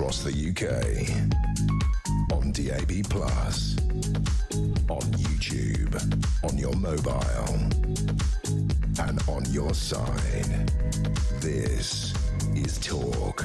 across the UK, on DAB+, on YouTube, on your mobile, and on your side. This is Talk.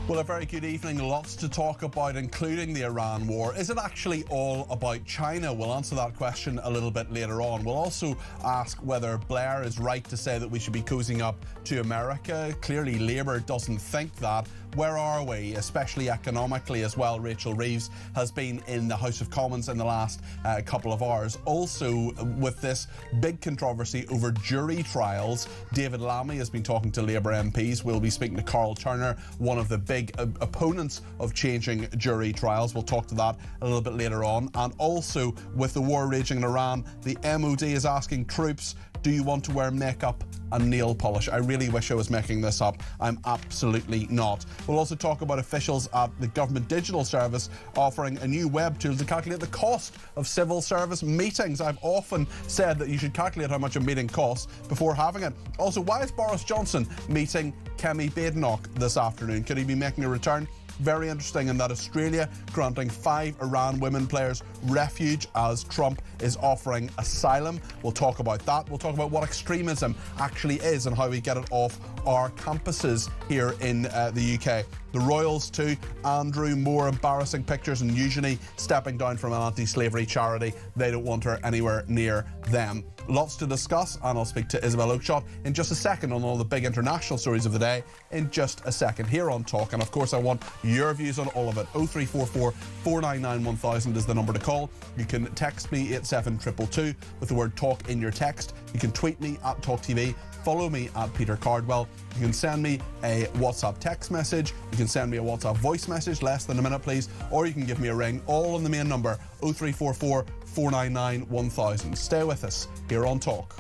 Well, a very good evening. Lots to talk about, including the Iran war. Is it actually all about China? We'll answer that question a little bit later on. We'll also ask whether Blair is right to say that we should be cozying up to America. Clearly, Labour doesn't think that. Where are we, especially economically as well? Rachel Reeves has been in the House of Commons in the last couple of hours. Also, with this big controversy over jury trials, David Lammy has been talking to Labour MPs. We'll be speaking to Carl Turner, one of the big opponents of changing jury trials. We'll talk to that a little bit later on. And also, with the war raging in Iran, the MOD is asking troops, do you want to wear makeup and nail polish? I really wish I was making this up. I'm absolutely not. We'll also talk about officials at the Government Digital Service offering a new web tool to calculate the cost of civil service meetings. I've often said that you should calculate how much a meeting costs before having it. Also, why is Boris Johnson meeting Kemi Badenoch this afternoon? Could he be making a return? Very interesting in that Australia granting 5 Iran women players refuge as Trump is offering asylum. We'll talk about that. We'll talk about what extremism actually is and how we get it off our campuses here in the UK. The Royals too. Andrew, more embarrassing pictures, and Eugenie stepping down from an anti-slavery charity. They don't want her anywhere near them. Lots to discuss, and I'll speak to Isabel Oakeshott in just a second on all the big international stories of the day in just a second here on Talk. And of course, I want your views on all of it. 0344 499 1000 is the number to call. You can text me 87222 with the word Talk in your text. You can tweet me at talkTV. Follow me at Peter Cardwell. You can send me a WhatsApp text message. You can send me a WhatsApp voice message, less than a minute, please. Or you can give me a ring, all on the main number, 0344 499 1000. Stay with us here on Talk.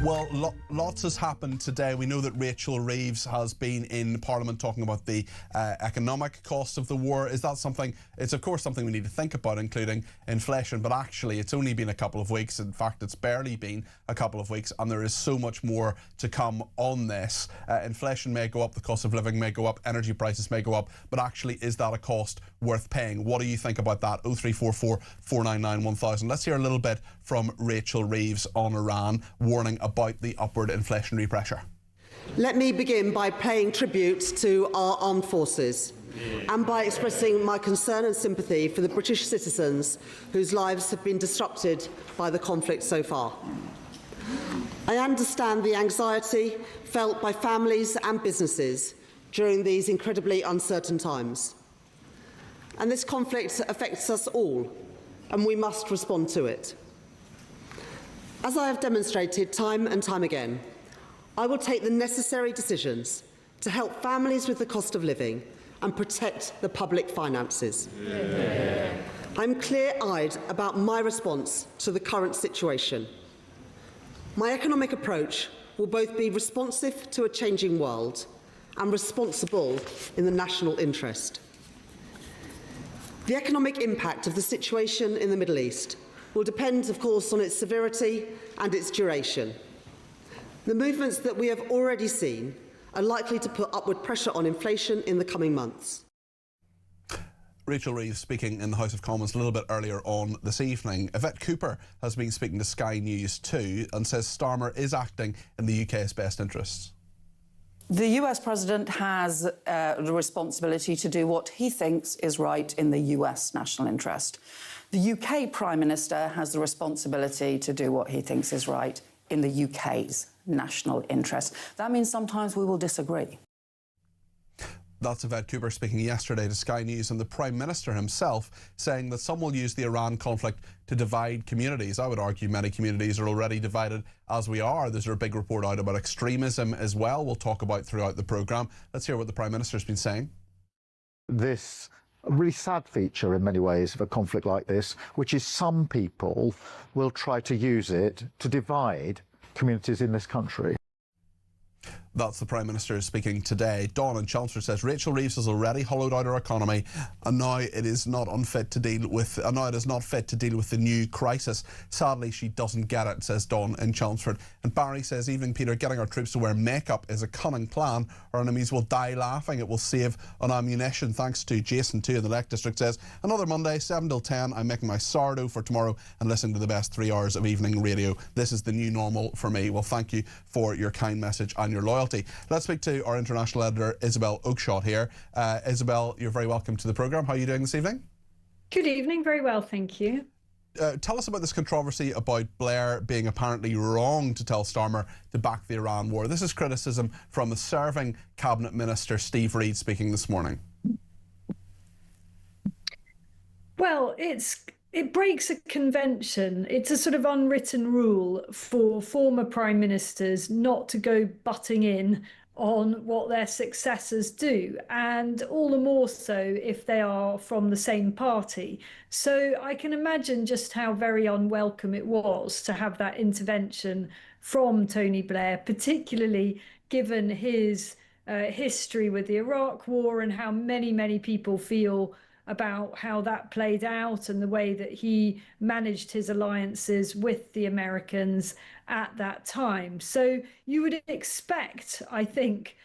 Well, lots has happened today. We know that Rachel Reeves has been in Parliament talking about the economic cost of the war. Is that something? It's of course something we need to think about, including inflation, but actually it's only been a couple of weeks. In fact, it's barely been a couple of weeks, and there is so much more to come on this. Inflation may go up, the cost of living may go up, energy prices may go up, but actually, is that a cost worth paying? What do you think about that? 0344 499 1000. Let's hear a little bit from Rachel Reeves on Iran, warning about the upward inflationary pressure. Let me begin by paying tribute to our armed forces and by expressing my concern and sympathy for the British citizens whose lives have been disrupted by the conflict so far. I understand the anxiety felt by families and businesses during these incredibly uncertain times. And this conflict affects us all, and we must respond to it. As I have demonstrated time and time again, I will take the necessary decisions to help families with the cost of living and protect the public finances. Yeah. I'm clear-eyed about my response to the current situation. My economic approach will both be responsive to a changing world and responsible in the national interest. The economic impact of the situation in the Middle East will depend, of course, on its severity and its duration. The movements that we have already seen are likely to put upward pressure on inflation in the coming months. Rachel Reeves speaking in the House of Commons a little bit earlier on this evening. Yvette Cooper has been speaking to Sky News too and says Starmer is acting in the UK's best interests. The US president has the responsibility to do what he thinks is right in the US national interest. The UK Prime Minister has the responsibility to do what he thinks is right in the UK's national interest. That means sometimes we will disagree. That's Yvette Cooper speaking yesterday to Sky News, and the Prime Minister himself saying that some will use the Iran conflict to divide communities. I would argue many communities are already divided as we are. There's a big report out about extremism as well we'll talk about throughout the programme. Let's hear what the Prime Minister's been saying. This a really sad feature in many ways of a conflict like this, which is some people will try to use it to divide communities in this country. That's the Prime Minister speaking today. Dawn in Chelmsford says Rachel Reeves has already hollowed out our economy, and now it is not fit to deal with the new crisis. Sadly, she doesn't get it, says Dawn in Chelmsford. And Barry says, evening Peter, getting our troops to wear makeup is a cunning plan. Our enemies will die laughing. It will save on ammunition. Thanks to Jason too in the Lake District says, another Monday, 7 till 10. I'm making my sourdough for tomorrow and listening to the best 3 hours of evening radio. This is the new normal for me. Well, thank you for your kind message and your loyalty. Let's speak to our international editor, Isabel Oakeshott here. Isabel, you're very welcome to the programme. How are you doing this evening? Good evening, very well, thank you. Tell us about this controversy about Blair being apparently wrong to tell Starmer to back the Iran war. This is criticism from a serving Cabinet Minister, Steve Reid, speaking this morning. Well, it breaks a convention. It's a sort of unwritten rule for former prime ministers not to go butting in on what their successors do, and all the more so if they are from the same party. So I can imagine just how very unwelcome it was to have that intervention from Tony Blair, particularly given his history with the Iraq War and how many people feel about how that played out and the way that he managed his alliances with the Americans at that time. So you would expect, I think,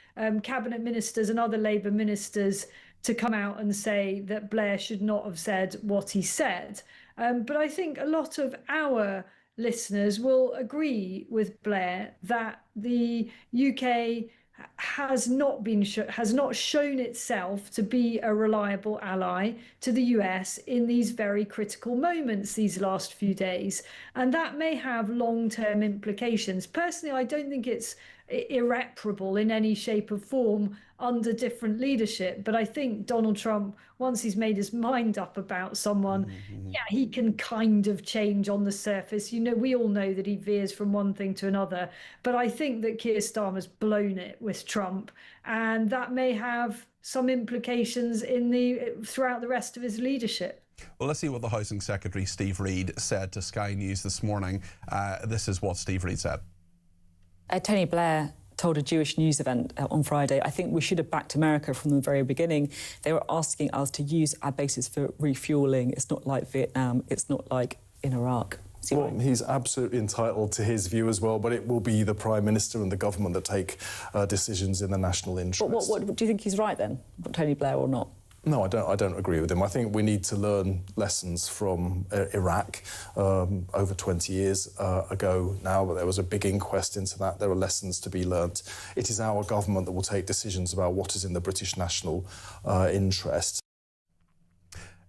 cabinet ministers and other Labour ministers to come out and say that Blair should not have said what he said. But I think a lot of our listeners will agree with Blair that the UK has not shown itself to be a reliable ally to the US in these very critical moments these last few days, and that may have long-term implications. Personally, I don't think it's irreparable in any shape or form under different leadership, but I think Donald Trump, once he's made his mind up about someone, yeah, he can kind of change on the surface. You know, we all know that he veers from one thing to another, but I think that Keir Starmer's blown it with Trump, and that may have some implications throughout the rest of his leadership. Well, let's see what the Housing Secretary Steve Reid said to Sky News this morning. This is what Steve Reid said. Tony Blair told a Jewish news event on Friday, I think we should have backed America from the very beginning. They were asking us to use our bases for refuelling. It's not like Vietnam. It's not like in Iraq. Well, he's absolutely entitled to his view as well, but it will be the Prime Minister and the government that take decisions in the national interest. What do you think he's right then, Tony Blair, or not? No, I don't agree with him. I think we need to learn lessons from Iraq over 20 years ago now, but there was a big inquest into that. There are lessons to be learnt. It is our government that will take decisions about what is in the British national interest.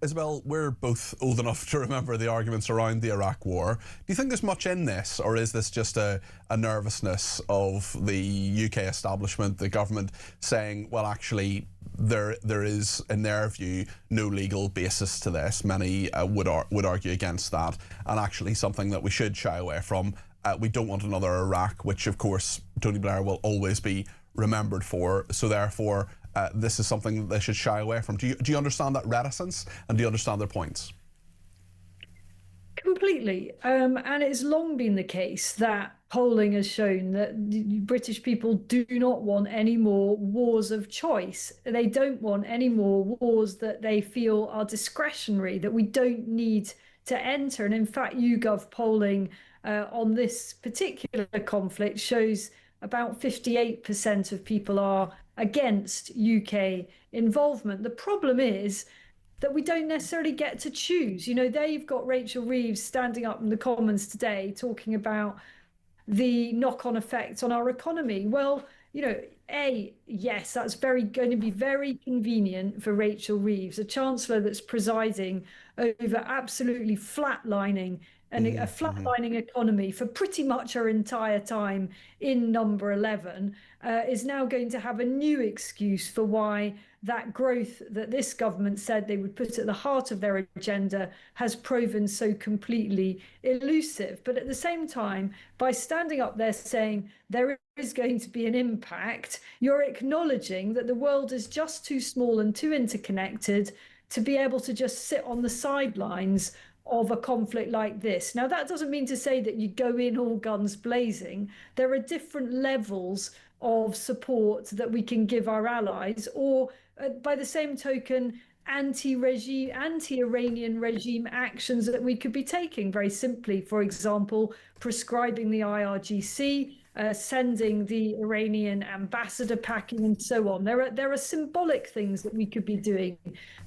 Isabel, we're both old enough to remember the arguments around the Iraq War. Do you think there's much in this, or is this just a nervousness of the UK establishment, the government, saying, well, actually, there is, in their view, no legal basis to this? Many would argue against that, and actually something that we should shy away from. We don't want another Iraq, which, of course, Tony Blair will always be remembered for, so therefore this is something that they should shy away from. Do you understand that reticence, and do you understand their points? Completely. And it's long been the case that polling has shown that British people do not want any more wars of choice. They don't want any more wars that they feel are discretionary, that we don't need to enter. And in fact, YouGov polling on this particular conflict shows about 58% of people are against UK involvement. The problem is that we don't necessarily get to choose. You know, there you've got Rachel Reeves standing up in the Commons today talking about the knock-on effect on our economy. Well, you know, yes, that's going to be very convenient for Rachel Reeves, a Chancellor that's presiding over absolutely flatlining a flatlining economy for pretty much her entire time in number 11, is now going to have a new excuse for why that growth that this government said they would put at the heart of their agenda has proven so completely elusive. But at the same time, by standing up there saying there is going to be an impact, you're acknowledging that the world is just too small and too interconnected to be able to just sit on the sidelines of a conflict like this. Now, that doesn't mean to say that you go in all guns blazing. There are different levels of support that we can give our allies, or by the same token, anti-Iranian regime actions that we could be taking very simply. For example, prescribing the IRGC, sending the Iranian ambassador packing, and so on. There are symbolic things that we could be doing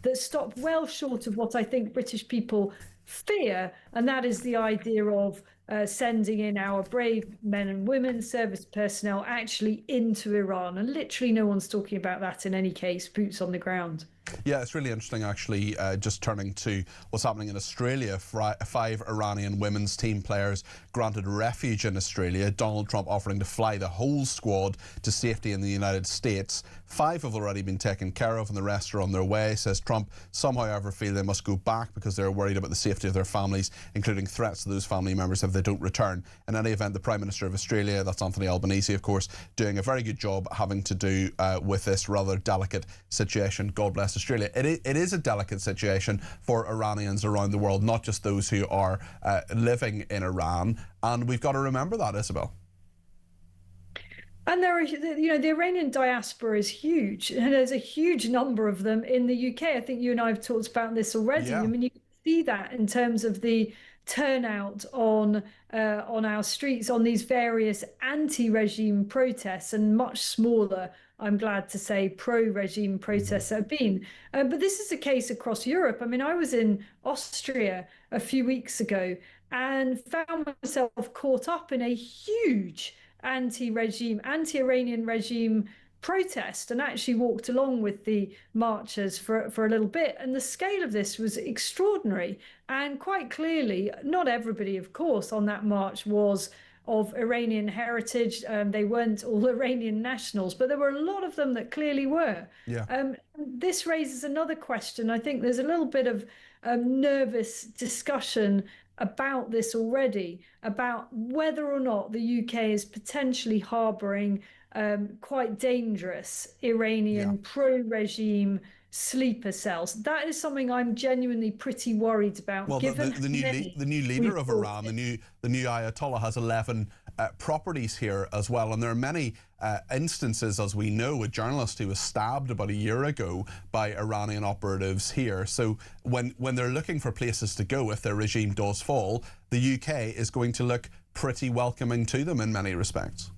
that stop well short of what I think British people fear, and that is the idea of sending in our brave men and women, service personnel, actually into Iran. And literally no one's talking about that in any case, boots on the ground. Yeah, it's really interesting, actually, just turning to what's happening in Australia. 5 Iranian women's team players granted refuge in Australia. Donald Trump offering to fly the whole squad to safety in the United States. 5 have already been taken care of and the rest are on their way, says Trump. Some, however, feel they must go back because they're worried about the safety of their families, including threats to those family members if they don't return. In any event, the Prime Minister of Australia, that's Anthony Albanese, of course, doing a very good job having to do with this rather delicate situation. God bless Australia. It is a delicate situation for Iranians around the world, not just those who are living in Iran, and we've got to remember that, Isabel. And there are, the Iranian diaspora is huge, and there's a huge number of them in the UK. I think you and I have talked about this already. Yeah. I mean, you can see that in terms of the turnout on our streets on these various anti-regime protests, and much smaller, I'm glad to say, pro-regime protests have been. But this is a case across Europe. I mean, I was in Austria a few weeks ago and found myself caught up in a huge anti-Iranian regime protest, and actually walked along with the marchers for a little bit. And the scale of this was extraordinary. And quite clearly, not everybody, of course, on that march was of Iranian heritage. They weren't all Iranian nationals, but there were a lot of them that clearly were. Yeah. This raises another question. I think there's a little bit of nervous discussion about this already, about whether or not the UK is potentially harbouring quite dangerous Iranian pro-regime sleeper cells. That is something I'm genuinely pretty worried about. Well, given the new leader of Iran, the new Ayatollah, has 11 properties here as well, and there are many instances, as we know, a journalist who was stabbed about a year ago by Iranian operatives here. So when they're looking for places to go, if their regime does fall, the UK is going to look pretty welcoming to them in many respects.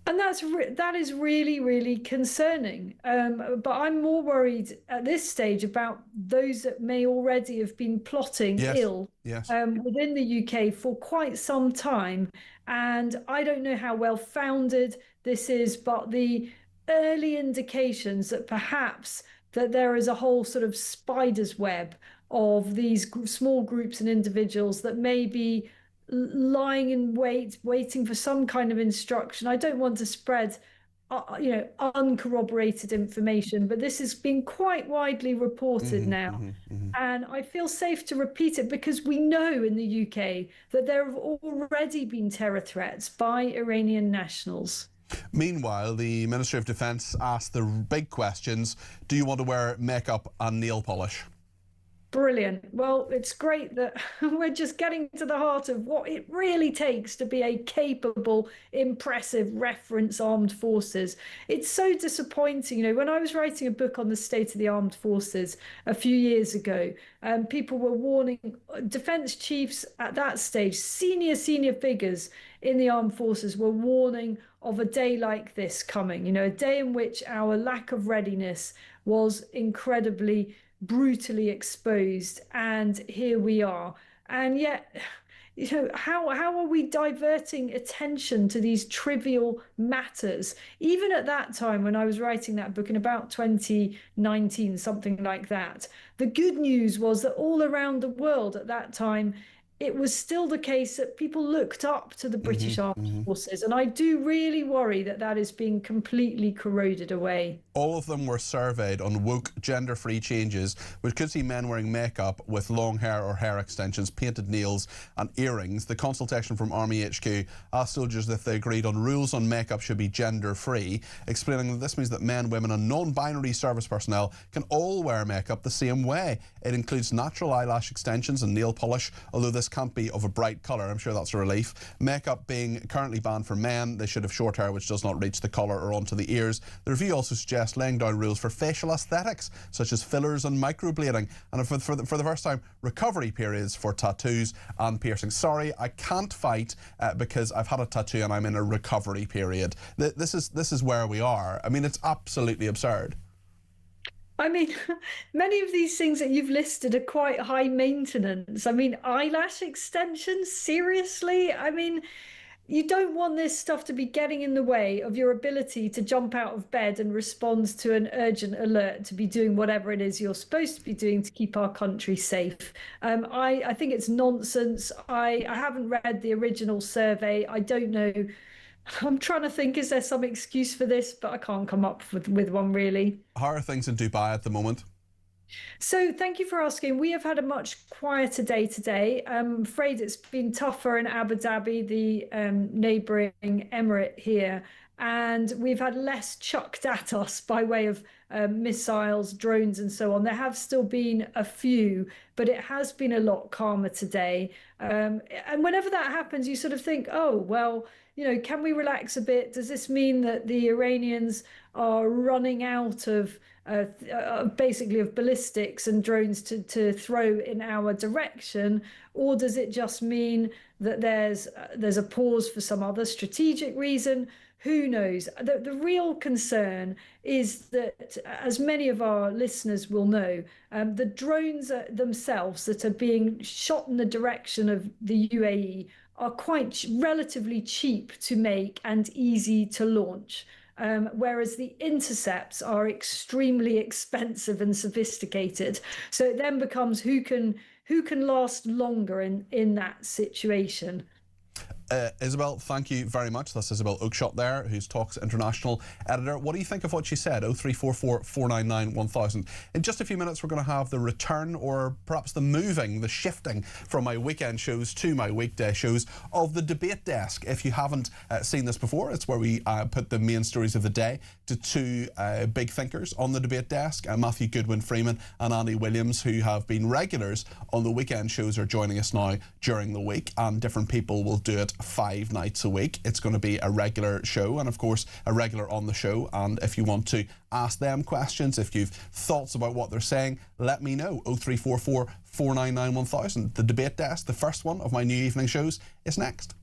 And that is really, really concerning. But I'm more worried at this stage about those that may already have been plotting ill within the UK for quite some time. And I don't know how well founded this is, but the early indications that perhaps that there is a whole sort of spider's web of these small groups and individuals that may be lying in wait, waiting for some kind of instruction. I don't want to spread, uncorroborated information, but this has been quite widely reported now. And I feel safe to repeat it because we know in the UK that there have already been terror threats by Iranian nationals. Meanwhile, the Ministry of Defence asked the big questions. Do you want to wear makeup and nail polish? Brilliant. Well, it's great that we're just getting to the heart of what it really takes to be a capable, impressive reference armed forces. It's so disappointing. When I was writing a book on the state of the armed forces a few years ago, people were warning defence chiefs at that stage, senior figures in the armed forces were warning of a day like this coming, a day in which our lack of readiness was incredibly brutally exposed, and here we are. And yet, how are we diverting attention to these trivial matters? Even at that time, when I was writing that book in about 2019, something like that, the good news was that all around the world at that time, it was still the case that people looked up to the British Armed Forces. And I do really worry that that is being completely corroded away. All of them were surveyed on woke, gender-free changes, which could see men wearing makeup with long hair or hair extensions, painted nails and earrings. The consultation from Army HQ asked soldiers if they agreed on rules on makeup should be gender-free, explaining that this means that men, women and non-binary service personnel can all wear makeup the same way. It includes natural eyelash extensions and nail polish, although this can't be of a bright colour. I'm sure that's a relief. Makeup being currently banned for men. They should have short hair which does not reach the collar or onto the ears. The review also suggests laying down rules for facial aesthetics, such as fillers and microblading, and for the first time, recovery periods for tattoos and piercings. Sorry, I can't fight because I've had a tattoo and I'm in a recovery period. This is where we are. I mean, it's absolutely absurd. I mean, many of these things that you've listed are quite high maintenance. I mean, eyelash extensions, seriously? I mean, you don't want this stuff to be getting in the way of your ability to jump out of bed and respond to an urgent alert, to be doing whatever it is you're supposed to be doing to keep our country safe. I think it's nonsense. I haven't read the original survey. I don't know. I'm trying to think, is there some excuse for this? But I can't come up with one, really. How are things in Dubai at the moment? So thank you for asking. We have had a much quieter day today. I'm afraid it's been tougher in Abu Dhabi, the neighbouring emirate here. And we've had less chucked at us by way of missiles, drones and so on. There have still been a few, but it has been a lot calmer today. And whenever that happens, you sort of think, oh, well, you know, can we relax a bit? Does this mean that the Iranians are running out of basically of ballistics and drones to throw in our direction? Or does it just mean that there's a pause for some other strategic reason? Who knows? The real concern is that, as many of our listeners will know, the drones themselves that are being shot in the direction of the UAE are quite relatively cheap to make and easy to launch. Whereas the intercepts are extremely expensive and sophisticated. So it then becomes who can last longer in that situation. Isabel, thank you very much. That's Isabel Oakeshott there, who's Talks International editor. What do you think of what she said? 0344 499 1000. In just a few minutes, we're going to have the return, or perhaps the shifting from my weekend shows to my weekday shows of the Debate Desk. If you haven't seen this before, it's where we put the main stories of the day to two big thinkers on the Debate Desk, Matthew Goodwin-Freeman and Andy Williams, who have been regulars on the weekend shows, are joining us now during the week, and different people will do it 5 nights a week. It's going to be a regular show, and of course a regular on the show. And if you want to ask them questions, if you've thoughts about what they're saying, let me know. 0344 499 1000. The Debate Desk, the first one of my new evening shows, is next.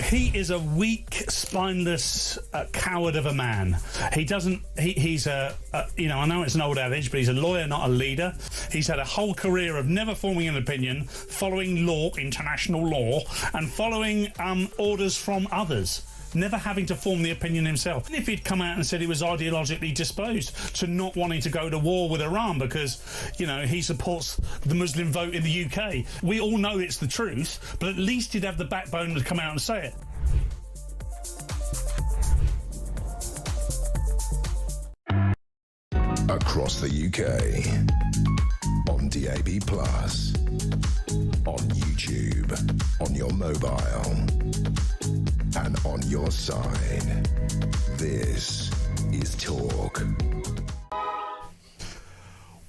He is a weak, spineless coward of a man. He's a I know it's an old adage, but he's a lawyer, not a leader. He's had a whole career of never forming an opinion, following law, international law, and following orders from others, never having to form the opinion himself. And if he'd come out and said he was ideologically disposed to not wanting to go to war with Iran because, you know, he supports the Muslim vote in the UK, we all know it's the truth, but at least he'd have the backbone to come out and say it. across the UK, on DAB+, on YouTube, on your mobile, and on your side. This is Talk.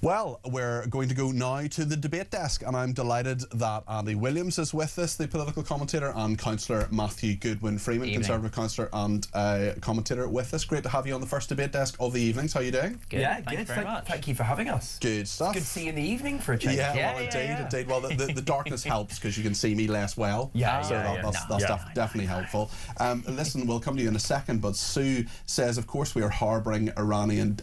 Well, we're going to go now to the debate desk, and I'm delighted that Andy Williams is with us, the political commentator, and Councillor Matthew Goodwin-Freeman, Conservative councillor and commentator, with us. Great to have you on the first debate desk of the evenings. How are you doing? Good. Yeah, good. Thank you for having us. Good stuff. It's good to see you in the evening for a change. Indeed. Well, the darkness helps because you can see me less well. That's definitely helpful. Listen, we'll come to you in a second, but Sue says, of course, we are harbouring Iranian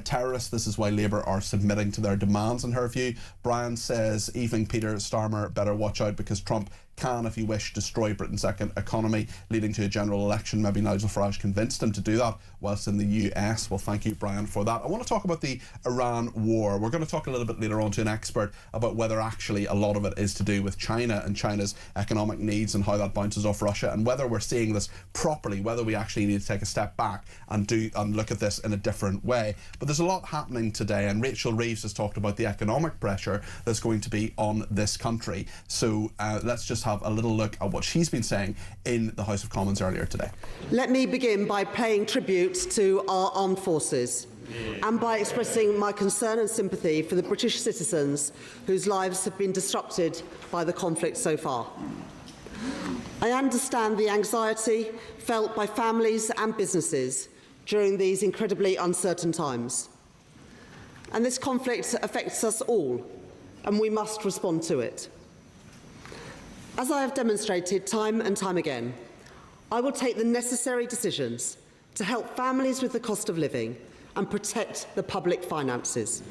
terrorists. This is why Labour are submitting to their demands, in her view. Brian says, evening Peter, Starmer better watch out because Trump can, if he wished, destroy Britain's economy, leading to a general election. Maybe Nigel Farage convinced him to do that whilst in the US. Well, thank you, Brian, for that. I want to talk about the Iran war. We're going to talk a little bit later on to an expert about whether actually a lot of it is to do with China and China's economic needs and how that bounces off Russia, and whether we're seeing this properly, whether we actually need to take a step back and look at this in a different way. But there's a lot happening today, and Rachel Reeves has talked about the economic pressure that's going to be on this country. So let's just have a little look at what she's been saying in the House of Commons earlier today. Let me begin by paying tribute to our armed forces and by expressing my concern and sympathy for the British citizens whose lives have been disrupted by the conflict so far. I understand the anxiety felt by families and businesses during these incredibly uncertain times. And this conflict affects us all, and we must respond to it. As I have demonstrated time and time again, I will take the necessary decisions to help families with the cost of living and protect the public finances.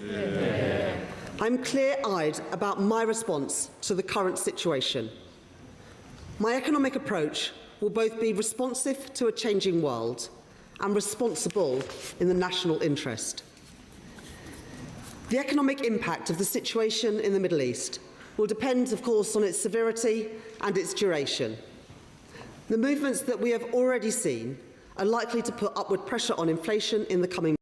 I'm clear-eyed about my response to the current situation. My economic approach will both be responsive to a changing world and responsible in the national interest. The economic impact of the situation in the Middle East will depend, of course, on its severity and its duration. The movements that we have already seen are likely to put upward pressure on inflation in the coming.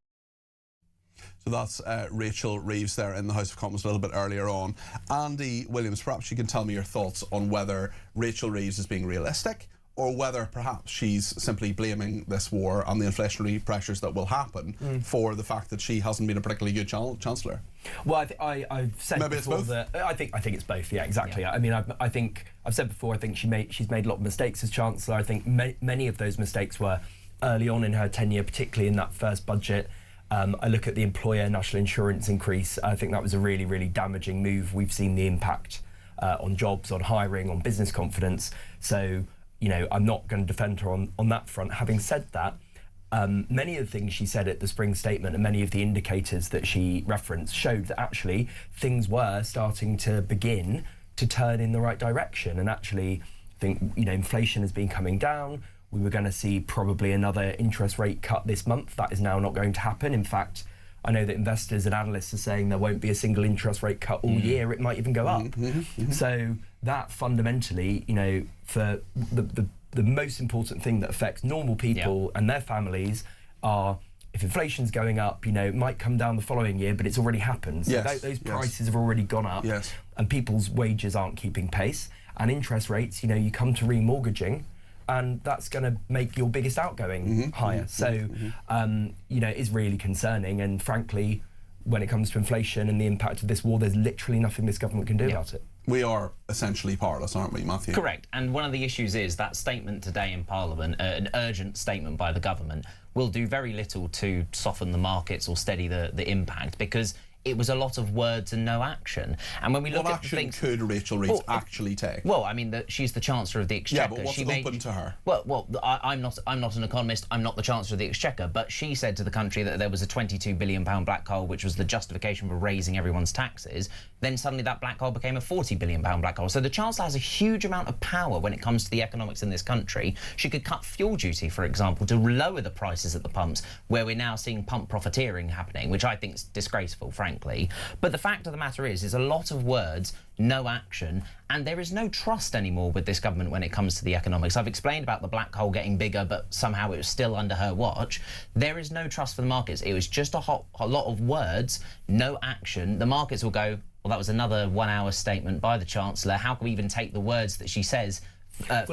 So that's Rachel Reeves there in the House of Commons a little bit earlier on. Andy Williams, perhaps you can tell me your thoughts on whether Rachel Reeves is being realistic, or whether perhaps she's simply blaming this war and the inflationary pressures that will happen for the fact that she hasn't been a particularly good chancellor. Well, I've said maybe before it's both? that I think it's both. Yeah, exactly. Yeah. I mean, I think I've said before. I think she's made a lot of mistakes as chancellor. I think many of those mistakes were early on in her tenure, particularly in that first budget. I look at the employer national insurance increase. I think that was a really, really damaging move. We've seen the impact on jobs, on hiring, on business confidence. So, you know, I'm not going to defend her on that front. Having said that, many of the things she said at the spring statement and many of the indicators that she referenced showed that actually things were starting to begin to turn in the right direction. And actually, I think, you know, inflation has been coming down. We were going to see probably another interest rate cut this month. That is now not going to happen. In fact, I know that investors and analysts are saying there won't be a single interest rate cut all year. It might even go up. So that fundamentally, you know, for the most important thing that affects normal people and their families are, if inflation's going up, you know, it might come down the following year, but it's already happened. So those prices have already gone up, and people's wages aren't keeping pace. And interest rates, you know, you come to remortgaging, and that's going to make your biggest outgoing higher. So, you know, it is really concerning. And frankly, when it comes to inflation and the impact of this war, there's literally nothing this government can do about it. We are essentially powerless, aren't we, Matthew? Correct. And one of the issues is that statement today in Parliament, an urgent statement by the government, will do very little to soften the markets or steady the impact, because it was a lot of words and no action. And when we look at things, could Rachel Reeves actually take? Well, I mean, she's the Chancellor of the Exchequer. Yeah, but what's open to her? Well, I'm not an economist. I'm not the Chancellor of the Exchequer. But she said to the country that there was a £22 billion black hole, which was the justification for raising everyone's taxes. Then suddenly that black hole became a £40 billion black hole. So the Chancellor has a huge amount of power when it comes to the economics in this country. She could cut fuel duty, for example, to lower the prices at the pumps, where we're now seeing pump profiteering happening, which I think is disgraceful, frankly. frankly. But the fact of the matter is a lot of words, no action, and there is no trust anymore with this government when it comes to the economics. I've explained about the black hole getting bigger, but somehow it was still under her watch. There is no trust for the markets. It was just a lot of words, no action. The markets will go, well, that was another 1 hour statement by the Chancellor. How can we even take the words that she says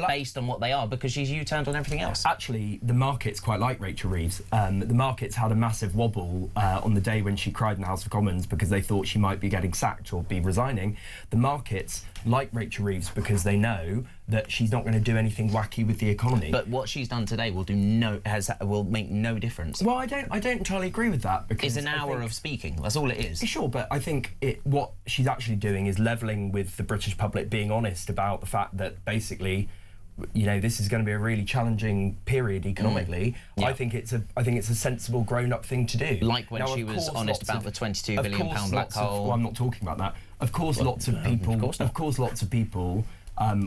based on what they are, because she's U-turned on everything else? Actually, the markets quite like Rachel Reeves. The markets had a massive wobble on the day when she cried in the House of Commons because they thought she might be getting sacked or be resigning. The markets like Rachel Reeves because they know that she's not going to do anything wacky with the economy. But what she's done today will make no difference. Well, I don't entirely agree with that, because it's an hour of speaking. That's all it is. Sure, but I think what she's actually doing is levelling with the British public, being honest about the fact that basically, you know, this is going to be a really challenging period economically. Yeah. I think it's a sensible, grown-up thing to do. Like when she was honest about the £22 billion black hole. Well, I'm not talking about that. Of course, lots of people. Of course, lots of people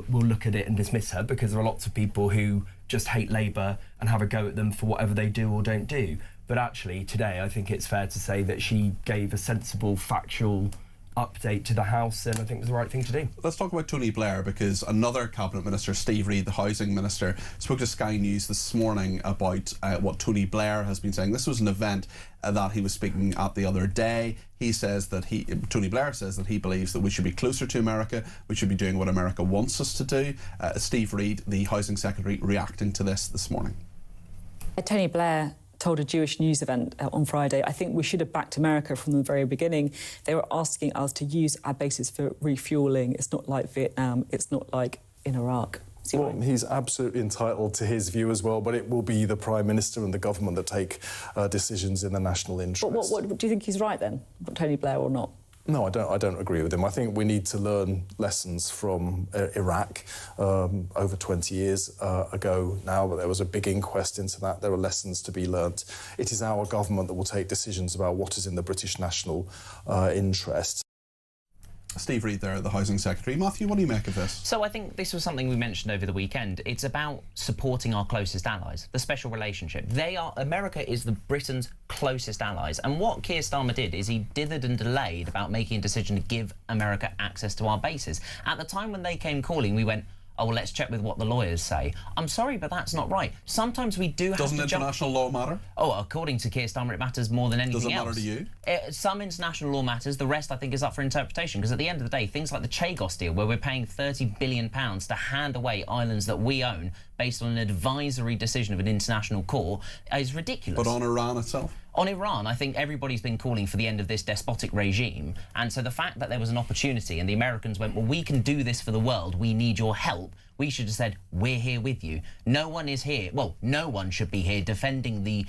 will look at it and dismiss her, because there are lots of people who just hate Labour and have a go at them for whatever they do or don't do. But actually, today, I think it's fair to say that she gave a sensible, factual update to the House, and I think it was the right thing to do. Let's talk about Tony Blair, because another Cabinet Minister, Steve Reid, the Housing Minister, spoke to Sky News this morning about what Tony Blair has been saying. This was an event that he was speaking at the other day. He says that Tony Blair says that he believes that we should be closer to America, we should be doing what America wants us to do. Steve Reid, the Housing Secretary, reacting to this morning. Tony Blair told a Jewish news event on Friday, I think we should have backed America from the very beginning. They were asking us to use our bases for refuelling. It's not like Vietnam, it's not like in Iraq. Well, he's absolutely entitled to his view as well, but it will be the Prime Minister and the government that take decisions in the national interest. But what do you think he's right then, Tony Blair, or not? No, I don't agree with him. I think we need to learn lessons from Iraq over 20 years ago now, but there was a big inquest into that. There are lessons to be learnt. It is our government that will take decisions about what is in the British national interest. Steve Reid there, the Housing Secretary. Matthew, what do you make of this? So I think this was something we mentioned over the weekend. It's about supporting our closest allies, the special relationship. America is Britain's closest allies. And what Keir Starmer did is he dithered and delayed about making a decision to give America access to our bases. At the time when they came calling, we went, oh, well, let's check with what the lawyers say. I'm sorry, but that's not right. Sometimes we do have to jump... Doesn't international law matter? Oh, according to Keir Starmer, it matters more than anything else. Does it matter to you? Some international law matters. The rest, I think, is up for interpretation. Because at the end of the day, things like the Chagos deal, where we're paying £30 billion to hand away islands that we own based on an advisory decision of an international court, is ridiculous. But on Iran itself? On Iran, I think everybody's been calling for the end of this despotic regime. And so the fact that there was an opportunity and the Americans went, well, we can do this for the world, we need your help, we should have said, we're here with you. No one is here, well, no one should be here defending the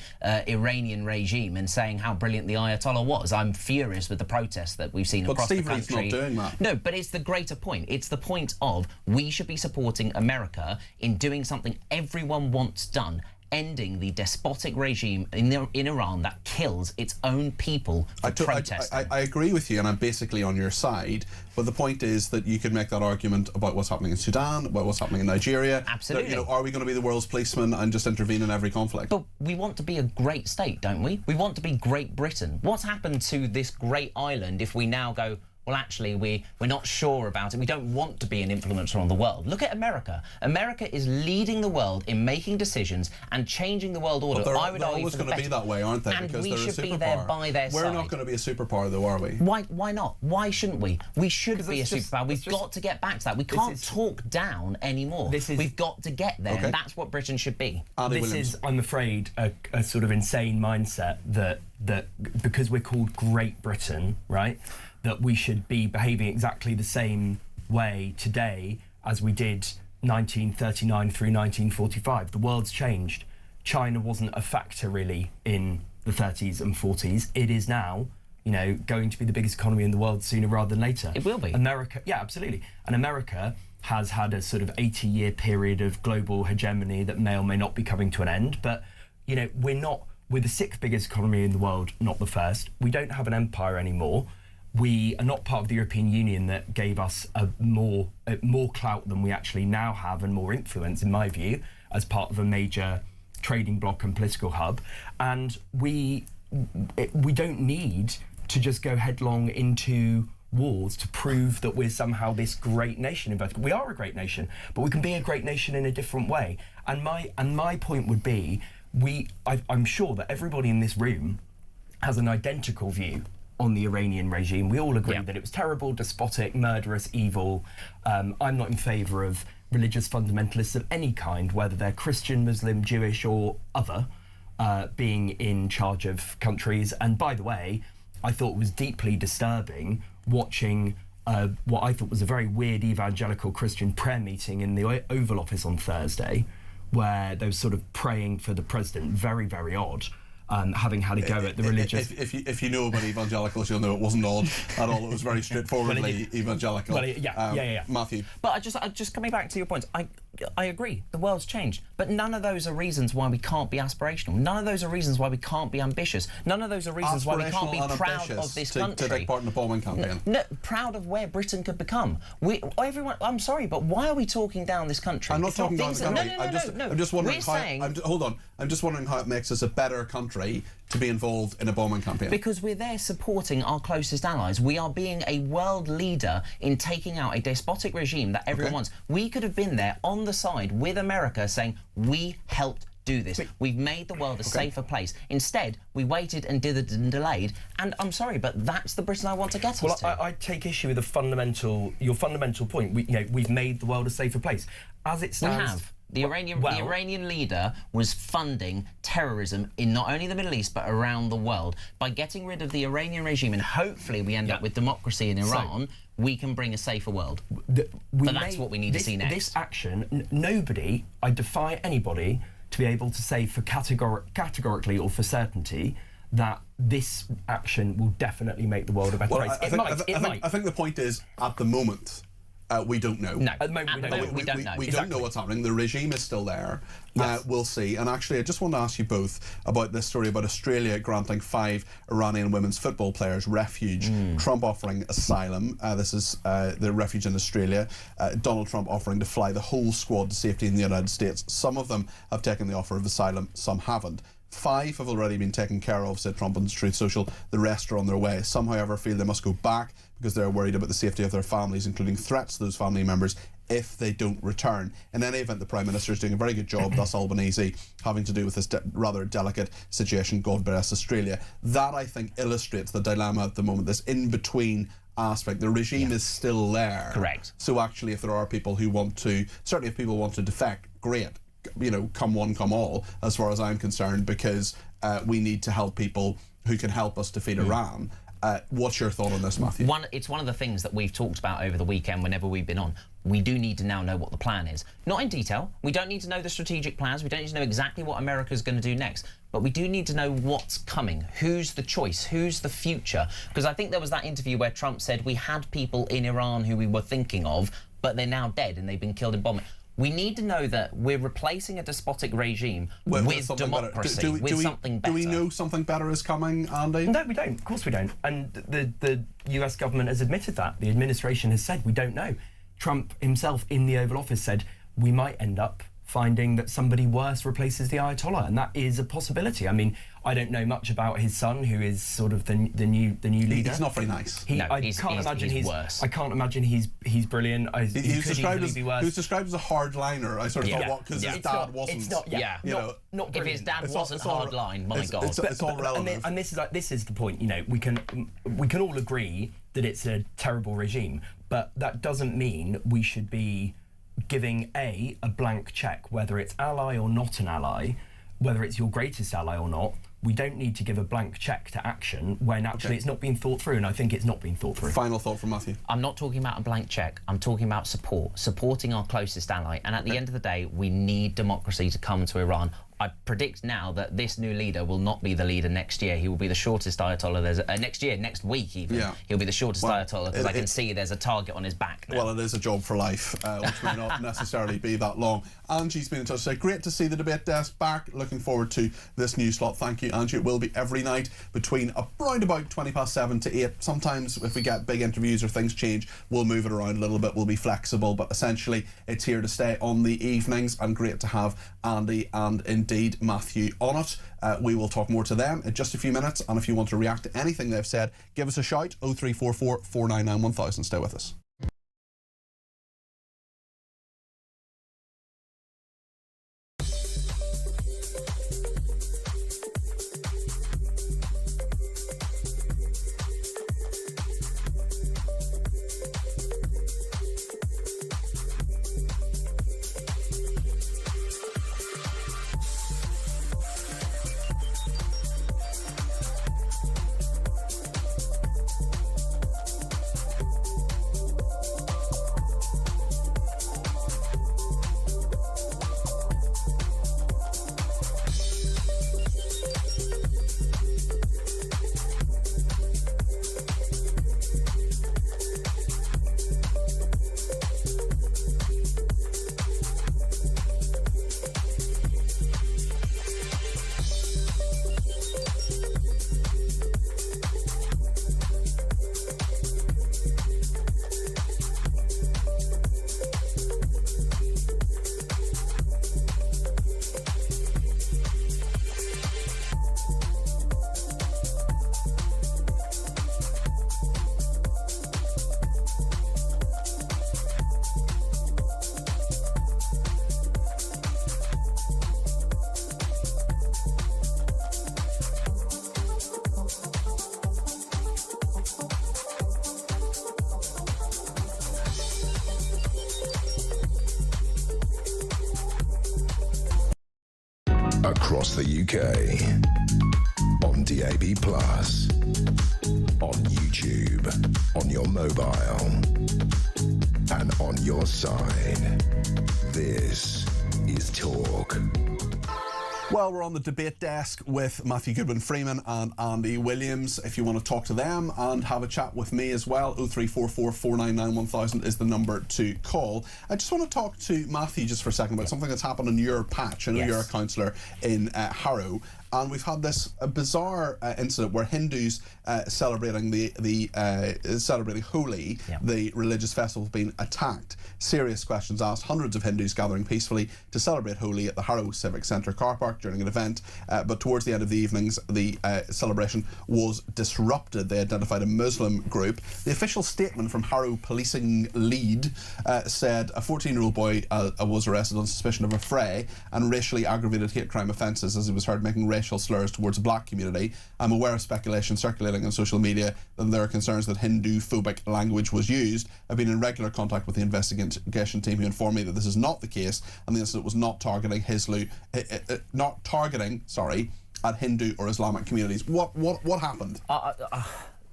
Iranian regime and saying how brilliant the Ayatollah was. I'm furious with the protests that we've seen across the country. But Steve Reid's not doing that. No, but it's the greater point. It's the point of we should be supporting America in doing something everyone wants done, ending the despotic regime in Iran that kills its own people for protesting. I agree with you, and I'm basically on your side, but the point is that you could make that argument about what's happening in Sudan, about what's happening in Nigeria. Absolutely. That, are we going to be the world's policeman and just intervene in every conflict? But we want to be a great state, don't we? We want to be Great Britain. What's happened to this great island if we now go, well, actually, we're not sure about it. We don't want to be an influencer on the world. Look at America. America is leading the world in making decisions and changing the world order. But they're always going to be that way, aren't they? And because we they're should a be superpower. there by their side. We're not going to be a superpower, though, are we? Why not? Why shouldn't we? We should be a superpower. We've got to get back to that. We can't talk down anymore. We've got to get there. Okay. And that's what Britain should be. This is, I'm afraid, a sort of insane mindset that because we're called Great Britain, right, that we should be behaving exactly the same way today as we did 1939 through 1945. The world's changed. China wasn't a factor, really, in the 30s and 40s. It is now, you know, going to be the biggest economy in the world sooner rather than later. It will be. America, yeah, absolutely. And America has had a sort of 80-year period of global hegemony that may or may not be coming to an end. But, you know, we're the 6th biggest economy in the world, not the 1st. We don't have an empire anymore. We are not part of the European Union that gave us more clout than we actually now have, and more influence, in my view, as part of a major trading bloc and political hub. And we don't need to just go headlong into wars to prove that we're somehow this great nation. We are a great nation, but we can be a great nation in a different way. And my point would be, I'm sure that everybody in this room has an identical view on the Iranian regime. We all agree that it was terrible, despotic, murderous, evil. I'm not in favour of religious fundamentalists of any kind, whether they're Christian, Muslim, Jewish or other, being in charge of countries. And by the way, I thought it was deeply disturbing watching what I thought was a very weird evangelical Christian prayer meeting in the Oval Office on Thursday, where they were sort of praying for the president. Very, very odd. Having had a go at the religious... If you know about evangelicals, you'll know it wasn't odd at all. It was very straightforwardly evangelical. Matthew. But just coming back to your points, I agree. The world's changed. But none of those are reasons why we can't be aspirational. None of those are reasons why we can't be ambitious. None of those are reasons why we can't be proud of this country. To take part in the bombing campaign. No, proud of where Britain could become. Everyone. I'm sorry, but why are we talking down this country? I'm not talking down the country. No. I'm just wondering hold on. I'm just wondering how it makes us a better country to be involved in a bombing campaign. Because we're there supporting our closest allies. We are being a world leader in taking out a despotic regime that everyone wants. We could have been there on the side with America saying, we helped do this. We've made the world a safer place. Instead, we waited and did it and delayed. And I'm sorry, but that's the Britain I want to get us to. I take issue with your fundamental point. We've made the world a safer place. As it stands... We have. The Iranian leader was funding terrorism in not only the Middle East but around the world. By getting rid of the Iranian regime, and hopefully we end up with democracy in Iran, we can bring a safer world. But that's what we need to see next. This action, nobody, I defy anybody to be able to say for categorically or for certainty that this action will definitely make the world a better place. I think the point is, at the moment, we don't know. No, at the moment we don't know. We don't know what's happening. The regime is still there. Yes. We'll see. And actually, I just want to ask you both about this story about Australia granting 5 Iranian women's football players refuge. Trump offering asylum. This is the refuge in Australia. Donald Trump offering to fly the whole squad to safety in the United States. Some of them have taken the offer of asylum, some haven't. 5 have already been taken care of, said Trump on Truth Social. The rest are on their way. Some, however, feel they must go back because they're worried about the safety of their families, including threats to those family members if they don't return. In any event, the Prime Minister is doing a very good job, thus Albanese, having to do with this rather delicate situation, God bless Australia. That, I think, illustrates the dilemma at the moment, this in-between aspect. The regime is still there. Correct. So actually, if there are people who want to, certainly if people want to defect, great. Come one, come all, as far as I'm concerned, because we need to help people who can help us defeat Iran. What's your thought on this, Matthew? It's one of the things that we've talked about over the weekend whenever we've been on. We do need to now know what the plan is. Not in detail. We don't need to know the strategic plans. We don't need to know exactly what America's going to do next. But we do need to know what's coming. Who's the choice? Who's the future? Because I think there was that interview where Trump said we had people in Iran who we were thinking of, but they're now dead and they've been killed in bombing. We need to know that we're replacing a despotic regime with democracy, with something better. Do we know something better is coming, Andy? No, we don't. Of course we don't. And the US government has admitted that. The administration has said we don't know. Trump himself in the Oval Office said we might end up finding that somebody worse replaces the Ayatollah, and that is a possibility. I mean, I don't know much about his son, who is sort of the new leader. He's not very nice. He's worse. I can't imagine he's brilliant. He was described as a hardliner. I sort of thought, because his dad wasn't. It's not. Not if his dad wasn't hardline, my God. It's all relative. And this is the point. We can all agree that it's a terrible regime, but that doesn't mean we should be giving a blank check, whether it's ally or not an ally, whether it's your greatest ally or not. We don't need to give a blank check to action when actually it's not being thought through, and I think it's not being thought through. Final thought from Matthew. I'm not talking about a blank check. I'm talking about supporting our closest ally. And at the end of the day, we need democracy to come to Iran. I predict now that this new leader will not be the leader next year. He will be the shortest Ayatollah next week even. Yeah. He'll be the shortest Ayatollah, because I can see there's a target on his back now. Well, it is a job for life, which may not necessarily be that long. Angie's been in touch today. Great to see the debate desk back. Looking forward to this new slot. Thank you, Angie. It will be every night between around about 7:20 to 8. Sometimes if we get big interviews or things change, we'll move it around a little bit. We'll be flexible, but essentially it's here to stay on the evenings, and great to have Andy and indeed indeed Matthew on it. We will talk more to them in just a few minutes, and if you want to react to anything they've said, give us a shout, 0344 499 1000. Stay with us. Across the UK, on DAB+, on YouTube, on your mobile, and on your side. This is Talk. Well, we're on the debate desk with Matthew Goodwin-Freeman and Andy Williams. If you want to talk to them and have a chat with me as well, 0344 499 1000 is the number to call. I just want to talk to Matthew just for a second about something that's happened in your patch. I know you're a councillor in Harrow, and we've had this bizarre incident where Hindus celebrating celebrating Holi, the religious festival, have been attacked. Serious questions asked. Hundreds of Hindus gathering peacefully to celebrate Holi at the Harrow Civic Centre car park during an event, but towards the end of the evenings, the celebration was disrupted. They identified a Muslim group. The official statement from Harrow Policing Lead said a 14-year-old boy was arrested on suspicion of a fray and racially aggravated hate crime offences as he was heard making racial slurs towards the black community. I'm aware of speculation circulating on social media that there are concerns that Hindu-phobic language was used. I've been in regular contact with the investigation team who informed me that this is not the case and the incident was not targeting at Hindu or Islamic communities. What happened?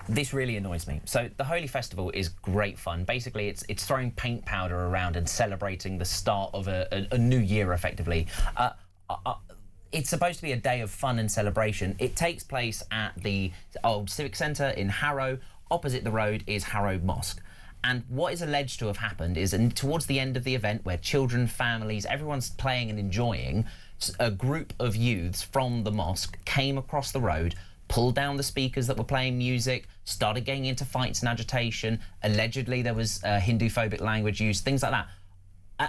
This really annoys me. So the Holi Festival is great fun. Basically, it's throwing paint powder around and celebrating the start of a new year, effectively. It's supposed to be a day of fun and celebration. It takes place at the old Civic Centre in Harrow. Opposite the road is Harrow Mosque. And what is alleged to have happened is, towards the end of the event, where children, families, everyone's playing and enjoying, a group of youths from the mosque came across the road, pulled down the speakers that were playing music, started getting into fights and agitation. Allegedly, there was Hindu-phobic language used, things like that.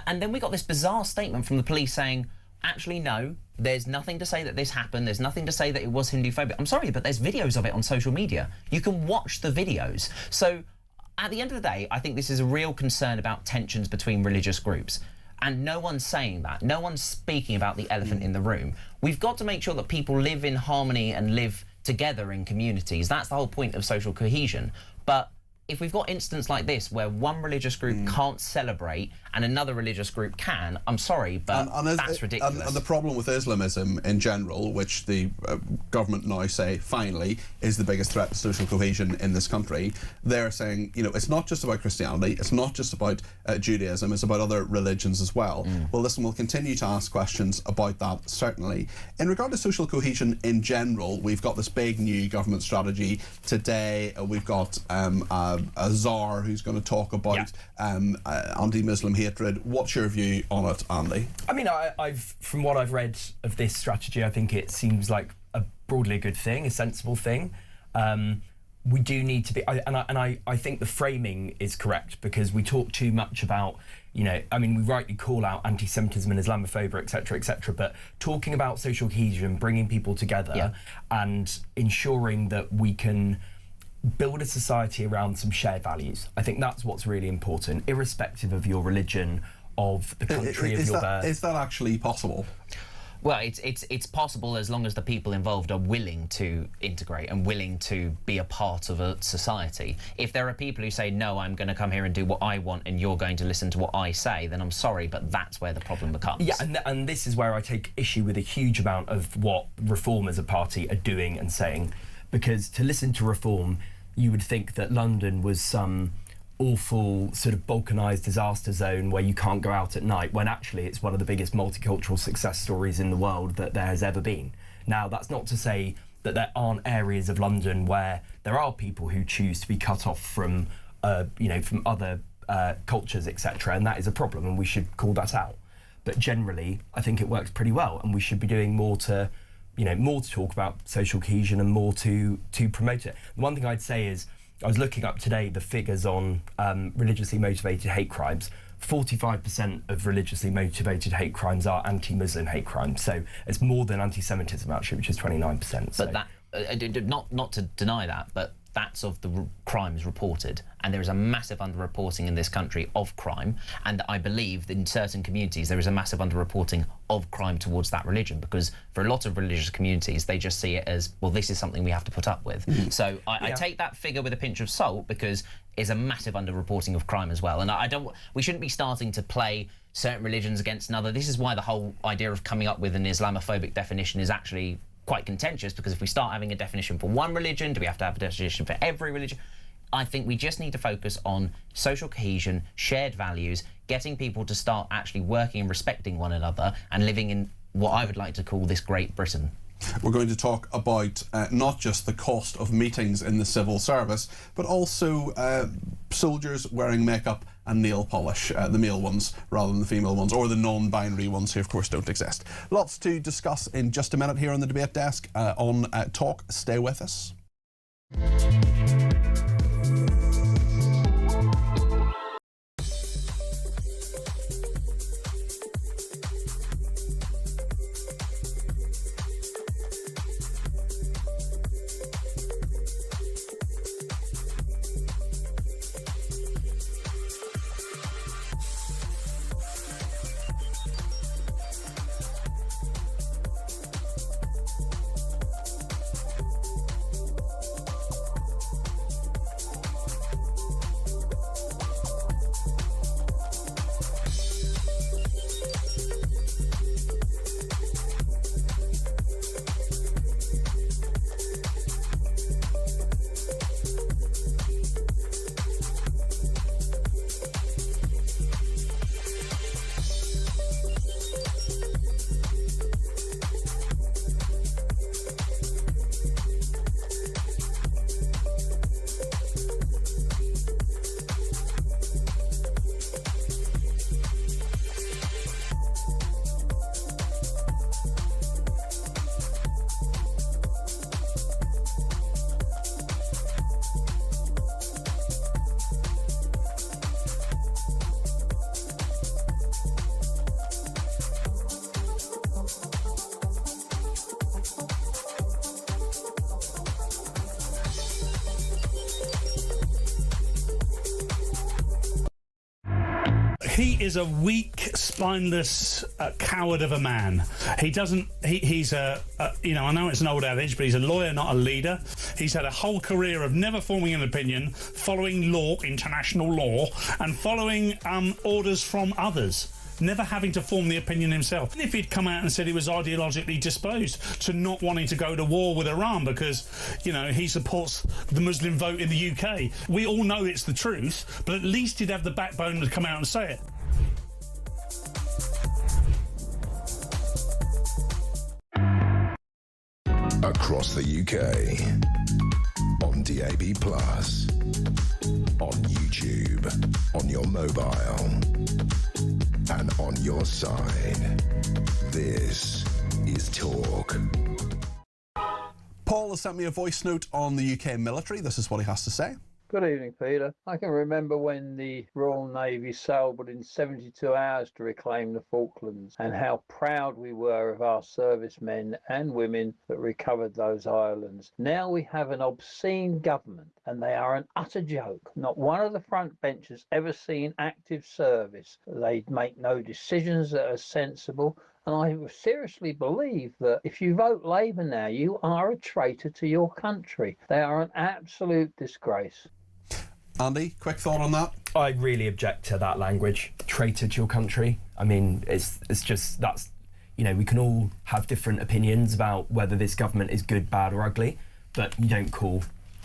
And then we got this bizarre statement from the police saying, actually, no, there's nothing to say that this happened. There's nothing to say that it was Hindu-phobic. I'm sorry, but there's videos of it on social media. You can watch the videos. So at the end of the day, I think this is a real concern about tensions between religious groups. And no one's saying that. No one's speaking about the elephant in the room. We've got to make sure that people live in harmony and live together in communities. That's the whole point of social cohesion. But if we've got incidents like this where one religious group can't celebrate and another religious group can, I'm sorry, but that's ridiculous. And the problem with Islamism in general, which the government now say, finally, is the biggest threat to social cohesion in this country, they're saying, you know, it's not just about Christianity, it's not just about Judaism, it's about other religions as well. Well, listen, we'll continue to ask questions about that, certainly. In regard to social cohesion in general, we've got this big new government strategy today. We've got a czar who's going to talk about anti-Muslim hatred. What's your view on it, Andy? I mean, from what I've read of this strategy, I think it seems like broadly a good thing, a sensible thing. We do need to be, I think the framing is correct, because we talk too much about you know, I mean, we rightly call out anti-Semitism and Islamophobia, etc., but talking about social cohesion, bringing people together and ensuring that we can build a society around some shared values. I think that's what's really important, irrespective of your religion, of the country of your birth. Is that actually possible? Well, it's possible as long as the people involved are willing to integrate and willing to be a part of a society. If there are people who say, no, I'm going to come here and do what I want and you're going to listen to what I say, then I'm sorry, but that's where the problem becomes. Yeah, and this is where I take issue with a huge amount of what Reform as a party are doing and saying, because to listen to Reform, you would think that London was some awful sort of balkanised disaster zone where you can't go out at night, when actually it's one of the biggest multicultural success stories in the world that there has ever been. Now, that's not to say that there aren't areas of London where there are people who choose to be cut off from, you know, from other cultures, etc., and that is a problem, and we should call that out. But generally, I think it works pretty well, and we should be doing more to, you know, more to talk about social cohesion and more to promote it. The one thing I'd say is, I was looking up today the figures on religiously motivated hate crimes. 45% of religiously motivated hate crimes are anti-Muslim hate crimes. So it's more than anti-Semitism, actually, which is 29%. But that, not to deny that, but that's of the crimes reported. And there is a massive underreporting in this country of crime. And I believe that in certain communities there is a massive underreporting of crime towards that religion, because for a lot of religious communities, they just see it as, well, this is something we have to put up with. So I take that figure with a pinch of salt, because it's a massive underreporting of crime as well. And we shouldn't be starting to play certain religions against another. This is why the whole idea of coming up with an Islamophobic definition is actually quite contentious, because if we start having a definition for one religion, do we have to have a definition for every religion? I think we just need to focus on social cohesion, shared values, getting people to start actually working and respecting one another and living in what I would like to call this Great Britain. We're going to talk about not just the cost of meetings in the civil service, but also soldiers wearing makeup and nail polish, the male ones rather than the female ones, or the non-binary ones who of course don't exist. Lots to discuss in just a minute here on the debate desk on Talk. Stay with us. He is a weak, spineless coward of a man. He's you know, I know it's an old adage, but he's a lawyer, not a leader. He's had a whole career of never forming an opinion, following law, international law, and following orders from others, never having to form the opinion himself. If he'd come out and said he was ideologically disposed to not wanting to go to war with Iran because, you know, he supports the Muslim vote in the UK, we all know it's the truth, but at least he'd have the backbone to come out and say it. Across the UK, on DAB+, on YouTube, on your mobile, and on your side. This is Talk. Paul has sent me a voice note on the UK military. This is what he has to say. Good evening, Peter. I can remember when the Royal Navy sailed within 72 hours to reclaim the Falklands, and how proud we were of our servicemen and women that recovered those islands. Now we have an obscene government, and they are an utter joke. Not one of the front benchers ever seen active service. They make no decisions that are sensible. And I seriously believe that if you vote Labour now, you are a traitor to your country. They are an absolute disgrace. Andy, quick thought on that? I really object to that language, traitor to your country. I mean, it's just, that's, you know, we can all have different opinions about whether this government is good, bad or ugly, but you don't call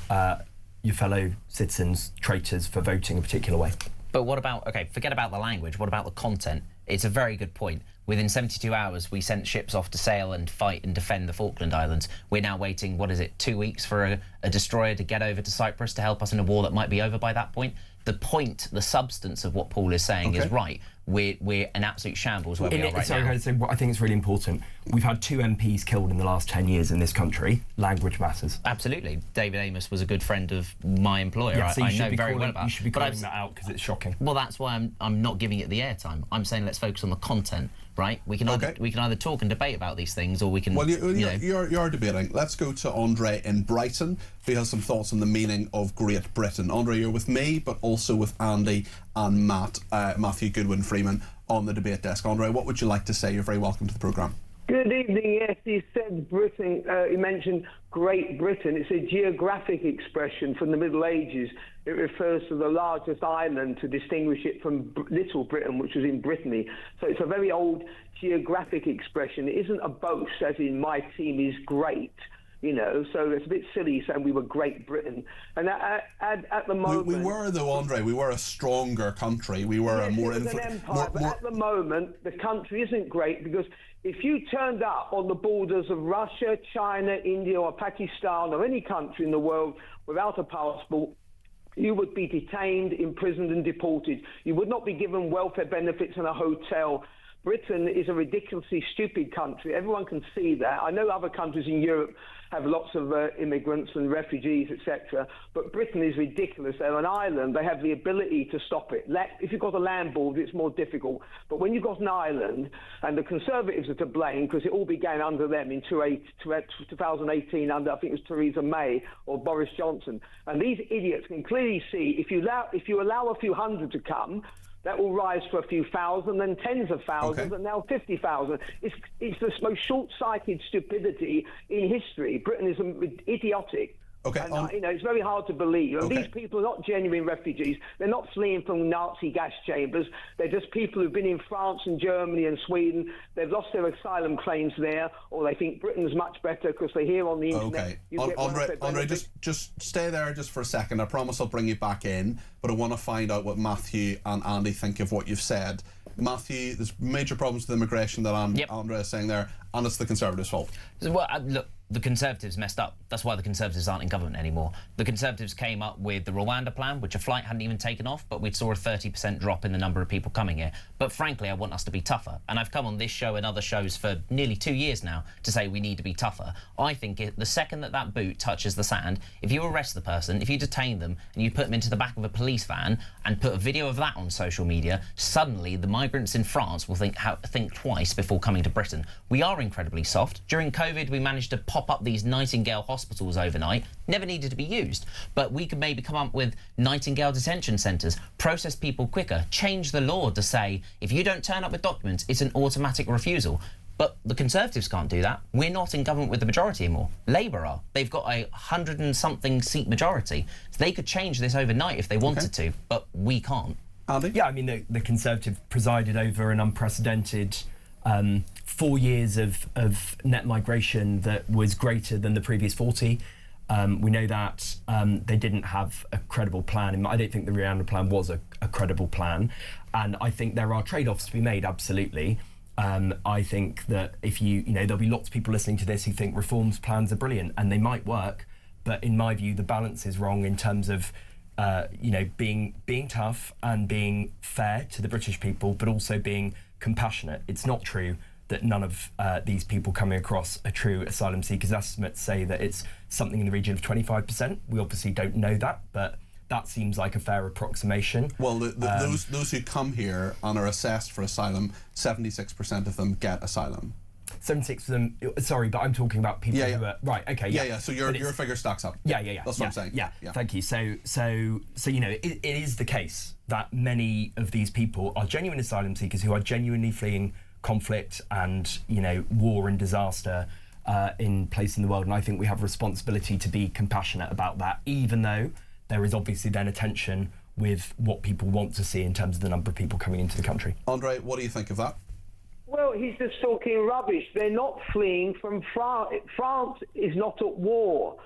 your fellow citizens traitors for voting a particular way. But what about, okay, forget about the language, what about the content? It's a very good point. Within 72 hours, we sent ships off to sail and fight and defend the Falkland Islands. We're now waiting, 2 weeks for a destroyer to get over to Cyprus to help us in a war that might be over by that point. The point, the substance of what Paul is saying is right. We're an absolute shambles where we are right now. So I think it's really important. We've had 2 MPs killed in the last 10 years in this country. Language matters. Absolutely. David Amos was a good friend of my employer. Yeah, so I know very well about. You should be calling that out because it's shocking. Well, that's why I'm not giving it the airtime. I'm saying let's focus on the content. Right, we can either talk and debate about these things, or we can. Well, you're debating. Let's go to Andre in Brighton, who has some thoughts on the meaning of Great Britain. Andre, you're with me, but also with Andy and Matthew Goodwin-Freeman on the debate desk. Andre, what would you like to say? You're very welcome to the programme. Good evening. Yes, he said Britain. He mentioned Great Britain. It's a geographic expression from the Middle Ages. It refers to the largest island to distinguish it from Little Britain, which was in Brittany. So it's a very old geographic expression. It isn't a boast, as in my team is great. You know, so it's a bit silly saying we were Great Britain. And at the moment... We were, though, Andre. We were a stronger country. We were a more... an empire, but at the moment, the country isn't great because if you turned up on the borders of Russia, China, India or Pakistan or any country in the world without a passport, you would be detained, imprisoned and deported. You would not be given welfare benefits in a hotel. Britain is a ridiculously stupid country. Everyone can see that. I know other countries in Europe have lots of immigrants and refugees, etc. But Britain is ridiculous. They're an island. They have the ability to stop it. If you've got a land border, it's more difficult. But when you've got an island, and the Conservatives are to blame because it all began under them in 2018 under, I think it was Theresa May or Boris Johnson. And these idiots can clearly see if you allow a few hundred to come, that will rise to a few thousand, then tens of thousands, and now 50,000. It's the most short-sighted stupidity in history. Britain is idiotic. And, you know, it's very hard to believe. And these people are not genuine refugees. They're not fleeing from Nazi gas chambers. They're just people who've been in France and Germany and Sweden. They've lost their asylum claims there, or they think Britain's much better because they hear on the internet. Andre, just stay there just for a second. I promise I'll bring you back in, but I want to find out what Matthew and Andy think of what you've said. Matthew, there's major problems with immigration that Andre is saying there, and it's the Conservatives' fault. Well, look, the Conservatives messed up. That's why the Conservatives aren't in government anymore. The Conservatives came up with the Rwanda plan, which a flight hadn't even taken off, but we saw a 30% drop in the number of people coming here. But frankly, I want us to be tougher. And I've come on this show and other shows for nearly 2 years now to say we need to be tougher. I think the second that boot touches the sand, if you arrest the person, if you detain them, and you put them into the back of a police van and put a video of that on social media, suddenly the migrants in France will think twice before coming to Britain. We are incredibly soft. During COVID, we managed to pop up these Nightingale hospitals overnight, never needed to be used, but we could maybe come up with Nightingale detention centres, process people quicker, change the law to say if you don't turn up with documents, it's an automatic refusal. But the Conservatives can't do that. We're not in government with the majority anymore. Labour are. They've got a 100-and-something seat majority. So they could change this overnight if they wanted to, but we can't. Andy? Yeah, I mean, the Conservative presided over an unprecedented 4 years of net migration that was greater than the previous 40. We know that they didn't have a credible plan. I don't think the Rwanda plan was a credible plan. And I think there are trade-offs to be made, absolutely. I think that if there'll be lots of people listening to this who think reforms plans are brilliant, and they might work, but in my view, the balance is wrong in terms of being tough and being fair to the British people, but also being compassionate. It's not true that none of these people coming across are true asylum seekers. Estimates say that it's something in the region of 25%. We obviously don't know that, but that seems like a fair approximation. Well, those who come here and are assessed for asylum, 76% of them get asylum. 76 of them. Sorry, but I'm talking about people who are right. Okay, yeah. So your figure stacks up. Yeah. That's what I'm saying. Yeah. Thank you. So you know, it is the case that many of these people are genuine asylum seekers who are genuinely fleeing conflict and, you know, war and disaster in places in the world. And I think we have a responsibility to be compassionate about that, even though there is obviously then a tension with what people want to see in terms of the number of people coming into the country. Andre, what do you think of that? Well, he's just talking rubbish. They're not fleeing from France. France is not at war.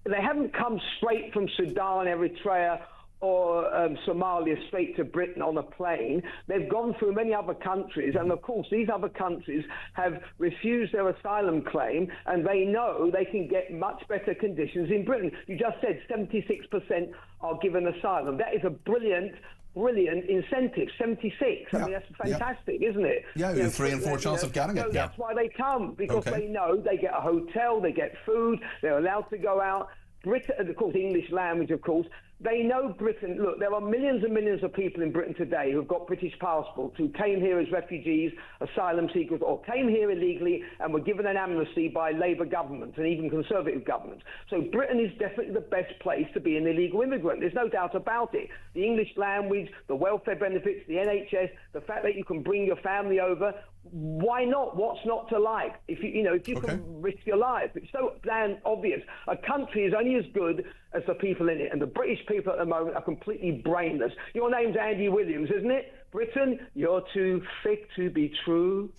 They haven't come straight from Sudan, Eritrea, or Somalia straight to Britain on a plane. They've gone through many other countries, and of course these other countries have refused their asylum claim, and they know they can get much better conditions in Britain. You just said 76% are given asylum. That is a brilliant incentive. 76. I mean, that's fantastic, isn't it? Yeah, you know, 3 in 4 chance of getting it. So that's why they come, because they know they get a hotel, they get food, they're allowed to go out. Britain, of course, English language, of course. They know Britain. Look, there are millions and millions of people in Britain today who've got British passports, who came here as refugees, asylum seekers, or came here illegally and were given an amnesty by Labour governments and even Conservative governments. So Britain is definitely the best place to be an illegal immigrant. There's no doubt about it. The English language, the welfare benefits, the NHS, the fact that you can bring your family over. Why not? What's not to like? If you can risk your life. It's so damn obvious. A country is only as good as the people in it, and the British people at the moment are completely brainless. Your name's Andy Williams, isn't it? Britain, you're too thick to be true.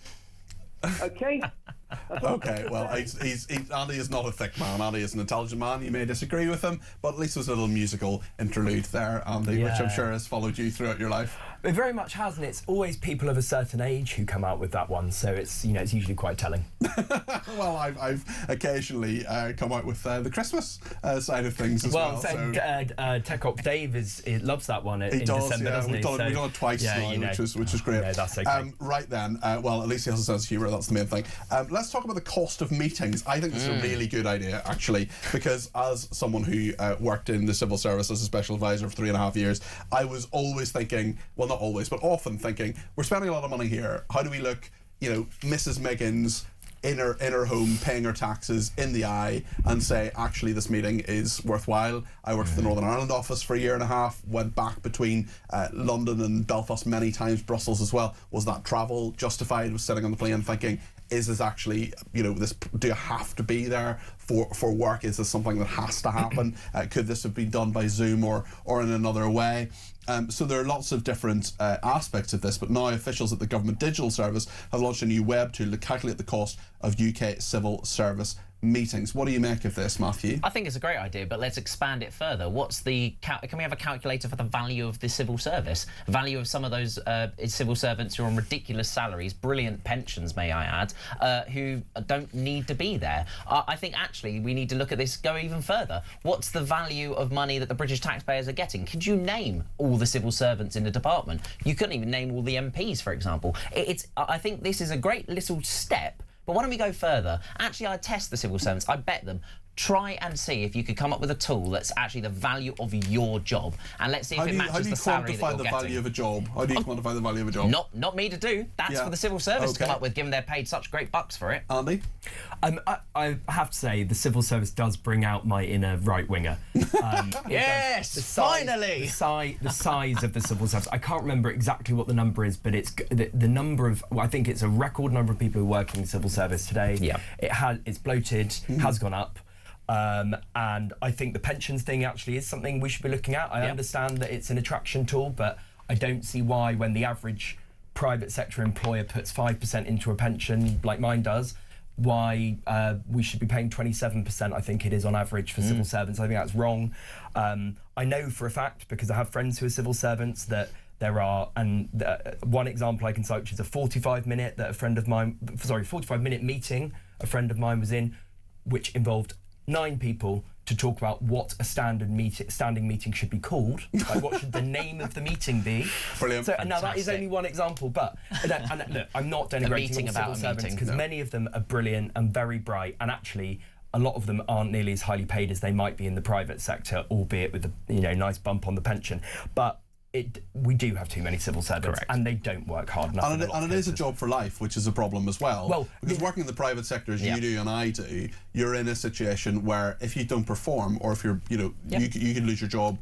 Okay? Okay, well, Andy is not a thick man. Andy is an intelligent man. You may disagree with him, but at least there's a little musical interlude there, Andy, which I'm sure has followed you throughout your life. It very much has, and it's always people of a certain age who come out with that one, so it's it's usually quite telling. Well, I've occasionally come out with the Christmas side of things as well. Tech Op Dave loves that one in does, December, doesn't he? We've done it twice now, which is great. Yeah, that's okay. Right then, well, at least he has a sense of humour, that's the main thing. Let's talk about the cost of meetings. I think this is a really good idea, actually, because as someone who worked in the civil service as a special advisor for 3.5 years, I was always thinking, well, not always, but often thinking, we're spending a lot of money here. How do we look, Mrs. Miggins in her home, paying her taxes in the eye and say, actually, this meeting is worthwhile. I worked for the Northern Ireland office for 1.5 years, went back between London and Belfast many times, Brussels as well. Was that travel justified? Was sitting on the plane thinking, is this actually, this? Do I have to be there for work? Is this something that has to happen? Could this have been done by Zoom or in another way? So there are lots of different aspects of this, but now officials at the Government Digital Service have launched a new web tool to calculate the cost of UK civil service meetings. What do you make of this, Matthew? I think it's a great idea, but let's expand it further. Can we have a calculator for the value of the civil service? Value of some of those civil servants who are on ridiculous salaries, brilliant pensions, may I add, who don't need to be there. I think actually we need to look at this, go even further. What's the value of money that the British taxpayers are getting? Could you name all the civil servants in the department? You couldn't even name all the MPs, for example. I think this is a great little step. But why don't we go further? Actually, I'd test the civil servants. I bet them. Try and see if you could come up with a tool that's actually the value of your job, and let's see if it matches the salary that you're getting. How do you quantify the value of a job? How do you quantify the value of a job? Not me to do. That's for the civil service to come up with, given they're paid such great bucks for it. Andy? I have to say, the civil service does bring out my inner right-winger. Yes, finally! The size of the civil service. I can't remember exactly what the number is, but it's the number of, I think it's a record number of people who work in the civil service today. Yeah. It's bloated, has gone up. And I think the pensions thing actually is something we should be looking at. I understand that it's an attraction tool, but I don't see why, when the average private sector employer puts 5% into a pension, like mine does, why we should be paying 27%, I think it is on average for civil servants. I think that's wrong. I know for a fact, because I have friends who are civil servants, that there are, and one example I can cite, which is a 45-minute meeting a friend of mine was in, which involved 9 people to talk about what a standing meeting should be called. Like, what should the name of the meeting be? Brilliant. So now that is only one example, but and look, I'm not denigrating all civil servants, because many of them are brilliant and very bright, and actually a lot of them aren't nearly as highly paid as they might be in the private sector, albeit with a nice bump on the pension. But we do have too many civil servants, and they don't work hard enough. And it is a job for life, which is a problem as well. Because working in the private sector, as you do and I do, you're in a situation where if you don't perform, or if you're, you could lose your job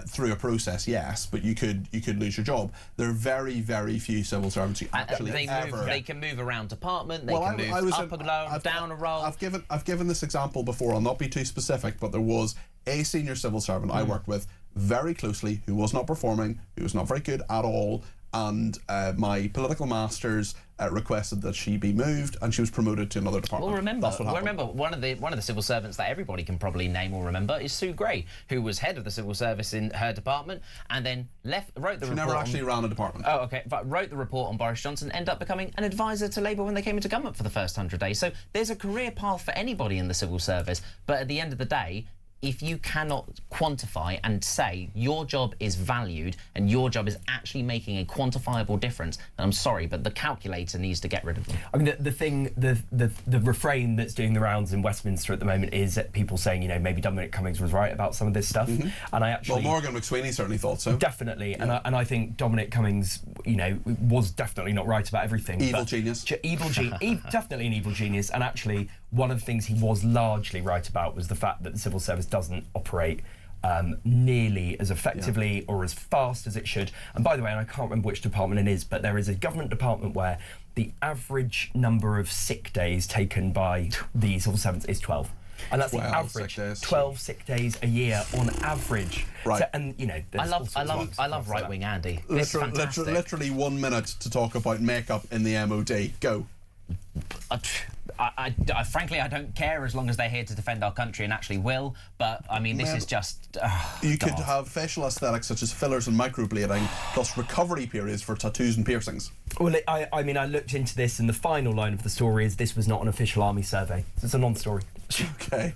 through a process, yes, but you could lose your job. There are very, very few civil servants who actually they can move around department. They can move up a row, down a row. I've given this example before. I'll not be too specific, but there was a senior civil servant I worked with very closely who was not performing, who was not very good at all, and my political masters requested that she be moved, and she was promoted to another department. Well, remember one of the civil servants that everybody can probably name or remember is Sue Gray, who was head of the civil service in her department, and then wrote the report. She never actually ran a department. Oh, okay. But wrote the report on Boris Johnson, ended up becoming an advisor to Labour when they came into government for the first 100 days. So there's a career path for anybody in the civil service, but at the end of the day, if you cannot quantify and say your job is valued and your job is actually making a quantifiable difference, then I'm sorry, but the calculator needs to get rid of them. I mean, the refrain that's doing the rounds in Westminster at the moment is people saying, maybe Dominic Cummings was right about some of this stuff. And I actually... Well, Morgan McSweeney certainly thought so. Definitely. Yeah. And I think Dominic Cummings, was definitely not right about everything. Evil genius. Definitely an evil genius. And actually, one of the things he was largely right about was the fact that the civil service doesn't operate nearly as effectively or as fast as it should. And by the way, and I can't remember which department it is, but there is a government department where the average number of sick days taken by the civil servants is 12. And that's the average. 12 sick days a year on average. Right. So, and I love right-wing Andy. Literally 1 minute to talk about makeup in the MOD. Go. Frankly, I don't care as long as they're here to defend our country and actually will. But I mean, this is just. You could have facial aesthetics such as fillers and microblading, plus recovery periods for tattoos and piercings. Well, I mean, I looked into this, and the final line of the story is this was not an official army survey. It's a non-story. Okay.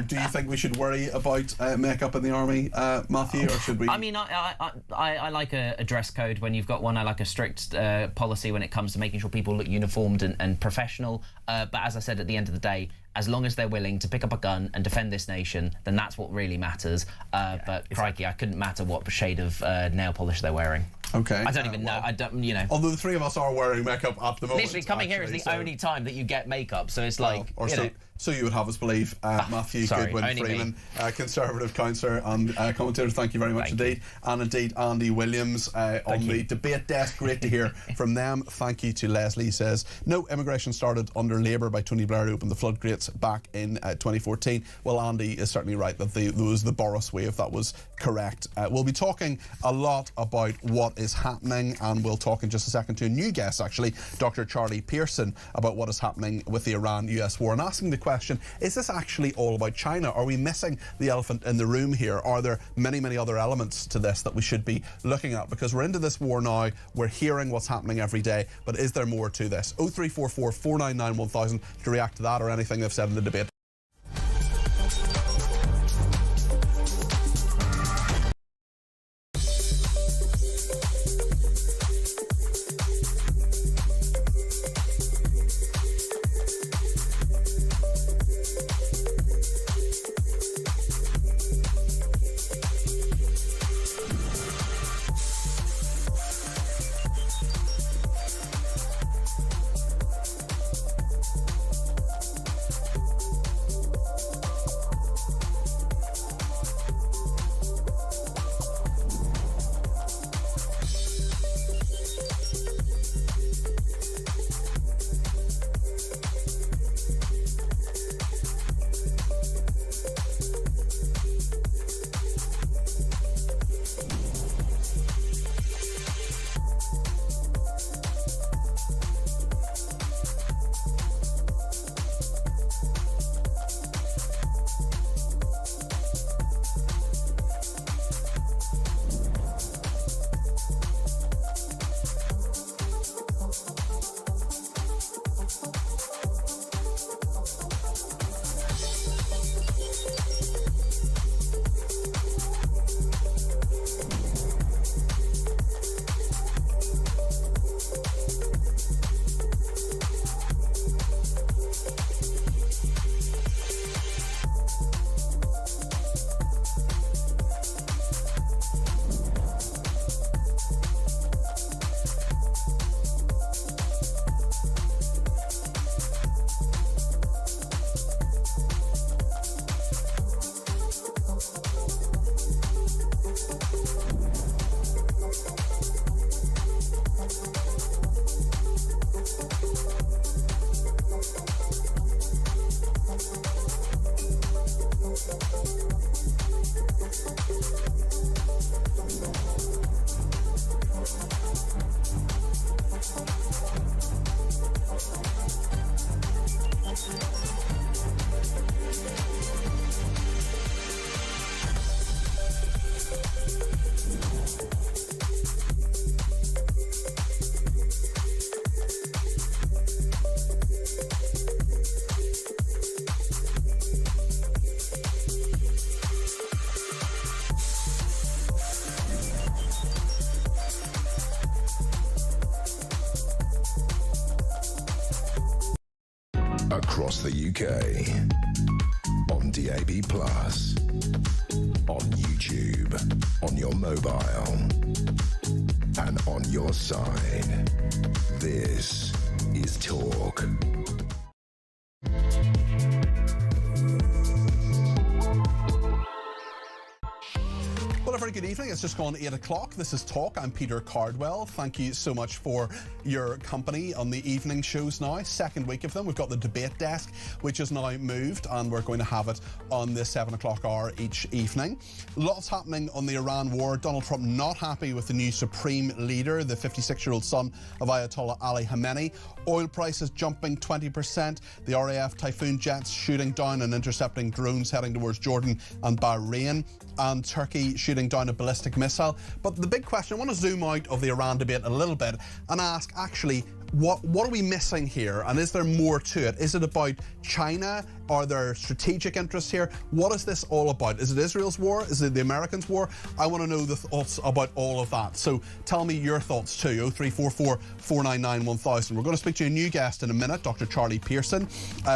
Do you think we should worry about makeup in the army, Matthew, or should we? I mean, I like a dress code when you've got one. I like a strict policy when it comes to making sure people look uniformed and professional. But as I said, at the end of the day, as long as they're willing to pick up a gun and defend this nation, then that's what really matters. But crikey, I couldn't matter what shade of nail polish they're wearing. Okay. I don't even know. I don't. Although the three of us are wearing makeup at the moment. Literally, coming here is the only time that you get makeup. So it's like, so you would have us believe. Matthew Goodwin Freeman, Conservative councillor and commentator, thank you very much indeed. And indeed, Andy Williams on the debate desk. Great to hear from them. Thank you to Leslie. Says, no, immigration started under Labour by Tony Blair to open the floodgates back in 2014. Well, Andy is certainly right that there was the Boris wave. That was correct. We'll be talking a lot about what is happening, and we'll talk in just a second to a new guest, actually, Dr. Charlie Pearson, about what is happening with the Iran-US war, and asking the question, is this actually all about China? Are we missing the elephant in the room here? Are there many, many other elements to this that we should be looking at? Because we're into this war now, we're hearing what's happening every day, but is there more to this? 0344 499 1000 to react to that or anything they've said in the debate. Across the UK, on DAB+, on YouTube, on your mobile, and on your side. This is Talk. Well, a very good evening. It's just gone 8 o'clock. This is Talk. I'm Peter Cardwell. Thank you so much for your company on the evening shows now. Second week of them. We've got the debate desk, which is now moved, and we're going to have it on the 7 o'clock hour each evening. Lots happening on the Iran war. Donald Trump not happy with the new supreme leader, the 56-year-old son of Ayatollah Ali Khamenei. Oil prices jumping 20%. The RAF Typhoon jets shooting down and intercepting drones heading towards Jordan and Bahrain. And Turkey shooting down a ballistic missile. But the big question, I want to zoom out of the Iran debate a little bit and ask, actually, what are we missing here? And is there more to it? Is it about China? Are there strategic interests here? What is this all about? Is it Israel's war? Is it the Americans' war? I want to know the thoughts about all of that. So tell me your thoughts too. 0344 499 1000. We're going to speak to a new guest in a minute, Dr. Charlie Pearson.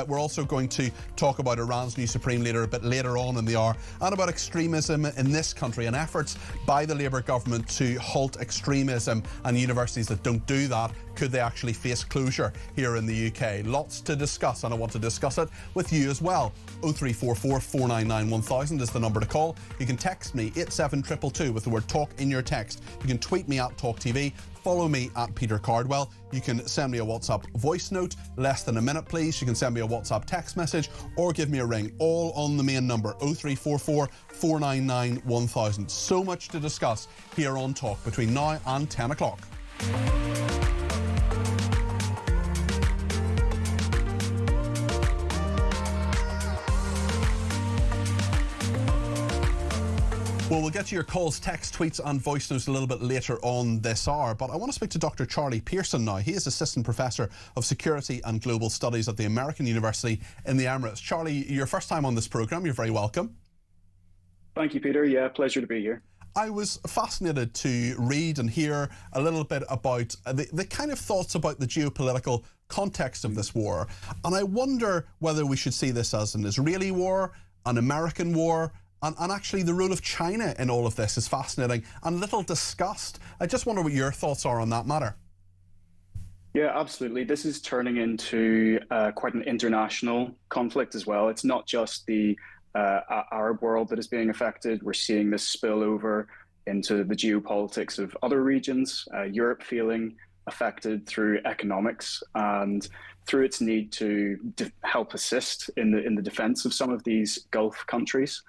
We're also going to talk about Iran's new supreme leader a bit later on in the hour, and about extremism in this country and efforts by the Labour government to halt extremism, and universities that don't do that, could they actually face closure here in the UK? Lots to discuss, and I want to discuss it with you as well. 0344 499 1000 is the number to call. You can text me 87222 with the word talk in your text. You can tweet me at talkTV. Follow me at Peter Cardwell. You can send me a WhatsApp voice note, less than a minute please. You can send me a WhatsApp text message or give me a ring, all on the main number 0344 499 1000. So much to discuss here on Talk between now and 10 o'clock. Well, we'll get to your calls, texts, tweets and voice notes a little bit later on this hour, but I want to speak to Dr. Charlie Pearson now. He is Assistant Professor of Security and Global Studies at the American University in the Emirates. Charlie, your first time on this programme, you're very welcome. Thank you, Peter. Yeah, pleasure to be here. I was fascinated to read and hear a little bit about the kind of thoughts about the geopolitical context of this war, and I wonder whether we should see this as an Israeli war, an American war, and actually the role of China in all of this is fascinating and little discussed. I just wonder what your thoughts are on that matter. Yeah, absolutely. This is turning into quite an international conflict as well. It's not just the Arab world that is being affected. We're seeing this spill over into the geopolitics of other regions, Europe feeling affected through economics and through its need to help assist in the defense of some of these Gulf countries.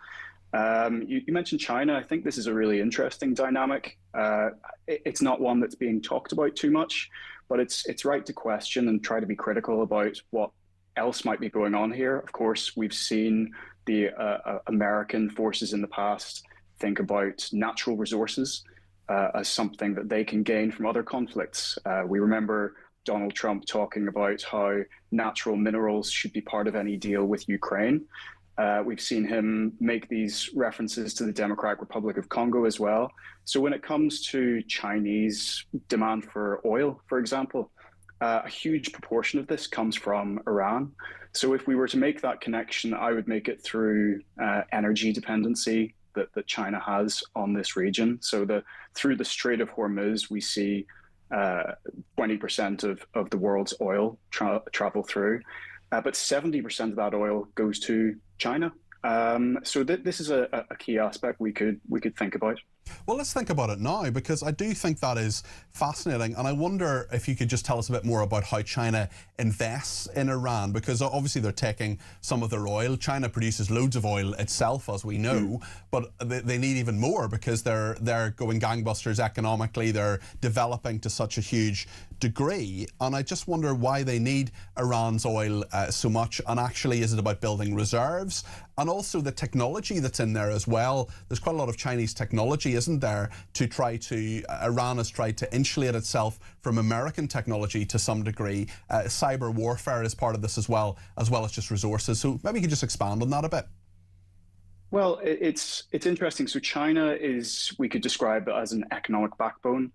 You mentioned China. I think this is a really interesting dynamic. It's not one that's being talked about too much, but it's right to question and try to be critical about what else might be going on here. Of course, we've seen the American forces in the past think about natural resources as something that they can gain from other conflicts. We remember Donald Trump talking about how natural minerals should be part of any deal with Ukraine. We've seen him make these references to the Democratic Republic of Congo as well. So when it comes to Chinese demand for oil, for example, a huge proportion of this comes from Iran. So if we were to make that connection, I would make it through energy dependency that China has on this region. So through the Strait of Hormuz, we see 20% of the world's oil travel through. But 70% of that oil goes to China. So this is a key aspect we could think about. Well, let's think about it now, because I do think that is fascinating, and I wonder if you could just tell us a bit more about how China invests in Iran, because obviously they're taking some of their oil. China produces loads of oil itself, as we know, but they need even more because they're going gangbusters economically. They're developing to such a huge degree, and I just wonder why they need Iran's oil so much. And actually, is it about building reserves and also the technology that's in there as well? There's quite a lot of Chinese technology strategy, isn't there, to try to, Iran has tried to insulate itself from American technology to some degree. Cyber warfare is part of this as well as just resources. So maybe you could just expand on that a bit. Well, it's interesting. So China is, we could describe it as an economic backbone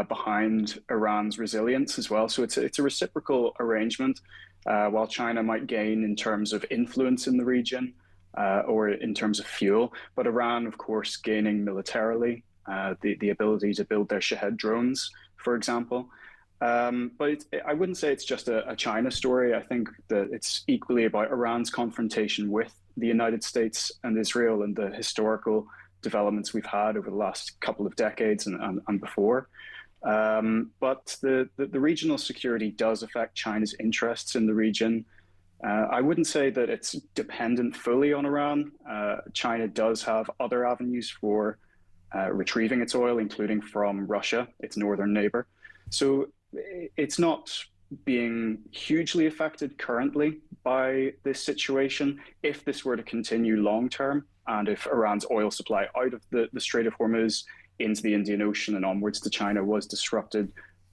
behind Iran's resilience as well. So it's a reciprocal arrangement. While China might gain in terms of influence in the region or in terms of fuel, but Iran, of course, gaining militarily, the ability to build their Shahed drones, for example. But I wouldn't say it's just a China story. I think that it's equally about Iran's confrontation with the United States and Israel and the historical developments we've had over the last couple of decades and before. But the regional security does affect China's interests in the region. I wouldn't say that it's dependent fully on Iran. China does have other avenues for retrieving its oil, including from Russia, its northern neighbor. So it's not being hugely affected currently by this situation. If this were to continue long term, and if Iran's oil supply out of the Strait of Hormuz into the Indian Ocean and onwards to China was disrupted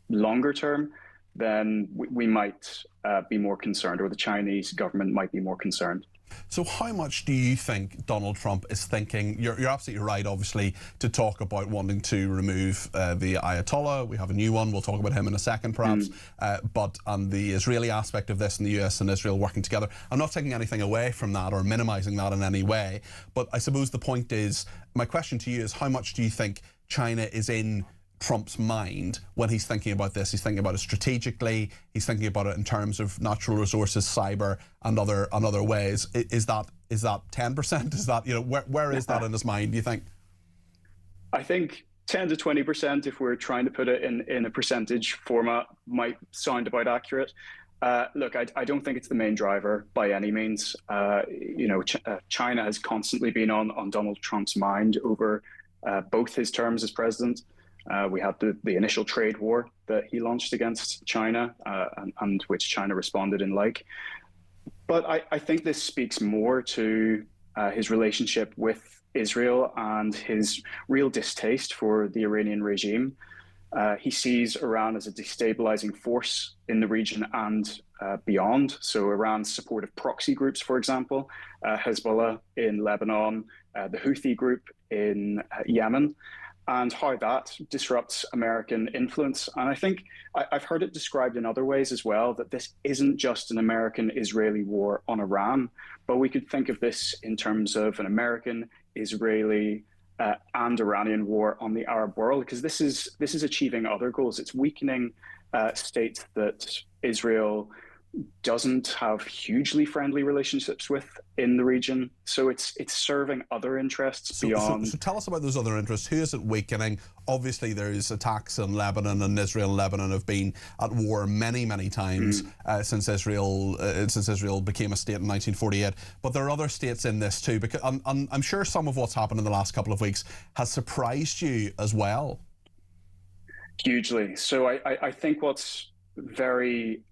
longer term, then we might be more concerned, or the Chinese government might be more concerned. So how much do you think Donald Trump is thinking? You're absolutely right, obviously, to talk about wanting to remove the Ayatollah. We have a new one. We'll talk about him in a second, perhaps. But on the Israeli aspect of this and the US and Israel working together, I'm not taking anything away from that or minimizing that in any way. But I suppose the point is, my question to you is, how much do you think China is in Trump's mind when he's thinking about this? He's thinking about it strategically. He's thinking about it in terms of natural resources, cyber, and other ways. Is that 10%? Is that, where is that in his mind, do you think? I think 10 to 20%, if we're trying to put it in a percentage format, might sound about accurate. Look, I don't think it's the main driver by any means. China has constantly been on Donald Trump's mind over both his terms as president. We had the initial trade war that he launched against China and which China responded in like. But I think this speaks more to his relationship with Israel and his real distaste for the Iranian regime. He sees Iran as a destabilizing force in the region and beyond. So Iran's supportive proxy groups, for example, Hezbollah in Lebanon, the Houthi group in Yemen, and how that disrupts American influence. And I think I've heard it described in other ways as well, that this isn't just an American-Israeli war on Iran, but we could think of this in terms of an American, Israeli, and Iranian war on the Arab world, because this is achieving other goals. It's weakening states that Israel doesn't have hugely friendly relationships with in the region. So it's serving other interests beyond. So tell us about those other interests. Who is it weakening? Obviously, there's attacks in Lebanon, and Israel and Lebanon have been at war many, many times since Israel became a state in 1948. But there are other states in this too, because I'm sure some of what's happened in the last couple of weeks has surprised you as well. Hugely. So I think what's very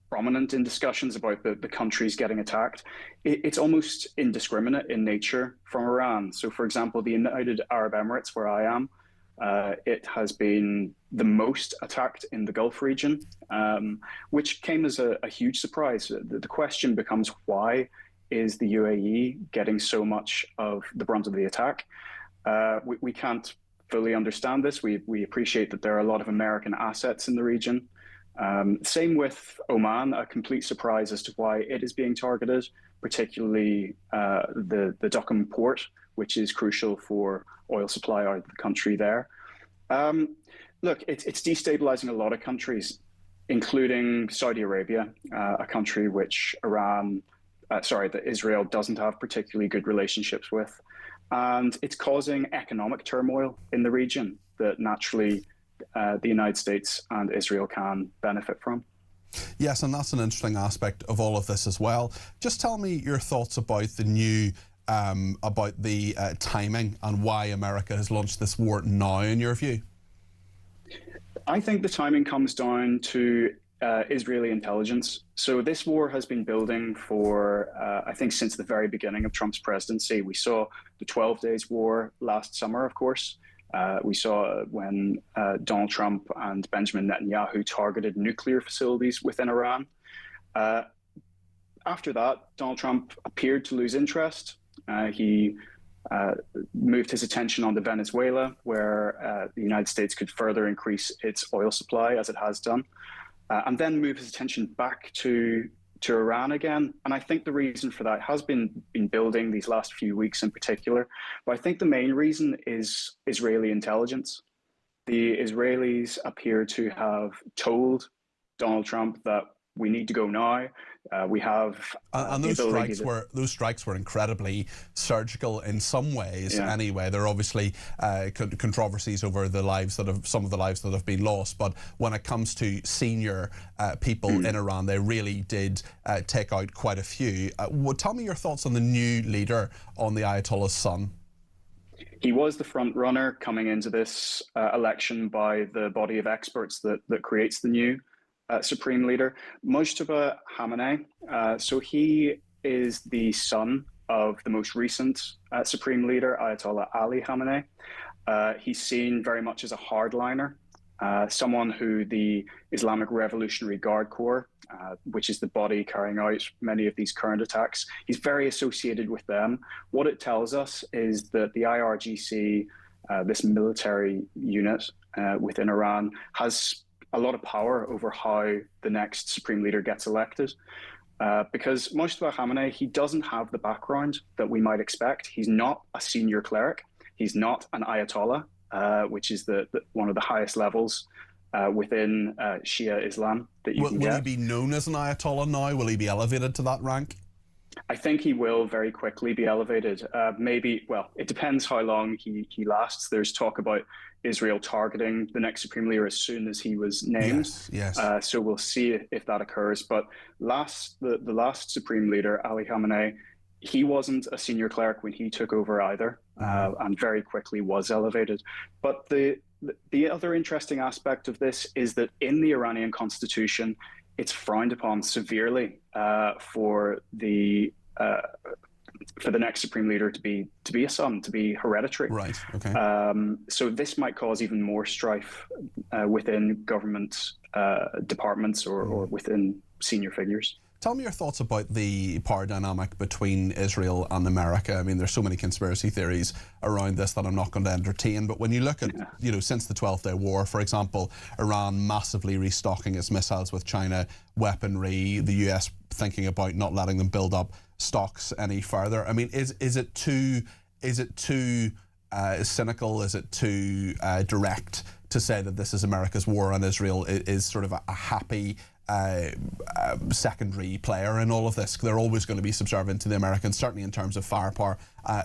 prominent in discussions about the countries getting attacked, it's almost indiscriminate in nature from Iran. So, for example, the United Arab Emirates, where I am, it has been the most attacked in the Gulf region, which came as a huge surprise. The question becomes, why is the UAE getting so much of the brunt of the attack? We can't fully understand this. We appreciate that there are a lot of American assets in the region. Same with Oman, a complete surprise as to why it is being targeted, particularly the Duqm port, which is crucial for oil supply out of the country there. Look, it's destabilizing a lot of countries, including Saudi Arabia, a country which that Israel doesn't have particularly good relationships with. And it's causing economic turmoil in the region that naturally the United States and Israel can benefit from. Yes, and that's an interesting aspect of all of this as well. Just tell me your thoughts about the new, about the timing and why America has launched this war now, in your view. I think the timing comes down to Israeli intelligence. So this war has been building for, I think, since the very beginning of Trump's presidency. We saw the 12 Days War last summer, of course. We saw when Donald Trump and Benjamin Netanyahu targeted nuclear facilities within Iran. After that, Donald Trump appeared to lose interest. He moved his attention onto Venezuela, where the United States could further increase its oil supply, as it has done, and then move his attention back to Iran again. And I think the reason for that has been building these last few weeks in particular. But I think the main reason is Israeli intelligence. The Israelis appear to have told Donald Trump that we need to go now. We have and those strikes were incredibly surgical in some ways. Yeah. Anyway, there are obviously controversies over some of the lives that have been lost. But when it comes to senior people in Iran, they really did take out quite a few. Tell me your thoughts on the new leader, on the Ayatollah's son. He was the front runner coming into this election by the body of experts that creates the new supreme leader, Mujtaba Khamenei. So he is the son of the most recent supreme leader, Ayatollah Ali Khamenei. He's seen very much as a hardliner, someone who the Islamic Revolutionary Guard Corps, which is the body carrying out many of these current attacks, he's very associated with them. What it tells us is that the IRGC, this military unit within Iran, has a lot of power over how the next supreme leader gets elected. Because Mujtaba Khamenei, he doesn't have the background that we might expect. He's not a senior cleric. He's not an Ayatollah, which is one of the highest levels within Shia Islam that you can get. Will he be known as an Ayatollah now? Will he be elevated to that rank? I think he will very quickly be elevated. Well, it depends how long he lasts. There's talk about Israel targeting the next supreme leader as soon as he was named. Yes. So we'll see if that occurs. But the last supreme leader, Ali Khamenei, he wasn't a senior cleric when he took over either, and very quickly was elevated. But the other interesting aspect of this is that in the Iranian constitution, it's frowned upon severely for the next supreme leader to be a son, to be hereditary. Right. Okay. So this might cause even more strife within government departments or within senior figures. Tell me your thoughts about the power dynamic between Israel and America. I mean, there's so many conspiracy theories around this that I'm not going to entertain. But when you look at, since the 12th Day War, for example, Iran massively restocking its missiles with China weaponry, the US thinking about not letting them build up stocks any further. I mean, is it too cynical? Is it too direct to say that this is America's war and Israel is sort of a happy secondary player in all of this? They're always going to be subservient to the Americans, certainly in terms of firepower.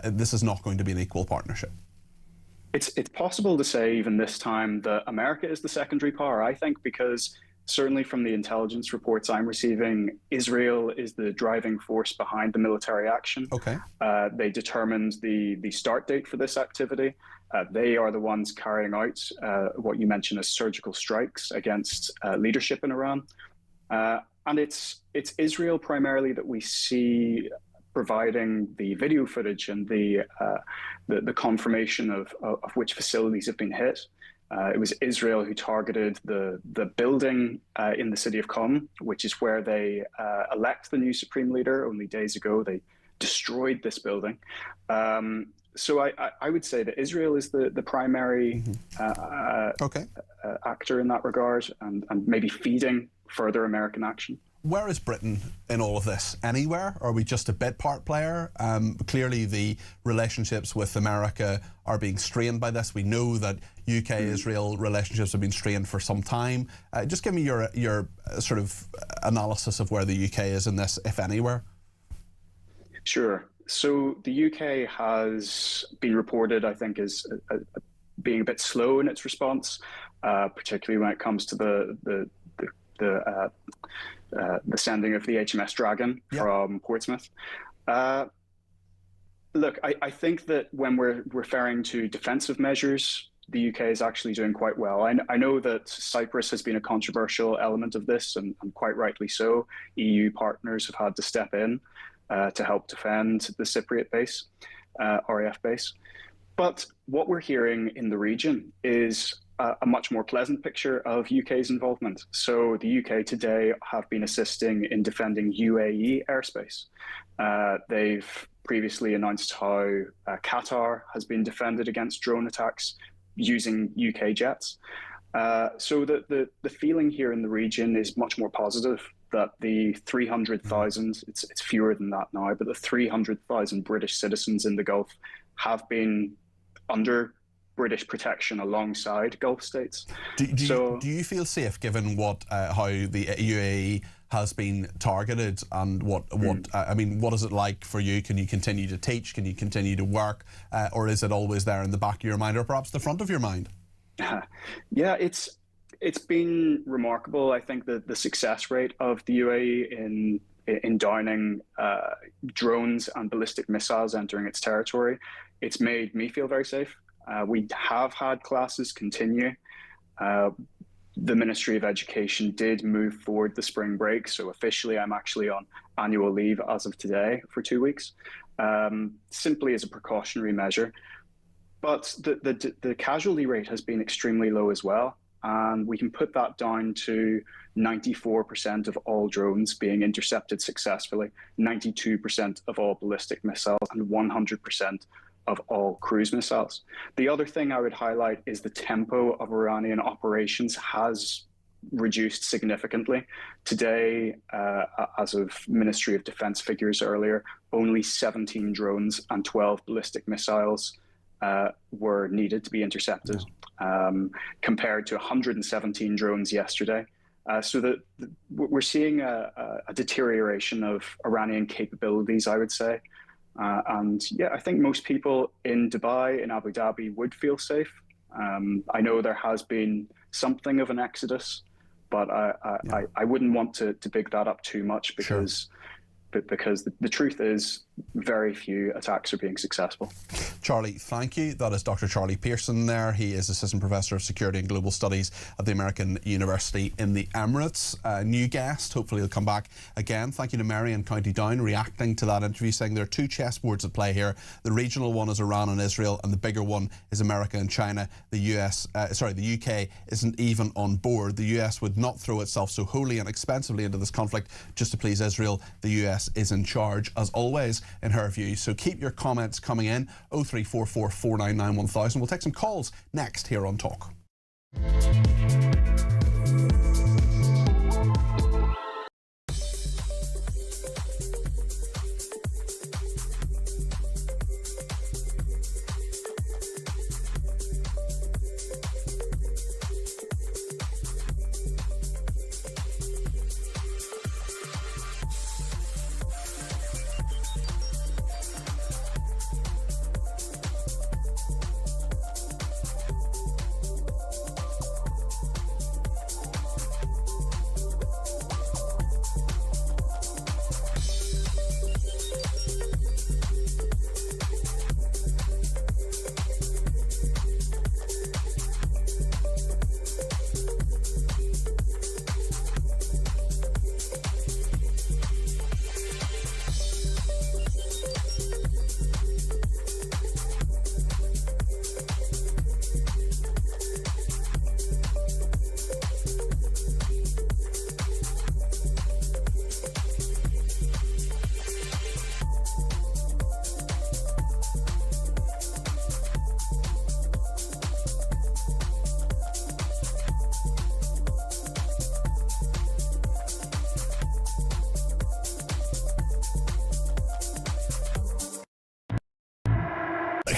This is not going to be an equal partnership. It's possible to say even this time that America is the secondary power, I think, because certainly from the intelligence reports I'm receiving, Israel is the driving force behind the military action. Okay. They determined the start date for this activity. They are the ones carrying out what you mentioned as surgical strikes against leadership in Iran. And it's Israel primarily that we see providing the video footage and the confirmation of which facilities have been hit. It was Israel who targeted the building in the city of Qom, which is where they elect the new supreme leader. Only days ago, they destroyed this building. So I would say that Israel is the primary actor in that regard, and maybe feeding further American action. Where is Britain in all of this? Anywhere? Or are we just a bit part player? Clearly the relationships with America are being strained by this. We know that UK-Israel relationships have been strained for some time. Just give me your sort of analysis of where the UK is in this, if anywhere. Sure. So the UK has been reported, I think, as being a bit slow in its response, particularly when it comes to the sending of the HMS Dragon from Portsmouth. Look, I think that when we're referring to defensive measures, the UK is actually doing quite well. I know that Cyprus has been a controversial element of this, and quite rightly so. EU partners have had to step in to help defend the Cypriot base, RAF base. But what we're hearing in the region is a much more pleasant picture of UK's involvement. So the UK today have been assisting in defending UAE airspace. They've previously announced how Qatar has been defended against drone attacks using UK jets. So the feeling here in the region is much more positive, that the 300,000, it's fewer than that now, but the 300,000 British citizens in the Gulf have been under British protection alongside Gulf states. Do you feel safe given how the UAE has been targeted, and what is it like for you? Can you continue to teach? Can you continue to work, or is it always there in the back of your mind, or perhaps the front of your mind? Yeah, it's been remarkable. I think that the success rate of the UAE in downing drones and ballistic missiles entering its territory, it's made me feel very safe. We have had classes continue. The Ministry of Education did move forward the spring break, so officially I'm actually on annual leave as of today for 2 weeks, simply as a precautionary measure. But the casualty rate has been extremely low as well, and we can put that down to 94% of all drones being intercepted successfully, 92% of all ballistic missiles, and 100% of all cruise missiles. The other thing I would highlight is the tempo of Iranian operations has reduced significantly. Today, as of Ministry of Defense figures earlier, only 17 drones and 12 ballistic missiles were needed to be intercepted, compared to 117 drones yesterday. So we're seeing a deterioration of Iranian capabilities, I would say. And yeah, I think most people in Dubai, in Abu Dhabi, would feel safe. I know there has been something of an exodus, but I wouldn't want to big that up too much, because the truth is very few attacks are being successful. Charlie, thank you. That is Dr. Charlie Pearson there. He is Assistant Professor of Security and Global Studies at the American University in the Emirates. New guest, hopefully he'll come back again. Thank you to Mary in County Down reacting to that interview, saying there are two chessboards at play here. The regional one is Iran and Israel, and the bigger one is America and China. The UK isn't even on board. The US would not throw itself so wholly and expensively into this conflict just to please Israel. The US is in charge, as always, in her view. So keep your comments coming in. 0344 499 1000. We'll take some calls next here on Talk.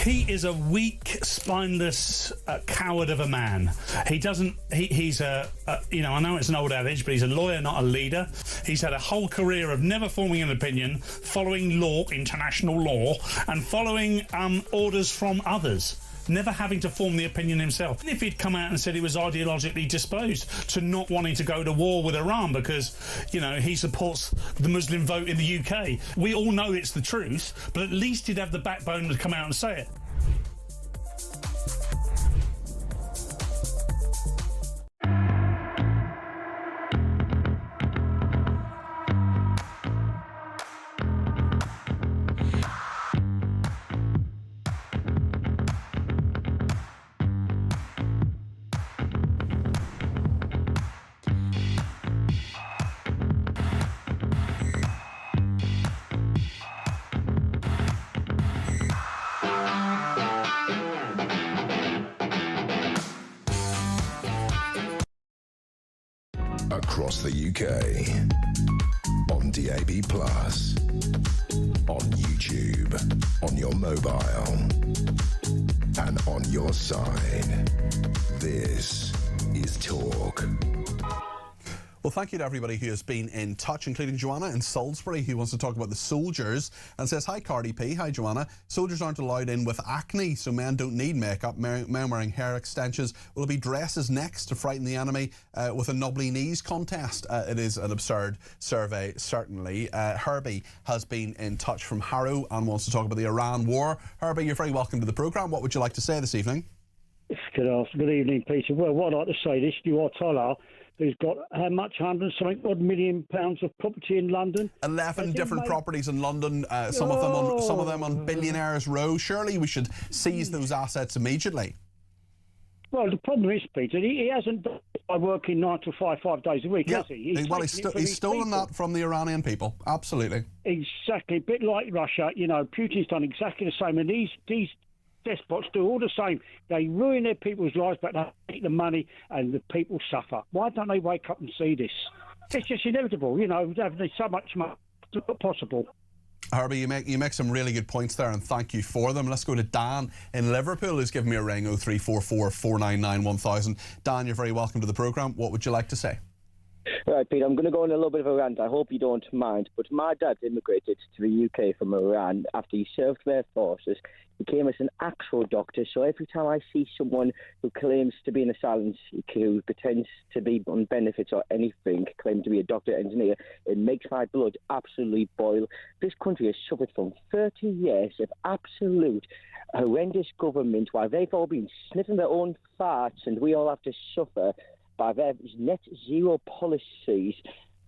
He is a weak, spineless coward of a man. He's I know it's an old adage, but he's a lawyer, not a leader. He's had a whole career of never forming an opinion, following law, international law, and following orders from others, never having to form the opinion himself. And if he'd come out and said he was ideologically disposed to not wanting to go to war with Iran because, he supports the Muslim vote in the UK, we all know it's the truth, but at least he'd have the backbone to come out and say it. across the UK. On DAB+, on YouTube, on your mobile, and on your side. This is Talk. Well, thank you to everybody who has been in touch, including Joanna in Salisbury, who wants to talk about the soldiers and says, hi, Cardi P. Hi, Joanna. Soldiers aren't allowed in with acne, so men don't need makeup. Men wearing hair extensions. Will it be dresses next to frighten the enemy with a knobbly knees contest? It is an absurd survey, certainly. Herbie has been in touch from Harrow and wants to talk about the Iran war. Herbie, you're very welcome to the programme. What would you like to say this evening? Good evening, Peter. Well, what I'd like to say this, you are Toller, who's got how much, 100-something odd £million of property in London. 11 different properties in London, some of them on Billionaires Row. Surely we should seize those assets immediately. Well, the problem is, Peter, he hasn't done it by working 9 to 5 days a week, has he? He's stolen that from the Iranian people. Absolutely. Exactly. A bit like Russia, you know, Putin's done exactly the same, and these despots do all the same. They ruin their people's lives, but they take the money and the people suffer. Why don't they wake up and see this? It's just inevitable, you know, having so much money, it's not possible. Herbie, you make some really good points there, and thank you for them. Let's go to Dan in Liverpool, who's given me a ring, 0344 499 1000. Dan, you're very welcome to the programme. What would you like to say? Right, Peter, I'm going to go on a little bit of a rant. I hope you don't mind. But my dad immigrated to the UK from Iran after he served their forces. He came as an actual doctor, so every time I see someone who claims to be an asylum seeker, who pretends to be on benefits or anything, claim to be a doctor, engineer, it makes my blood absolutely boil. This country has suffered from 30 years of absolute horrendous government, while they've all been sniffing their own farts, and we all have to suffer by their net zero policies.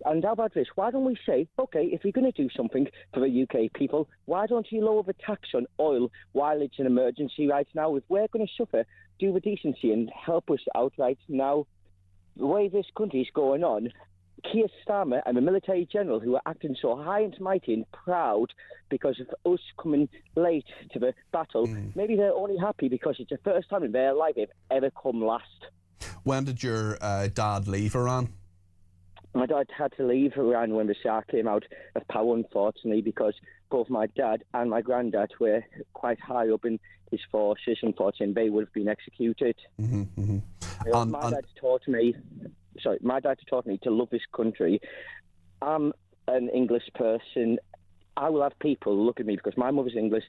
And how about this? Why don't we say, OK, if you're going to do something for the UK people, why don't you lower the tax on oil while it's an emergency right now? If we're going to suffer, do the decency and help us out right now. The way this country is going on, Keir Starmer and the military general who are acting so high and mighty and proud because of us coming late to the battle, maybe they're only happy because it's the first time in their life they've ever come last. When did your dad leave Iran? My dad had to leave Iran when the Shah came out of power, unfortunately, because both my dad and my granddad were quite high up in his forces. Unfortunately, they would have been executed. My dad taught me to love this country. I'm an English person. I will have people look at me because my mother's English,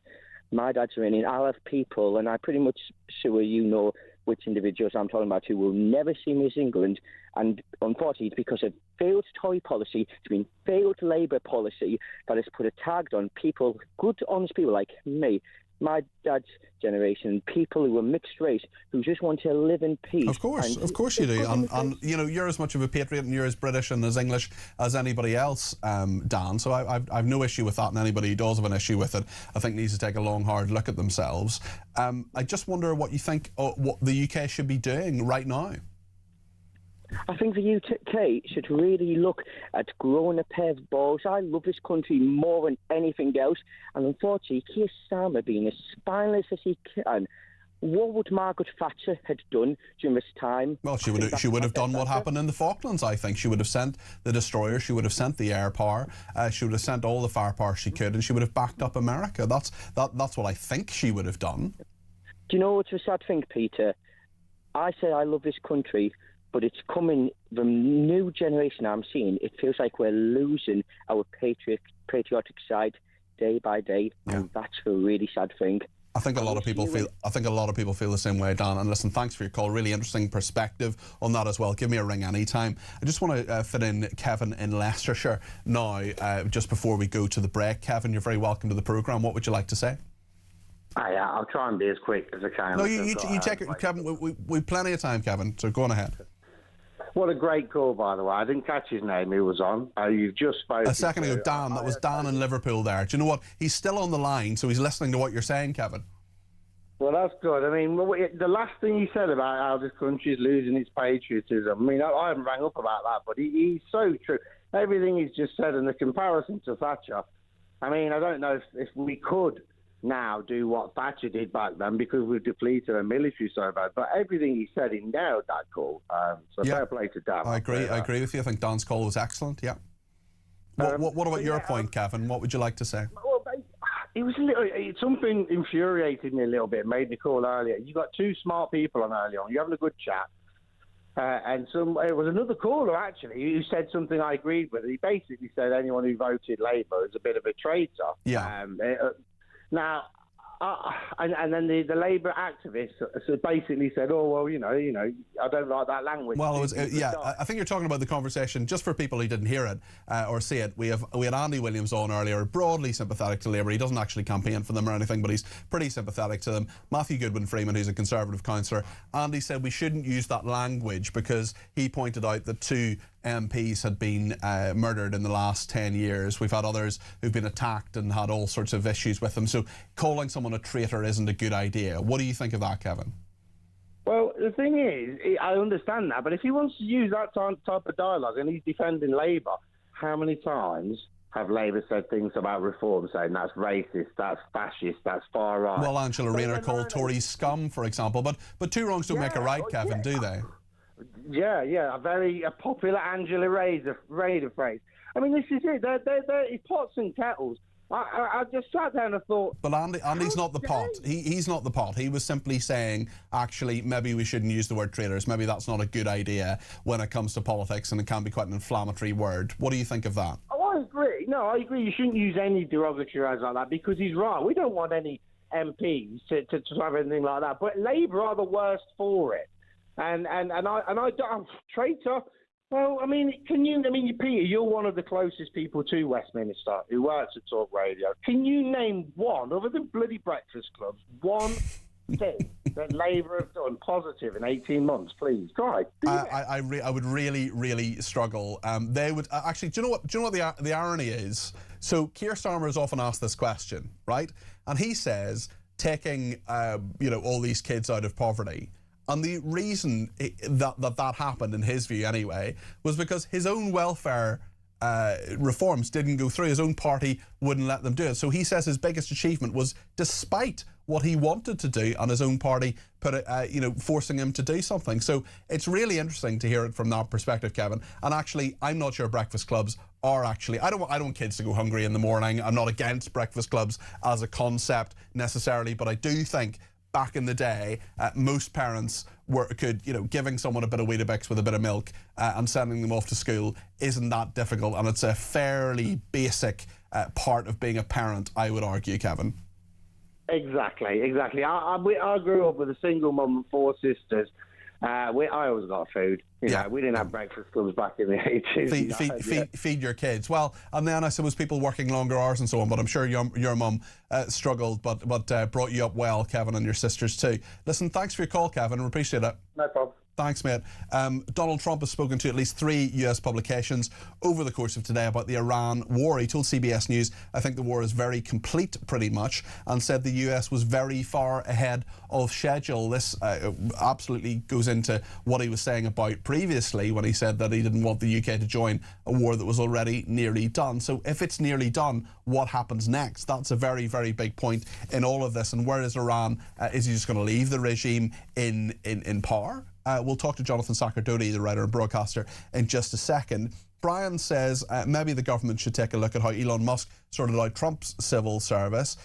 my dad's Iranian. I'll have people, and I pretty much sure you know which individuals I'm talking about who will never see me as England. And unfortunately, it's because of failed Tory policy, it's been failed Labour policy that has put a tag on people, good, honest people like me, my dad's generation, people who are mixed race, who just want to live in peace. Of course you do. And you know, you're as much of a patriot and you're as British and as English as anybody else, Dan. So I've no issue with that, and anybody who does have an issue with it, I think needs to take a long, hard look at themselves. I just wonder what you think what the UK should be doing right now. I think the UK should really look at growing a pair of balls. I love this country more than anything else, and unfortunately, Keir Starmer being as spineless as he can, what would Margaret Thatcher have done during this time? Well, she would have done what happened in the Falklands, I think. She would have sent the destroyer, she would have sent the air power, she would have sent all the firepower she could, and she would have backed up America. That's what I think she would have done. Do you know what's a sad thing, Peter? I say I love this country, but it's coming, the new generation I'm seeing, it feels like we're losing our patriotic side day by day, and that's a really sad thing. I think a lot of people feel the same way, Dan. And listen, thanks for your call. Really interesting perspective on that as well. Give me a ring anytime. I just want to fit in Kevin in Leicestershire now, just before we go to the break. Kevin, you're very welcome to the programme. What would you like to say? I'll try and be as quick as I can. No, you take it, Kevin. We've plenty of time, Kevin. So go on ahead. What a great call, by the way. I didn't catch his name. Who was on? You've just spoken. A second ago, Dan. That was Dan in Liverpool there. Do you know what? He's still on the line, so he's listening to what you're saying, Kevin. Well, that's good. I mean, the last thing he said about how this country is losing its patriotism, I mean, I haven't rang up about that, but he's so true. Everything he's just said, and the comparison to Thatcher, I mean, I don't know if we could now do what Thatcher did back then because we've depleted our military so bad. But everything he said, he nailed that call. So fair play to Dan. I agree with you. I think Dan's call was excellent. Yeah. What about your point, Kevin? What would you like to say? Well, it was something infuriated me a little bit. Made me call earlier. You got two smart people on earlier on. You're having a good chat. And it was another caller, actually, who said something I agreed with. He basically said anyone who voted Labour is a bit of a traitor. Yeah. Now, and then the Labour activists basically said, "Oh well, you know, I don't like that language." Well, it was, I think you're talking about the conversation. Just for people who didn't hear it or see it, we had Andy Williams on earlier, broadly sympathetic to Labour. He doesn't actually campaign for them or anything, but he's pretty sympathetic to them. Matthew Goodwin-Freeman, who's a Conservative councillor, Andy said we shouldn't use that language because he pointed out that two MPs had been murdered in the last 10 years. We've had others who've been attacked and had all sorts of issues with them. So calling someone a traitor isn't a good idea. What do you think of that, Kevin? Well, the thing is, I understand that, but if he wants to use that type of dialogue and he's defending Labour, how many times have Labour said things about reform, saying that's racist, that's fascist, that's far right? Well, Angela Rayner called Tories scum, for example. But two wrongs don't make a right, Kevin, do they? Yeah, a very popular Angela Rayner phrase. I mean, this is it. They're pots and kettles. I just sat down and thought... But Andy's not the pot. He's not the pot. He was simply saying, actually, maybe we shouldn't use the word traitors. Maybe that's not a good idea when it comes to politics, and it can be quite an inflammatory word. What do you think of that? Oh, I agree. No, I agree. You shouldn't use any derogatory words like that because he's right. We don't want any MPs to have anything like that. But Labour are the worst for it. And I don't traitor. Well, I mean, Peter, you're one of the closest people to Westminster who works at Talk Radio. Can you name one, other than bloody breakfast clubs, one thing that Labour have done positive in 18 months? Please, try. I would really, really struggle. They would actually. Do you know what the irony is? So Keir Starmer is often asked this question, right? And he says, taking all these kids out of poverty. And the reason that happened, in his view anyway, was because his own welfare reforms didn't go through. His own party wouldn't let them do it. So he says his biggest achievement was despite what he wanted to do, and his own party forcing him to do something. So it's really interesting to hear it from that perspective, Kevin. And actually, I'm not sure breakfast clubs are actually... I don't want kids to go hungry in the morning. I'm not against breakfast clubs as a concept necessarily, but I do think back in the day, most parents could, giving someone a bit of Weetabix with a bit of milk and sending them off to school isn't that difficult, and it's a fairly basic part of being a parent, I would argue, Kevin. Exactly. I grew up with a single mum and 4 sisters. I always got food. We didn't have breakfast clubs back in the 80s. Feed your kids. Well, and then I suppose people working longer hours and so on, but I'm sure your mum struggled, but brought you up well, Kevin, and your sisters too. Listen, thanks for your call, Kevin. We appreciate it. No problem. Thanks, mate. Donald Trump has spoken to at least 3 US publications over the course of today about the Iran war. He told CBS News, I think the war is very complete, pretty much, and said the US was very far ahead of schedule. This absolutely goes into what he was saying about previously when he said that he didn't want the UK to join a war that was already nearly done. So if it's nearly done, what happens next? That's a very, very big point in all of this. And where is Iran? Is he just going to leave the regime in power? We'll talk to Jonathan Sacerdoti, the writer and broadcaster, in just a second. Brian says maybe the government should take a look at how Elon Musk sorted out Trump's civil service.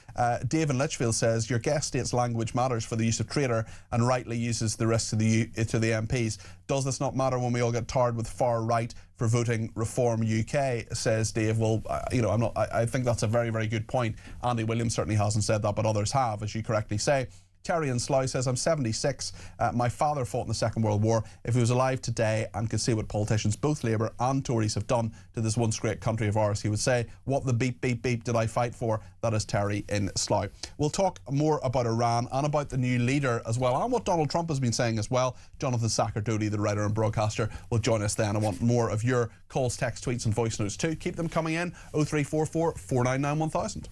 Dave in Litchfield says your guest state's language matters for the use of traitor and rightly uses the rest to the MPs. Does this not matter when we all get tarred with far right for voting Reform UK, says Dave. Well, I think that's a very, very good point. Andy Williams certainly hasn't said that, but others have, as you correctly say. Terry in Slough says, I'm 76. My father fought in the Second World War. If he was alive today and could see what politicians, both Labour and Tories, have done to this once great country of ours, he would say, what the beep, beep, beep did I fight for? That is Terry in Slough. We'll talk more about Iran and about the new leader as well, and what Donald Trump has been saying as well. Jonathan Sacerdoti, the writer and broadcaster, will join us then. I want more of your calls, text, tweets and voice notes too. Keep them coming in. 0344 499 1000.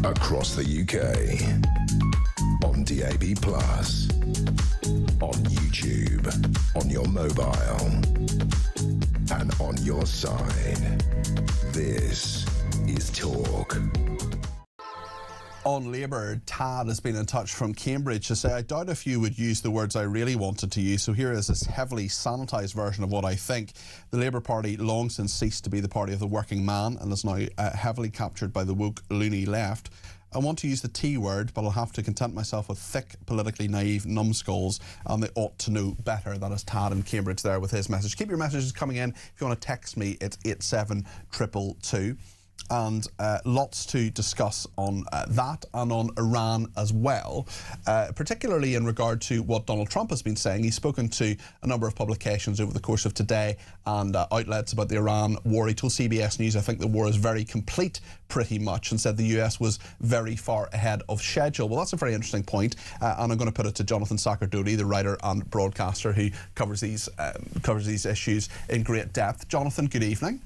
Across the UK. On DAB+. On YouTube. On your mobile. And on your side. This is Talk. On Labour, Tad has been in touch from Cambridge to say, I doubt if you would use the words I really wanted to use, so here is this heavily sanitised version of what I think. The Labour Party long since ceased to be the party of the working man and is now heavily captured by the woke loony left. I want to use the T word, but I'll have to content myself with thick, politically naive numbskulls, and they ought to know better. That is Tad in Cambridge there with his message. Keep your messages coming in. If you want to text me, it's 87222. And lots to discuss on that and on Iran as well, particularly in regard to what Donald Trump has been saying. He's spoken to a number of publications over the course of today and outlets about the Iran war. He told CBS News, I think the war is very complete, pretty much, and said the US was very far ahead of schedule. Well, that's a very interesting point, and I'm going to put it to Jonathan Sacerdoti, the writer and broadcaster who covers these issues in great depth. Jonathan, good evening.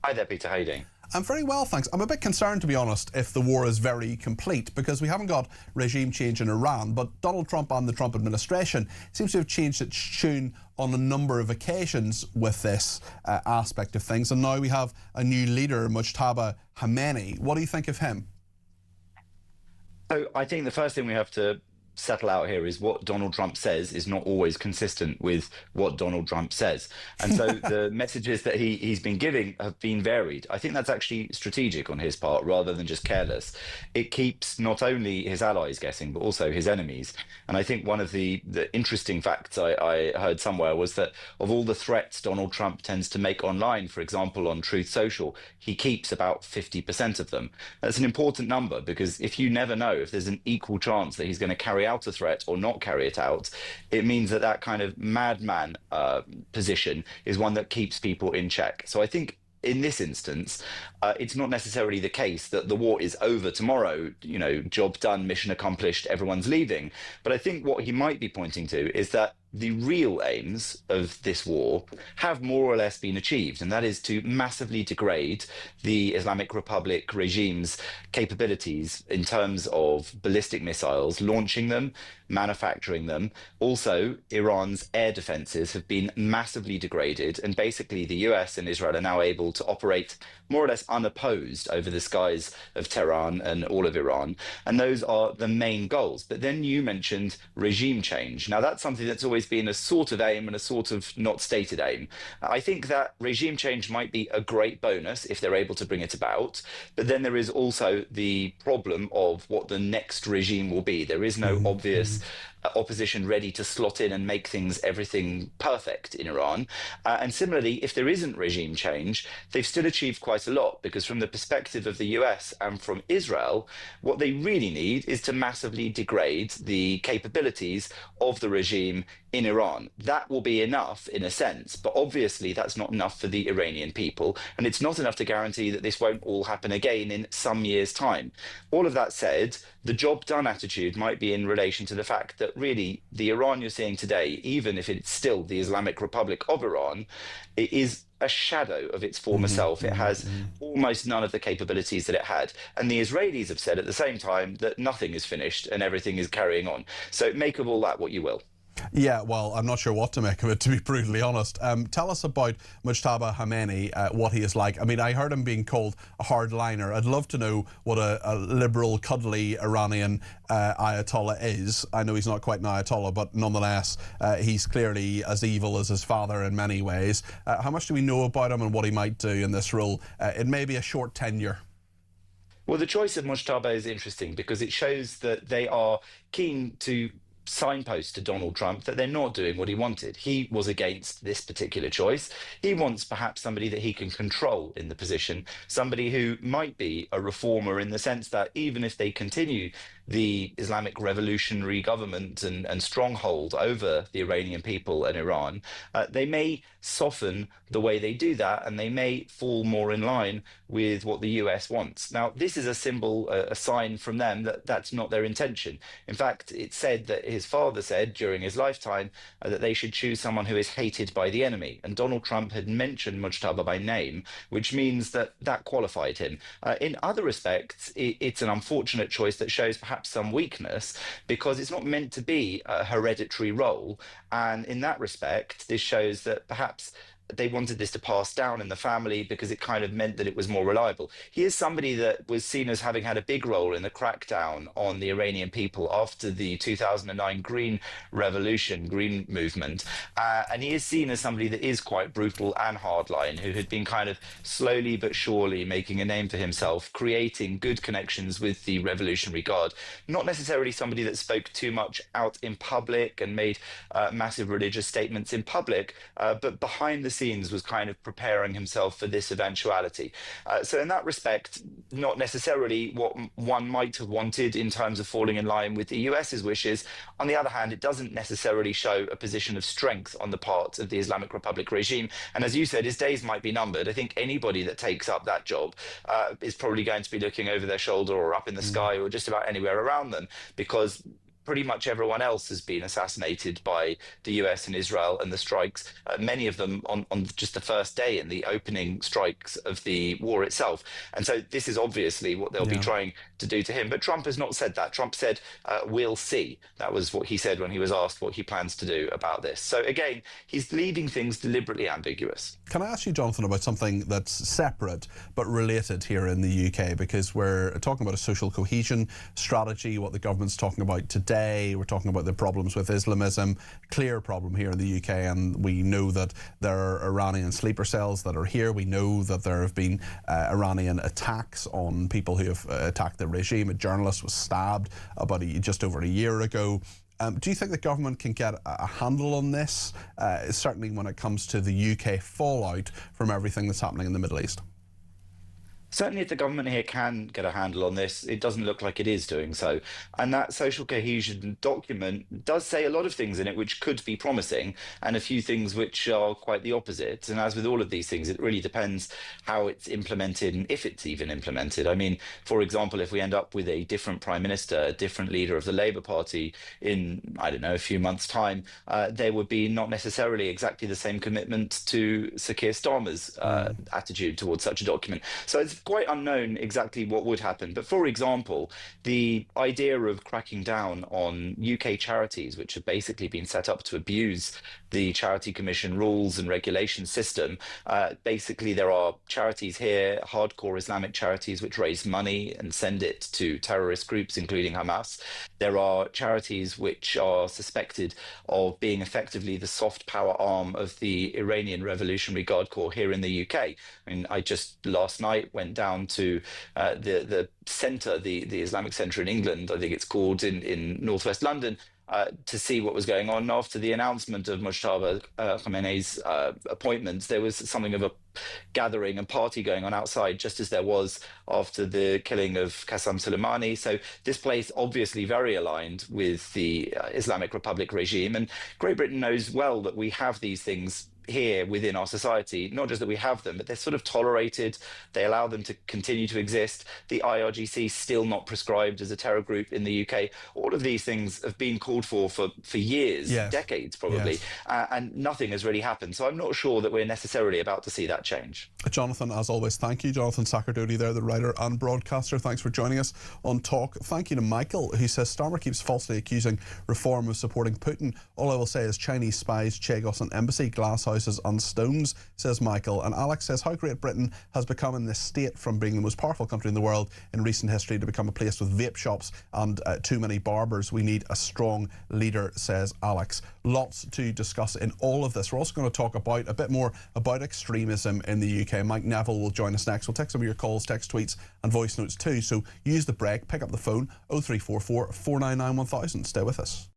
Hi there, Peter. How are you doing? I'm very well, thanks. I'm a bit concerned, to be honest, if the war is very complete, because we haven't got regime change in Iran, but Donald Trump and the Trump administration seems to have changed its tune on a number of occasions with this aspect of things. And now we have a new leader, Mujtaba Khamenei. What do you think of him? So I think the first thing we have to settle out here is what Donald Trump says is not always consistent with what Donald Trump says. And so the messages that he's been giving have been varied. I think that's actually strategic on his part rather than just careless. It keeps not only his allies guessing, but also his enemies. And I think one of the interesting facts I heard somewhere was that of all the threats Donald Trump tends to make online, for example, on Truth Social, he keeps about 50% of them. That's an important number because if you never know if there's an equal chance that he's going to carry out a threat or not carry it out, it means that that kind of madman position is one that keeps people in check. So I think in this instance, it's not necessarily the case that the war is over tomorrow, you know, job done, mission accomplished, everyone's leaving. But I think what he might be pointing to is that the real aims of this war have more or less been achieved, and that is to massively degrade the Islamic Republic regime's capabilities in terms of ballistic missiles, launching them, manufacturing them. Also, Iran's air defenses have been massively degraded, and basically the US and Israel are now able to operate more or less unopposed over the skies of Tehran and all of Iran. And those are the main goals. But then you mentioned regime change. Now, that's something that's always been a sort of aim and a sort of not stated aim. I think that regime change might be a great bonus if they're able to bring it about. But then there is also the problem of what the next regime will be. There is no obvious opposition ready to slot in and make everything perfect in Iran. And similarly, if there isn't regime change, they've still achieved quite a lot, because from the perspective of the US and from Israel, what they really need is to massively degrade the capabilities of the regime in Iran. That will be enough in a sense, but obviously that's not enough for the Iranian people, and it's not enough to guarantee that this won't all happen again in some years' time. All of that said, the job done attitude might be in relation to the fact that really the Iran you're seeing today, even if it's still the Islamic Republic of Iran, it is a shadow of its former self. It has almost none of the capabilities that it had. And the Israelis have said at the same time that nothing is finished and everything is carrying on. So make of all that what you will. Yeah, well, I'm not sure what to make of it, to be brutally honest. Tell us about Mujtaba Khamenei, what he is like. I mean, I heard him being called a hardliner. I'd love to know what a liberal, cuddly Iranian Ayatollah is. I know he's not quite an Ayatollah, but nonetheless, he's clearly as evil as his father in many ways. How much do we know about him and what he might do in this role? It may be a short tenure. Well, the choice of Mujtaba is interesting because it shows that they are keen to signpost to Donald Trump that they're not doing what he wanted. He was against this particular choice. He wants perhaps somebody that he can control in the position, somebody who might be a reformer in the sense that even if they continue the Islamic revolutionary government and stronghold over the Iranian people and Iran, they may soften the way they do that, and they may fall more in line with what the US wants. Now, this is a symbol, a sign from them that that's not their intention. In fact, it's said that his his father said during his lifetime that they should choose someone who is hated by the enemy. And Donald Trump had mentioned Mujtaba by name, which means that qualified him. In other respects, it's an unfortunate choice that shows perhaps some weakness, because it's not meant to be a hereditary role. And in that respect, this shows that perhaps they wanted this to pass down in the family because it kind of meant that it was more reliable. He is somebody that was seen as having had a big role in the crackdown on the Iranian people after the 2009 Green Revolution, Green Movement. And he is seen as somebody that is quite brutal and hardline, who had been kind of slowly but surely making a name for himself, creating good connections with the Revolutionary Guard. Not necessarily somebody that spoke too much out in public and made massive religious statements in public, but behind the scenes was kind of preparing himself for this eventuality. So in that respect, not necessarily what one might have wanted in terms of falling in line with the US's wishes. On the other hand, it doesn't necessarily show a position of strength on the part of the Islamic Republic regime. And as you said, his days might be numbered. I think anybody that takes up that job is probably going to be looking over their shoulder or up in the sky or just about anywhere around them, because pretty much everyone else has been assassinated by the US and Israel and the strikes, many of them on just the first day in the opening strikes of the war itself. And so this is obviously what they'll be trying to do to him. But Trump has not said that. Trump said, we'll see. That was what he said when he was asked what he plans to do about this. So again, he's leaving things deliberately ambiguous. Can I ask you, Jonathan, about something that's separate but related here in the UK? Because we're talking about a social cohesion strategy, what the government's talking about today. We're talking about the problems with Islamism, clear problem here in the UK, and we know that there are Iranian sleeper cells that are here. We know that there have been Iranian attacks on people who have attacked the regime. A journalist was stabbed about just over a year ago. Do you think the government can get a handle on this, certainly when it comes to the UK fallout from everything that's happening in the Middle East? Certainly if the government here can get a handle on this, it doesn't look like it is doing so. And that social cohesion document does say a lot of things in it which could be promising, and a few things which are quite the opposite. And as with all of these things, it really depends how it's implemented and if it's even implemented. I mean, for example, if we end up with a different prime minister, a different leader of the Labour Party in, I don't know, a few months' time, there would be not necessarily exactly the same commitment to Sir Keir Starmer's attitude towards such a document. So it's quite unknown exactly what would happen. But for example, the idea of cracking down on UK charities, which have basically been set up to abuse the Charity Commission rules and regulation system. Basically, there are charities here, hardcore Islamic charities, which raise money and send it to terrorist groups, including Hamas. There are charities which are suspected of being effectively the soft power arm of the Iranian Revolutionary Guard Corps here in the UK. I mean, I just last night went down to the centre, the Islamic Centre in England, I think it's called, in northwest London, to see what was going on. After the announcement of Mujtaba Khamenei's appointments, there was something of a gathering and party going on outside, just as there was after the killing of Qasem Soleimani. So this place obviously very aligned with the Islamic Republic regime, and Great Britain knows well that we have these things here within our society. Not just that we have them, but they're sort of tolerated. They allow them to continue to exist. The IRGC still not prescribed as a terror group in the UK. All of these things have been called for years, decades probably, and nothing has really happened. So I'm not sure that we're necessarily about to see that change. Jonathan, as always, thank you. Jonathan Sacerdoti there, the writer and broadcaster. Thanks for joining us on Talk. Thank you to Michael, who says Starmer keeps falsely accusing Reform of supporting Putin. All I will say is Chinese spies, Chagos and embassy, glass houses and stones, says Michael. And Alex says how Great Britain has become in this state from being the most powerful country in the world in recent history to become a place with vape shops and too many barbers. We need a strong leader, says Alex. Lots to discuss in all of this. We're also going to talk about a bit more about extremism in the UK. Mike Neville will join us next. We'll take some of your calls, text, tweets and voice notes too. So use the break, pick up the phone, 0344 499 1000. Stay with us.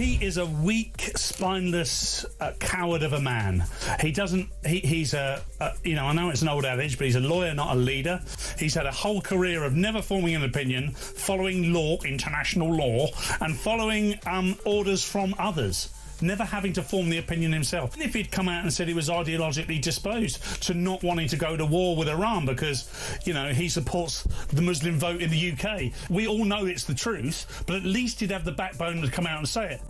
He is a weak, spineless coward of a man. He's a you know, I know it's an old adage, but he's a lawyer, not a leader. He's had a whole career of never forming an opinion, following law, international law, and following orders from others, never having to form the opinion himself. If he'd come out and said he was ideologically disposed to not wanting to go to war with Iran because, you know, he supports the Muslim vote in the UK, we all know it's the truth, but at least he'd have the backbone to come out and say it.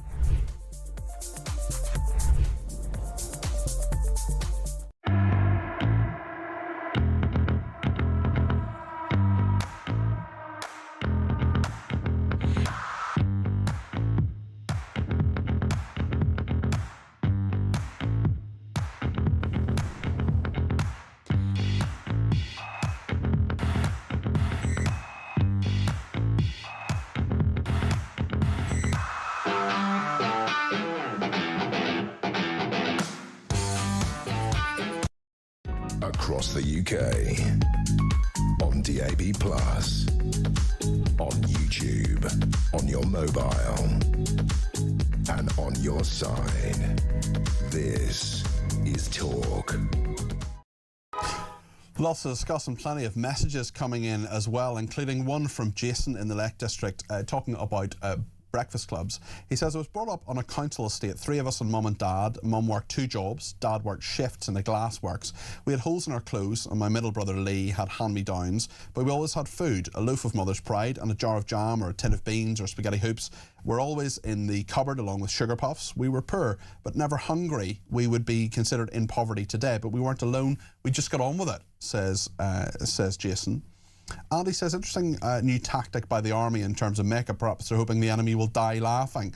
Across the UK, on DAB+, on YouTube, on your mobile, and on your side. This is Talk. Lots to discuss and plenty of messages coming in as well, including one from Jason in the Lake District talking about breakfast clubs. He says, I was brought up on a council estate, 3 of us and mum and dad. Mum worked 2 jobs, dad worked shifts in a glassworks. We had holes in our clothes and my middle brother Lee had hand-me-downs, but we always had food, a loaf of Mother's Pride and a jar of jam or a tin of beans or spaghetti hoops. We're always in the cupboard along with sugar puffs. We were poor, but never hungry. We would be considered in poverty today, but we weren't alone. We just got on with it, says Jason. Andy says, interesting new tactic by the army in terms of makeup. Perhaps they're hoping the enemy will die laughing.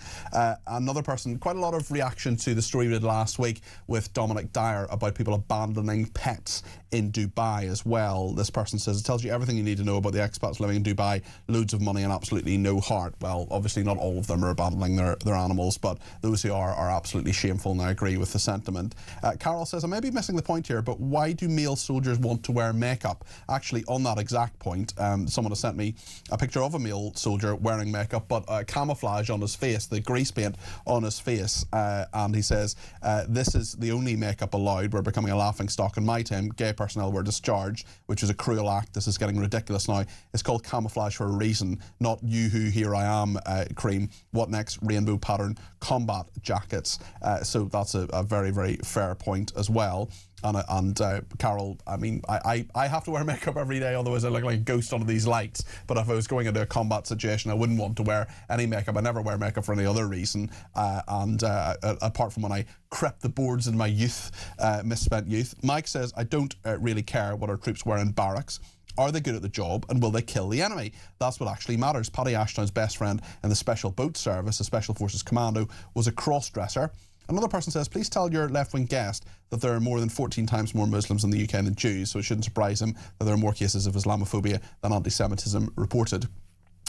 Another person, quite a lot of reaction to the story we did last week with Dominic Dyer about people abandoning pets in Dubai as well. This person says, it tells you everything you need to know about the expats living in Dubai. Loads of money and absolutely no heart. Well, obviously not all of them are abandoning their animals, but those who are absolutely shameful, and I agree with the sentiment. Carol says, I may be missing the point here, but why do male soldiers want to wear makeup? Actually, on that exact point, someone has sent me a picture of a male soldier wearing makeup, but camouflage on his face, the grease paint on his face, and he says, this is the only makeup allowed. We're becoming a laughing stock. In my time, gay personnel were discharged, which is a cruel act. This is getting ridiculous now. It's called camouflage for a reason, not you who here I am cream. What next? Rainbow pattern combat jackets. So that's a very, very fair point as well. And Carol, I mean, I have to wear makeup every day, otherwise I look like a ghost under these lights. But if I was going into a combat situation, I wouldn't want to wear any makeup. I never wear makeup for any other reason. Apart from when I crept the boards in my youth, misspent youth. Mike says, I don't really care what our troops wear in barracks. Are they good at the job, and will they kill the enemy? That's what actually matters. Paddy Ashton's best friend in the Special Boat Service, a Special Forces Commando, was a cross-dresser. Another person says, please tell your left-wing guest that there are more than 14 times more Muslims in the UK than Jews, so it shouldn't surprise him that there are more cases of Islamophobia than anti-Semitism reported.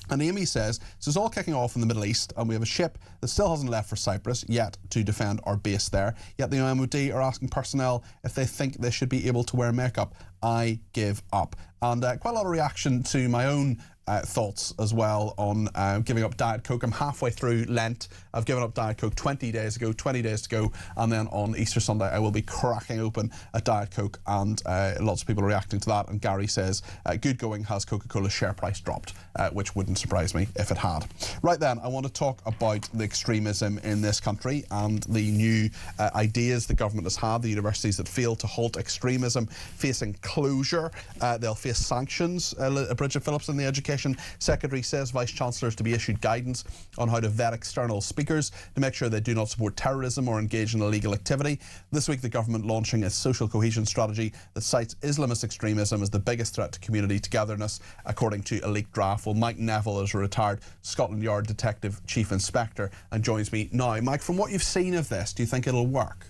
And Amy says, so it's all kicking off in the Middle East, and we have a ship that still hasn't left for Cyprus yet to defend our base there. Yet the MOD are asking personnel if they think they should be able to wear makeup. I give up. And quite a lot of reaction to my own thoughts as well on giving up Diet Coke. I'm halfway through Lent. I've given up Diet Coke 20 days ago, 20 days to go, and then on Easter Sunday I will be cracking open a Diet Coke, and lots of people are reacting to that. And Gary says, good going, has Coca-Cola's share price dropped? Which wouldn't surprise me if it had. Right then, I want to talk about the extremism in this country and the new ideas the government has had. The universities that fail to halt extremism facing closure. They'll face sanctions. Bridget Phillips in the Education Secretary says Vice-Chancellors to be issued guidance on how to vet external speakers to make sure they do not support terrorism or engage in illegal activity. This week, the government launching a social cohesion strategy that cites Islamist extremism as the biggest threat to community togetherness, according to a leaked draft. Well, Mike Neville is a retired Scotland Yard Detective Chief Inspector and joins me now. Mike, from what you've seen of this, do you think it'll work?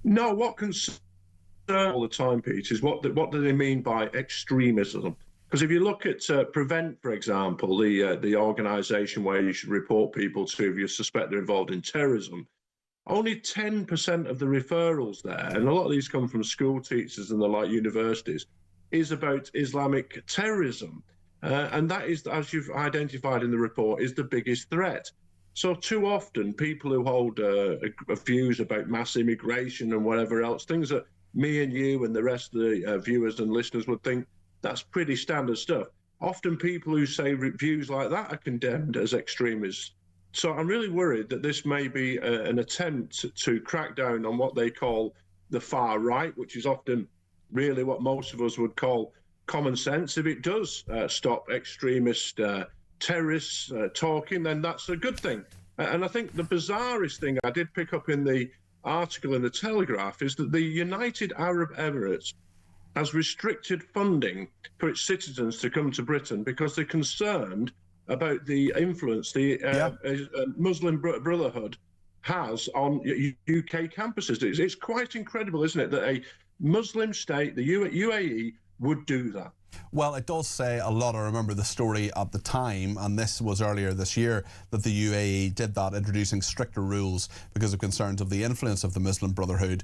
No, what concerns all the time, Pete, is what do they mean by extremism? Because if you look at Prevent, for example, the organisation where you should report people to if you suspect they're involved in terrorism, only 10% of the referrals there, and a lot of these come from school teachers and the like universities, is about Islamic terrorism. And that is, as you've identified in the report, is the biggest threat. So too often, people who hold views about mass immigration and whatever else, things that me and you and the rest of the viewers and listeners would think that's pretty standard stuff. Often people who say views like that are condemned as extremists. So I'm really worried that this may be an attempt to crack down on what they call the far right, which is often really what most of us would call common sense. If it does stop extremist terrorists talking, then that's a good thing. And I think the bizarrest thing I did pick up in the article in the Telegraph is that the United Arab Emirates has restricted funding for its citizens to come to Britain because they're concerned about the influence the Muslim Brotherhood has on UK campuses. It's quite incredible, isn't it, that a Muslim state, the UAE, would do that. Well, it does say a lot. I remember the story at the time, and this was earlier this year, that the UAE did that, introducing stricter rules because of concerns of the influence of the Muslim Brotherhood,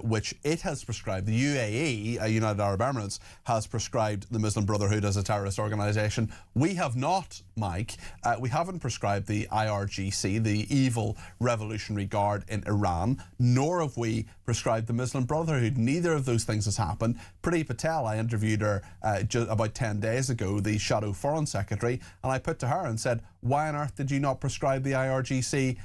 which it has prescribed. The UAE, United Arab Emirates, has prescribed the Muslim Brotherhood as a terrorist organisation. We have not, Mike. We haven't prescribed the IRGC, the evil Revolutionary Guard in Iran, nor have we prescribed the Muslim Brotherhood. Neither of those things has happened. Priti Patel, I interviewed her just about 10 days ago, the Shadow Foreign Secretary, and I put to her and said, why on earth did you not prescribe the IRGC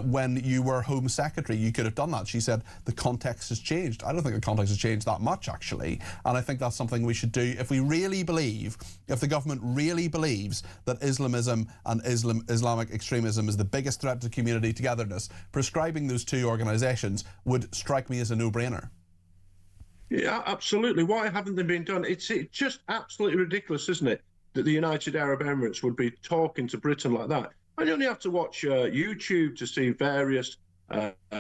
when you were Home Secretary? You could have done that. She said, the context has changed. I don't think the context has changed that much, actually, and I think that's something we should do if we really believe, if the government really believes that Islamism and Islamic extremism is the biggest threat to community togetherness. Prescribing those two organisations would strike me as a no-brainer. Yeah, absolutely. Why haven't they been done? It's just absolutely ridiculous, isn't it, that the United Arab Emirates would be talking to Britain like that. And you only have to watch YouTube to see various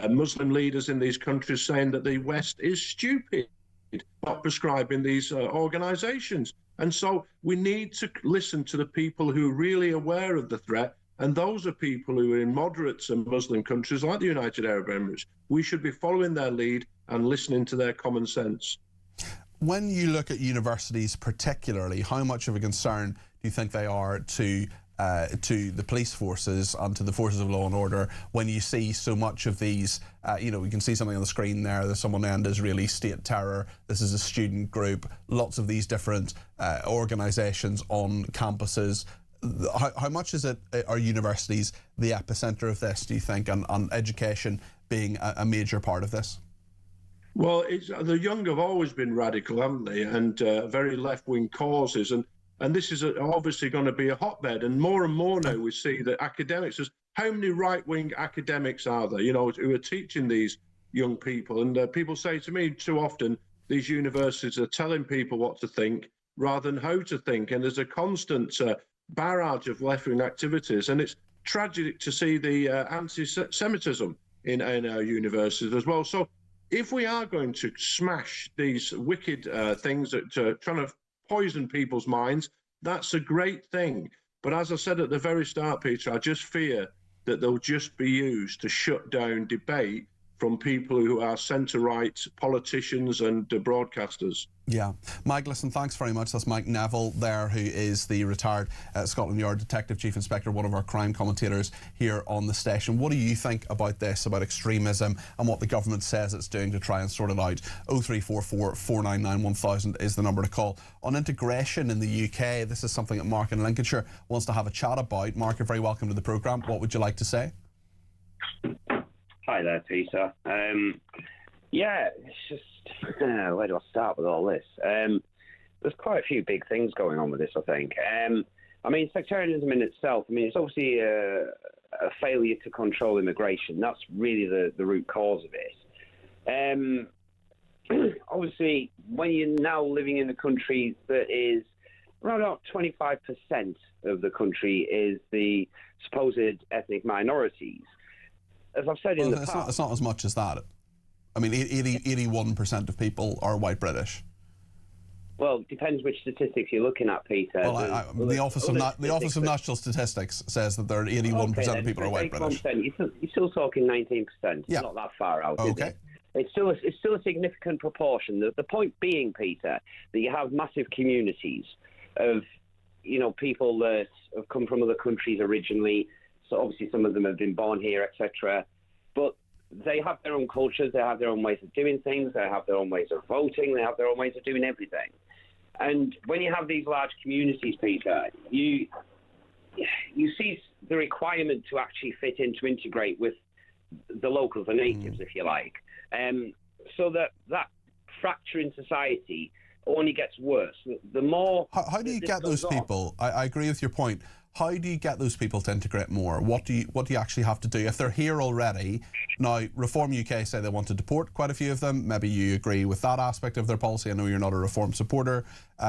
Muslim leaders in these countries saying that the West is stupid, not prescribing these organisations. And so we need to listen to the people who are really aware of the threat. And those are people who are in moderate Muslim countries like the United Arab Emirates. We should be following their lead and listening to their common sense. When you look at universities particularly, how much of a concern do you think they are to the police forces and to the forces of law and order when you see so much of these, you know, we can see something on the screen there, there's someone named Israeli State Terror, this is a student group, lots of these different organisations on campuses. How much is it, are universities the epicenter of this, do you think, and education being a major part of this? Well, the young have always been radical, haven't they, and very left-wing causes, and this is obviously going to be a hotbed, and more now we see that academics, how many right-wing academics are there, you know, who are teaching these young people, and people say to me too often, these universities are telling people what to think rather than how to think, and there's a constant barrage of left-wing activities, and it's tragic to see the anti-Semitism in our universities as well. So if we are going to smash these wicked things that are trying to poison people's minds, that's a great thing. But as I said at the very start, Peter, I just fear that they'll just be used to shut down debate from people who are centre-right politicians and broadcasters. Yeah. Mike, listen, thanks very much. That's Mike Neville there, who is the retired Scotland Yard Detective Chief Inspector, one of our crime commentators here on the station. What do you think about this, about extremism and what the government says it's doing to try and sort it out? 0344 499 1000 is the number to call. On integration in the UK, this is something that Mark in Lincolnshire wants to have a chat about. Mark, you're very welcome to the programme. What would you like to say? Hi there, Peter. Yeah, it's just, where do I start with all this? There's quite a few big things going on with this, I think. I mean, sectarianism in itself, I mean, it's obviously a failure to control immigration. That's really the root cause of it. Obviously, when you're now living in a country that is around about 25% of the country is the supposed ethnic minorities, as I've said in the past... It's not as much as that. I mean, 81% of people are white British. Well, it depends which statistics you're looking at, Peter. Well, the Office of National Statistics says that there are 81% of people are white British. You're still talking 19%. It's not that far out, is it? It's still a significant proportion. The point being, Peter, that you have massive communities of, you know, people that have come from other countries originally, So obviously some of them have been born here, etc. But they have their own cultures, they have their own ways of doing things, they have their own ways of voting, they have their own ways of doing everything. And when you have these large communities, Peter, you see the requirement to actually fit in, to integrate with the locals, the natives, if you like. So that fracture in society only gets worse. The more... How do you get those people? I agree with your point. How do you get those people to integrate more? What do you actually have to do? If they're here already, now Reform UK say they want to deport quite a few of them. Maybe you agree with that aspect of their policy. I know you're not a Reform supporter.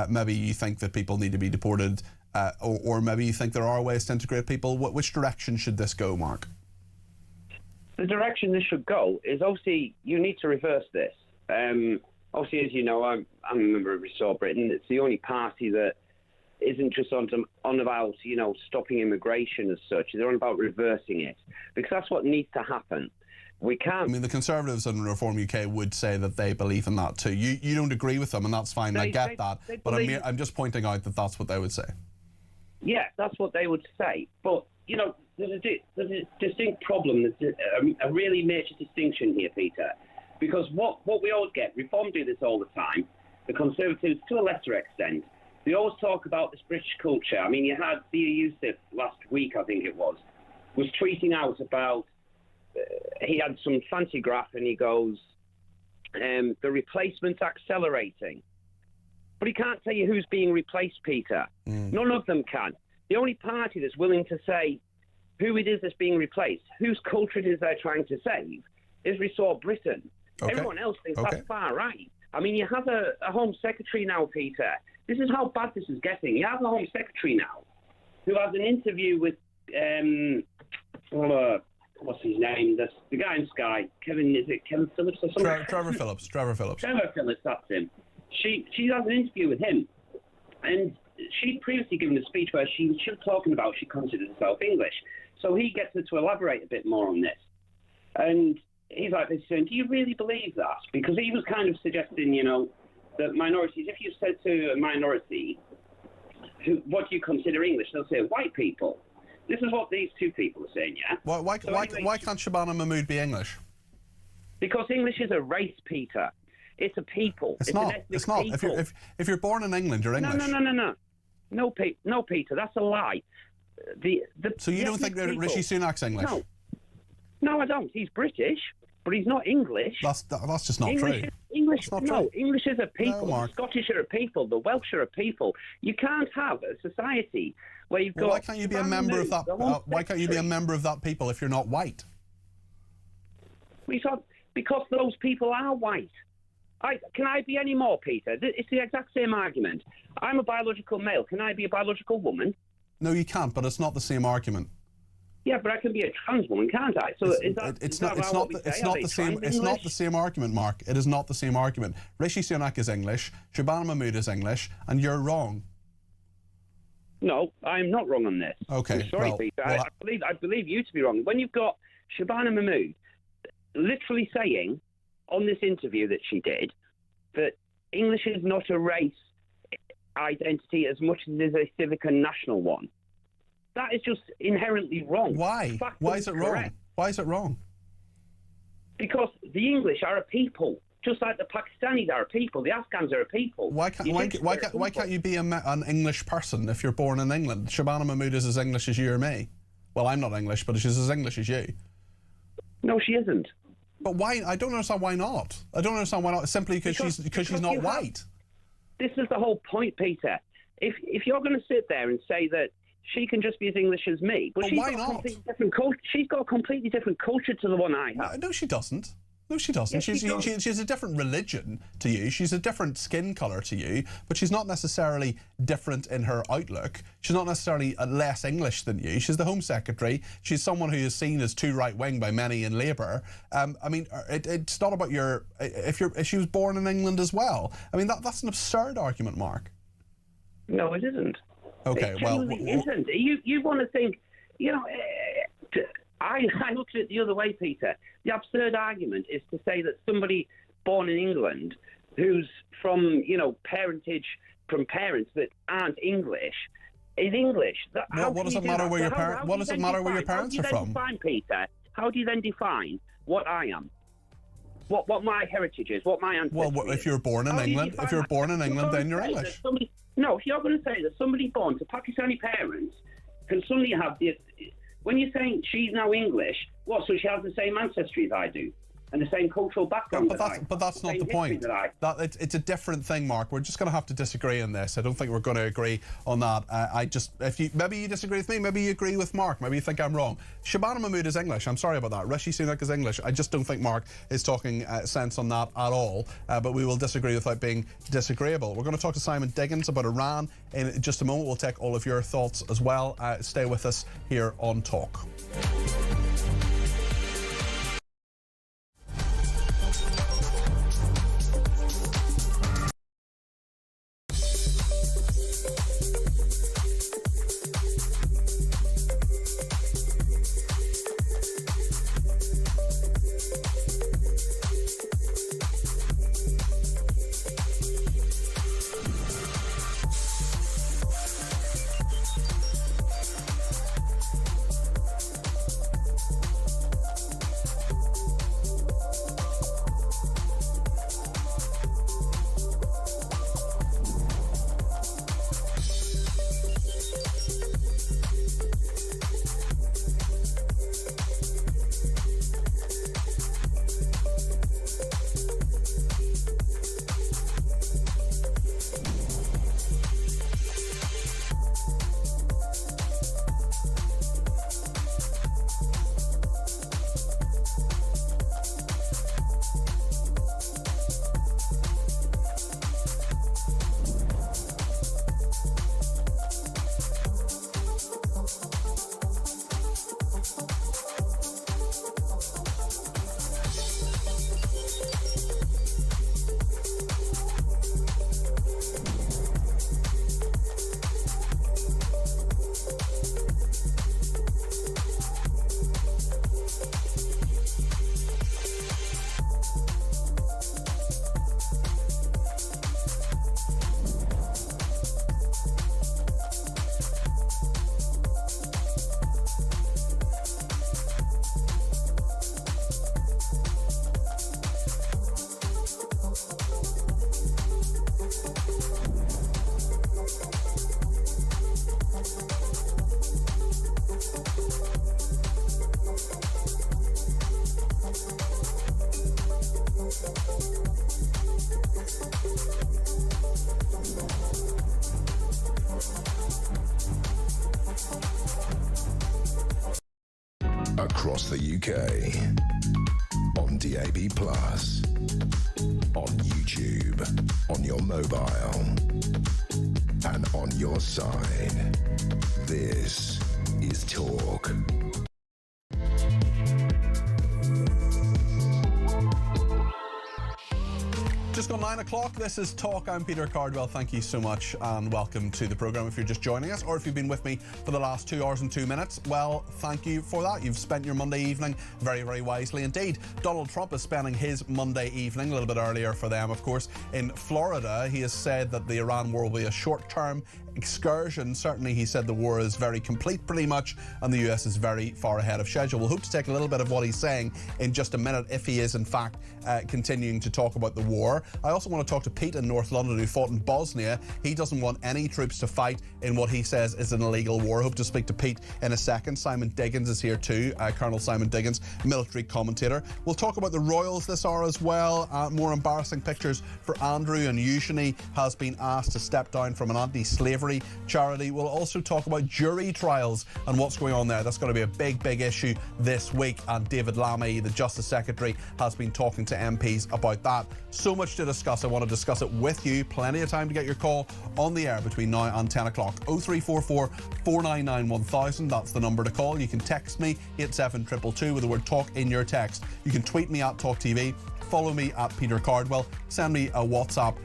Maybe you think that people need to be deported, or maybe you think there are ways to integrate people. Which direction should this go, Mark? The direction this should go is obviously you need to reverse this. Obviously, as you know, I'm a member of Restore Britain. It's the only party that isn't just on about, stopping immigration as such. They're on about reversing it, because that's what needs to happen. We can't... I mean, the Conservatives and Reform UK would say that they believe in that too. You don't agree with them, and that's fine. I get that. But I'm just pointing out that that's what they would say. Yeah, that's what they would say. But, there's a distinct problem. There's a really major distinction here, Peter. Because what we always get, Reform do this all the time, the Conservatives to a lesser extent, they always talk about this British culture. I mean, you had Thea Youssef last week, I think it was tweeting out about, he had some fancy graph and he goes, the replacement's accelerating. But he can't tell you who's being replaced, Peter. None of them can. The only party that's willing to say who it is that's being replaced, whose culture it is they're trying to save, is Restore Britain. Okay. Everyone else thinks that's far right. I mean, you have a Home Secretary now, Peter. This is how bad this is getting. You have a Home Secretary now who has an interview with, what's his name? The guy in Sky. Kevin Phillips or something? Trevor Phillips. Trevor Phillips, that's him. She has an interview with him. And she'd previously given a speech where she was talking about she considers herself English. So he gets her to elaborate a bit more on this. And he's like this saying, do you really believe that? Because he was kind of suggesting, that minorities, if you said to a minority, what do you consider English? They'll say white people. This is what these two people are saying, yeah? Why can't Shabana Mahmood be English? Because English is a race, Peter. It's a people. It's not. People. If you're born in England, you're English. No, Peter, that's a lie. So you don't think that Rishi Sunak's English? No, I don't. He's British, but he's not English. That's just not true. English is a people. The Scottish are a people. The Welsh are a people. You can't have a society where you've got... Why can't you be a member of that? Why can't you be a member of that people if you're not white? Because those people are white. Can I be any more, Peter? It's the exact same argument. I'm a biological male. Can I be a biological woman? No, you can't, but it's not the same argument. Yeah, but I can be a trans woman, can't I? So it's not the same argument, Mark. It is not the same argument. Rishi Sunak is English, Shabana Mahmood is English, and you're wrong. No, I'm not wrong on this. Okay. I'm sorry, Peter. I believe you to be wrong. When you've got Shabana Mahmood literally saying on this interview that she did that English is not a race identity as much as it is a civic and national one. That is just inherently wrong. Why? Why is it wrong? Why is it wrong? Because the English are a people, just like the Pakistanis are a people, the Afghans are a people. Why can't you be an English person if you're born in England? Shabana Mahmood is as English as you or me. Well, I'm not English, but she's as English as you. No, she isn't. But why? I don't understand why not. I don't understand why not. Simply because she's not white. This is the whole point, Peter. If you're going to sit there and say that she can just be as English as me, but she's why got not? A completely different culture. She's got a completely different culture to the one I have. No, she doesn't. No, she doesn't. Yes, she's a different religion to you. She's a different skin colour to you, but she's not necessarily different in her outlook. She's not necessarily less English than you. She's the Home Secretary. She's someone who is seen as too right-wing by many in Labour. I mean, it's not about your... If she was born in England as well. I mean, that's an absurd argument, Mark. No, it isn't. Okay, it isn't. You want to think, I looked at it the other way, Peter. The absurd argument is to say that somebody born in England who's from, parentage from parents that aren't English is English. What does it matter where your parents? What does it matter where your parents are from? Define, Peter? How do you then define what I am? What my heritage is? What my ancestry is? Well, if you're born in England, then you're English. No, if you're going to say that somebody born to Pakistani parents can suddenly have this. When you're saying she's now English, what? So she has the same ancestry as I do, and the same cultural background. But that's not the point. It's a different thing, Mark. We're just going to have to disagree on this. I don't think we're going to agree on that. Maybe you disagree with me, maybe you agree with Mark, maybe you think I'm wrong. Shabana Mahmood is English. I'm sorry about that. Rishi Sunak is English. I just don't think Mark is talking sense on that at all. But we will disagree without being disagreeable. We're going to talk to Simon Diggins about Iran in just a moment. We'll take all of your thoughts as well. Stay with us here on Talk. Across the UK, on DAB+, on YouTube, on your mobile, and on your side. This is Talk. Just gone 9 o'clock. This is Talk. I'm Peter Cardwell. Thank you so much and welcome to the programme. If you're just joining us or if you've been with me for the last 2 hours and 2 minutes, well, thank you for that. You've spent your Monday evening very, very wisely indeed. Donald Trump is spending his Monday evening, a little bit earlier for them, of course, in Florida. He has said that the Iran war will be a short-term excursion. Certainly, he said the war is very complete pretty much and the US is very far ahead of schedule. We'll hope to take a little bit of what he's saying in just a minute if he is in fact continuing to talk about the war. I also want to talk to Pete in North London who fought in Bosnia. He doesn't want any troops to fight in what he says is an illegal war. Hope to speak to Pete in a second. Simon Diggins is here too, Colonel Simon Diggins, military commentator. We'll talk about the royals this hour as well. More embarrassing pictures for Andrew, and Eugenie has been asked to step down from an anti-slavery charity. We'll also talk about jury trials and what's going on there. That's going to be a big issue this week, and David Lammy, the Justice Secretary, has been talking to MPs about that. So much to discuss. I want to discuss it with you. Plenty of time to get your call on the air between now and 10 o'clock. 0344 499 1000. That's the number to call. You can text me 87222 with the word talk in your text. You can tweet me at talkTV. Follow me at Peter Cardwell. Send me a WhatsApp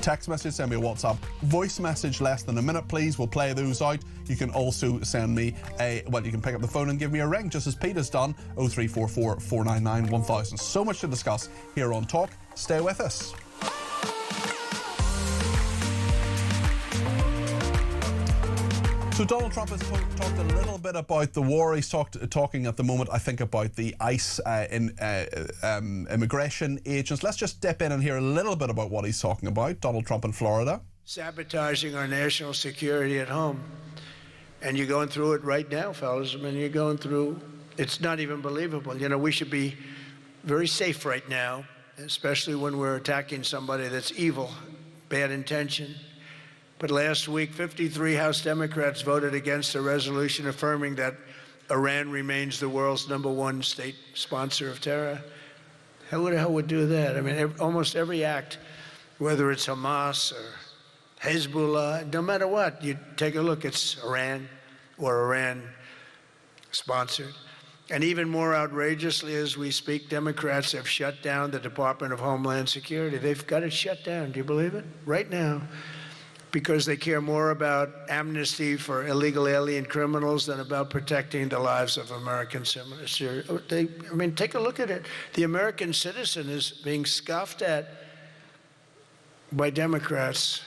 text message, send me a WhatsApp voice message, less than a minute, please. We'll play those out. You can also send me you can pick up the phone and give me a ring, just as Pete has done, 0344 499 1000. So much to discuss here on Talk. Stay with us. So Donald Trump has talked a little bit about the war. He's talking at the moment, I think, about the ICE immigration agents. Let's just dip in and hear a little bit about what he's talking about. Donald Trump in Florida. Sabotaging our national security at home. And you're going through it right now, fellas. I mean, you're going through, it's not even believable. You know, we should be very safe right now, especially when we're attacking somebody that's evil, bad intention. But last week, 53 House Democrats voted against a resolution affirming that Iran remains the world's #1 state sponsor of terror. Who the hell would do that? I mean, almost every act, whether it's Hamas or Hezbollah, no matter what, you take a look, it's Iran or Iran sponsored. And even more outrageously, as we speak, Democrats have shut down the Department of Homeland Security. They've got it shut down. Do you believe it? Right now. Because they care more about amnesty for illegal alien criminals than about protecting the lives of American citizens. I mean, take a look at it. The American citizen is being scoffed at by Democrats.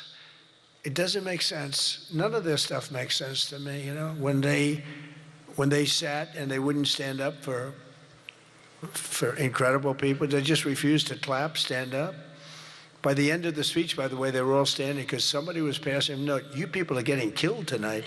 It doesn't make sense. None of this stuff makes sense to me, you know. When they sat and they wouldn't stand up for incredible people, they just refused to clap, stand up. By the end of the speech, by the way, they were all standing because somebody was passing them. No, you people are getting killed tonight.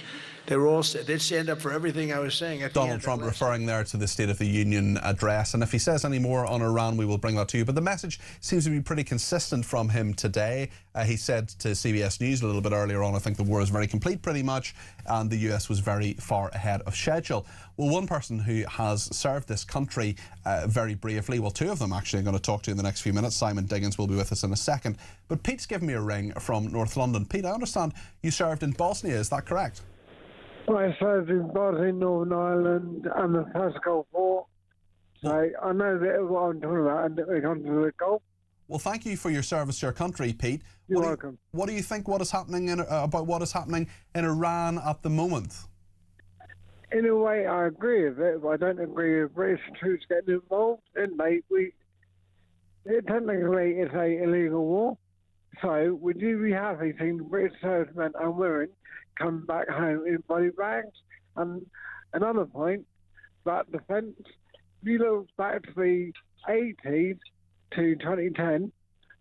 They were all, they'd stand up for everything I was saying. Donald Trump referring there to the State of the Union address. And if he says any more on Iran, we will bring that to you. But the message seems to be pretty consistent from him today. He said to CBS News a little bit earlier on, I think the war is very complete pretty much, and the US was very far ahead of schedule. Well, one person who has served this country very bravely, well, two of them actually I'm going to talk to in the next few minutes. Simon Diggins will be with us in a second. But Pete's given me a ring from North London. Pete, I understand you served in Bosnia, is that correct? I served in Bosnia, Northern Ireland, and the first Gulf War. So I know that what I'm talking about, and it comes to the Gulf. Well, thank you for your service to your country, Pete. You're welcome. What do you think about what is happening in Iran at the moment? In a way, I agree with it, but I don't agree with British troops getting involved. Technically, it's an illegal war. So would you be happy seeing the British servicemen and women come back home in body bags? And another point, that defence, if you look back to the 80s to 2010,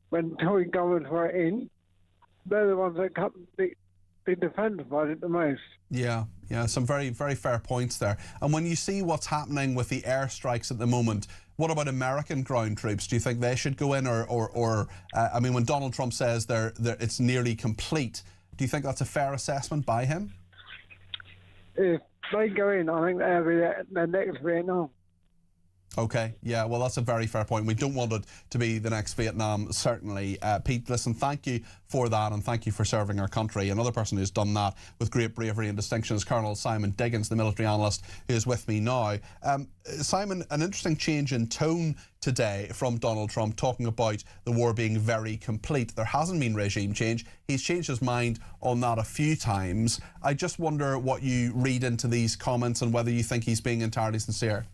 when Tory governments were in, they're the ones that cut the defence budget the most. Yeah, some very, very fair points there. And when you see what's happening with the airstrikes at the moment, what about American ground troops? Do you think they should go in, or I mean, when Donald Trump says it's nearly complete, do you think that's a fair assessment by him? If they go in, I think they'll be the next Vietnam. Okay, yeah, well, that's a very fair point. We don't want it to be the next Vietnam, certainly. Pete, listen, thank you for that, and thank you for serving our country. Another person who's done that with great bravery and distinction is Colonel Simon Diggins, the military analyst who is with me now. Simon, an interesting change in tone today from Donald Trump, talking about the war being very complete. There hasn't been regime change. He's changed his mind on that a few times. I just wonder what you read into these comments and whether you think he's being entirely sincere.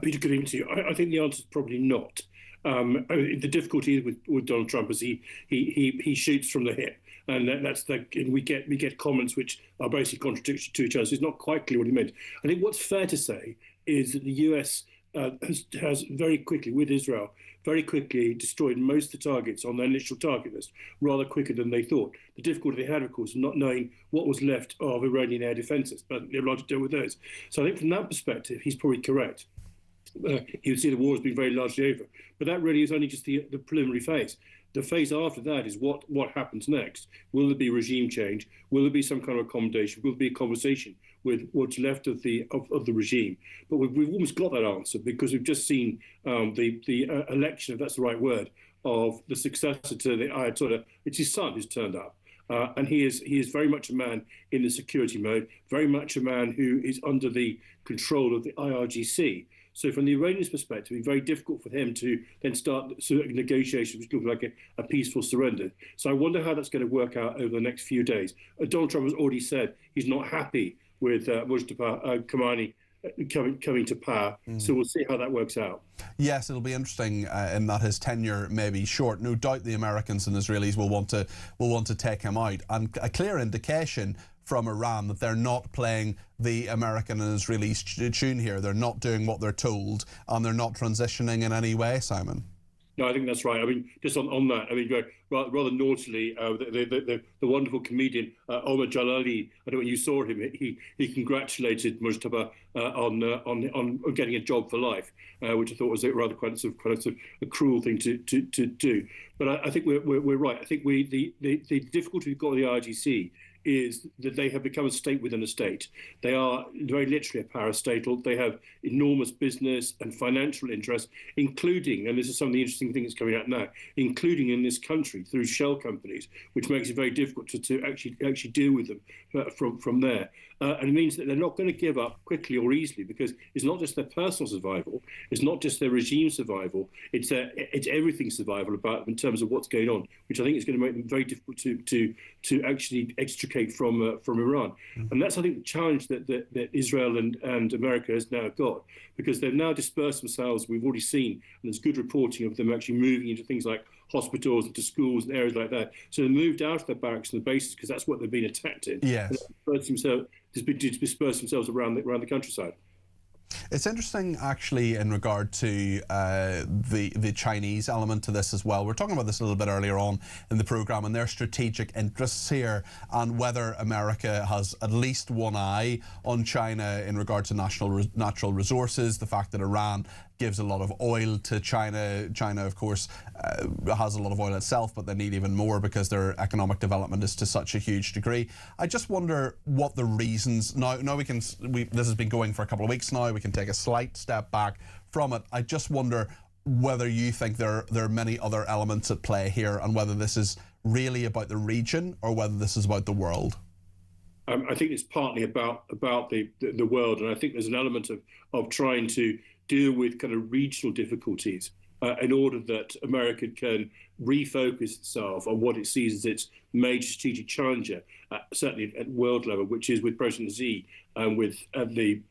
Peter, good evening to you. I think the answer is probably not. The difficulty with Donald Trump is he shoots from the hip, and we get comments which are basically contradictory to each other. So it's not quite clear what he meant. I think what's fair to say is that the US has very quickly, with Israel, very quickly destroyed most of the targets on their initial target list, rather quicker than they thought. The difficulty they had, of course, is not knowing what was left of Iranian air defences, but they're allowed to deal with those. So I think from that perspective, he's probably correct. He would see the war as being very largely over. But that really is only just the preliminary phase. The phase after that is what happens next. Will there be regime change? Will there be some kind of accommodation? Will there be a conversation with what's left of the regime? But we've almost got that answer because we've just seen the election, if that's the right word, of the successor to the Ayatollah. It's his son who's turned up. And he is very much a man in the security mode, very much a man who is under the control of the IRGC. So from the Iranians' perspective, it's very difficult for him to then start negotiations which look like a peaceful surrender. So I wonder how that's going to work out over the next few days. Donald Trump has already said he's not happy with Mujtaba Khamenei coming to power. So we'll see how that works out. Yes, it'll be interesting in that his tenure may be short. No doubt the Americans and Israelis will want to take him out. And a clear indication from Iran, that they're not playing the American and Israeli tune here. They're not doing what they're told, and they're not transitioning in any way, Simon? No, I think that's right. I mean, just on that, I mean, rather naughtily, the wonderful comedian Omar Jalali, I don't know when you saw him, he congratulated Mujtaba on getting a job for life, which I thought was a rather quite a cruel thing to do. But I think we're right. I think the difficulty we've got with the IRGC is that they have become a state within a state. They are very literally a parastatal. They have enormous business and financial interests, including, and this is some of the interesting things coming out now, including in this country through shell companies, which makes it very difficult to actually deal with them from there. And it means that they're not going to give up quickly or easily, because it's not just their personal survival, it's not just their regime survival, it's everything's survival about them in terms of what's going on, which I think is going to make them very difficult to actually extricate from Iran. And that's, I think, the challenge that Israel and America has now got, because they've now dispersed themselves. We've already seen, and there's good reporting of them actually moving into things like hospitals, into schools and areas like that. So they moved out of their barracks and the bases because that's what they've been attacked in. Yes. Disperse themselves around the countryside. It's interesting, actually, in regard to the Chinese element to this as well. We're talking about this a little bit earlier on in the programme, and their strategic interests here, and whether America has at least one eye on China in regard to natural resources, the fact that Iran gives a lot of oil to China. China, of course, has a lot of oil itself, but they need even more because their economic development is to such a huge degree. I just wonder what the reasons. Now this has been going for a couple of weeks now. We can take a slight step back from it. I just wonder whether you think there are many other elements at play here, and whether this is really about the region or whether this is about the world. I think it's partly about the world, and I think there's an element of trying to deal with kind of regional difficulties in order that America can refocus itself on what it sees as its major strategic challenger, certainly at world level, which is with President Xi and with the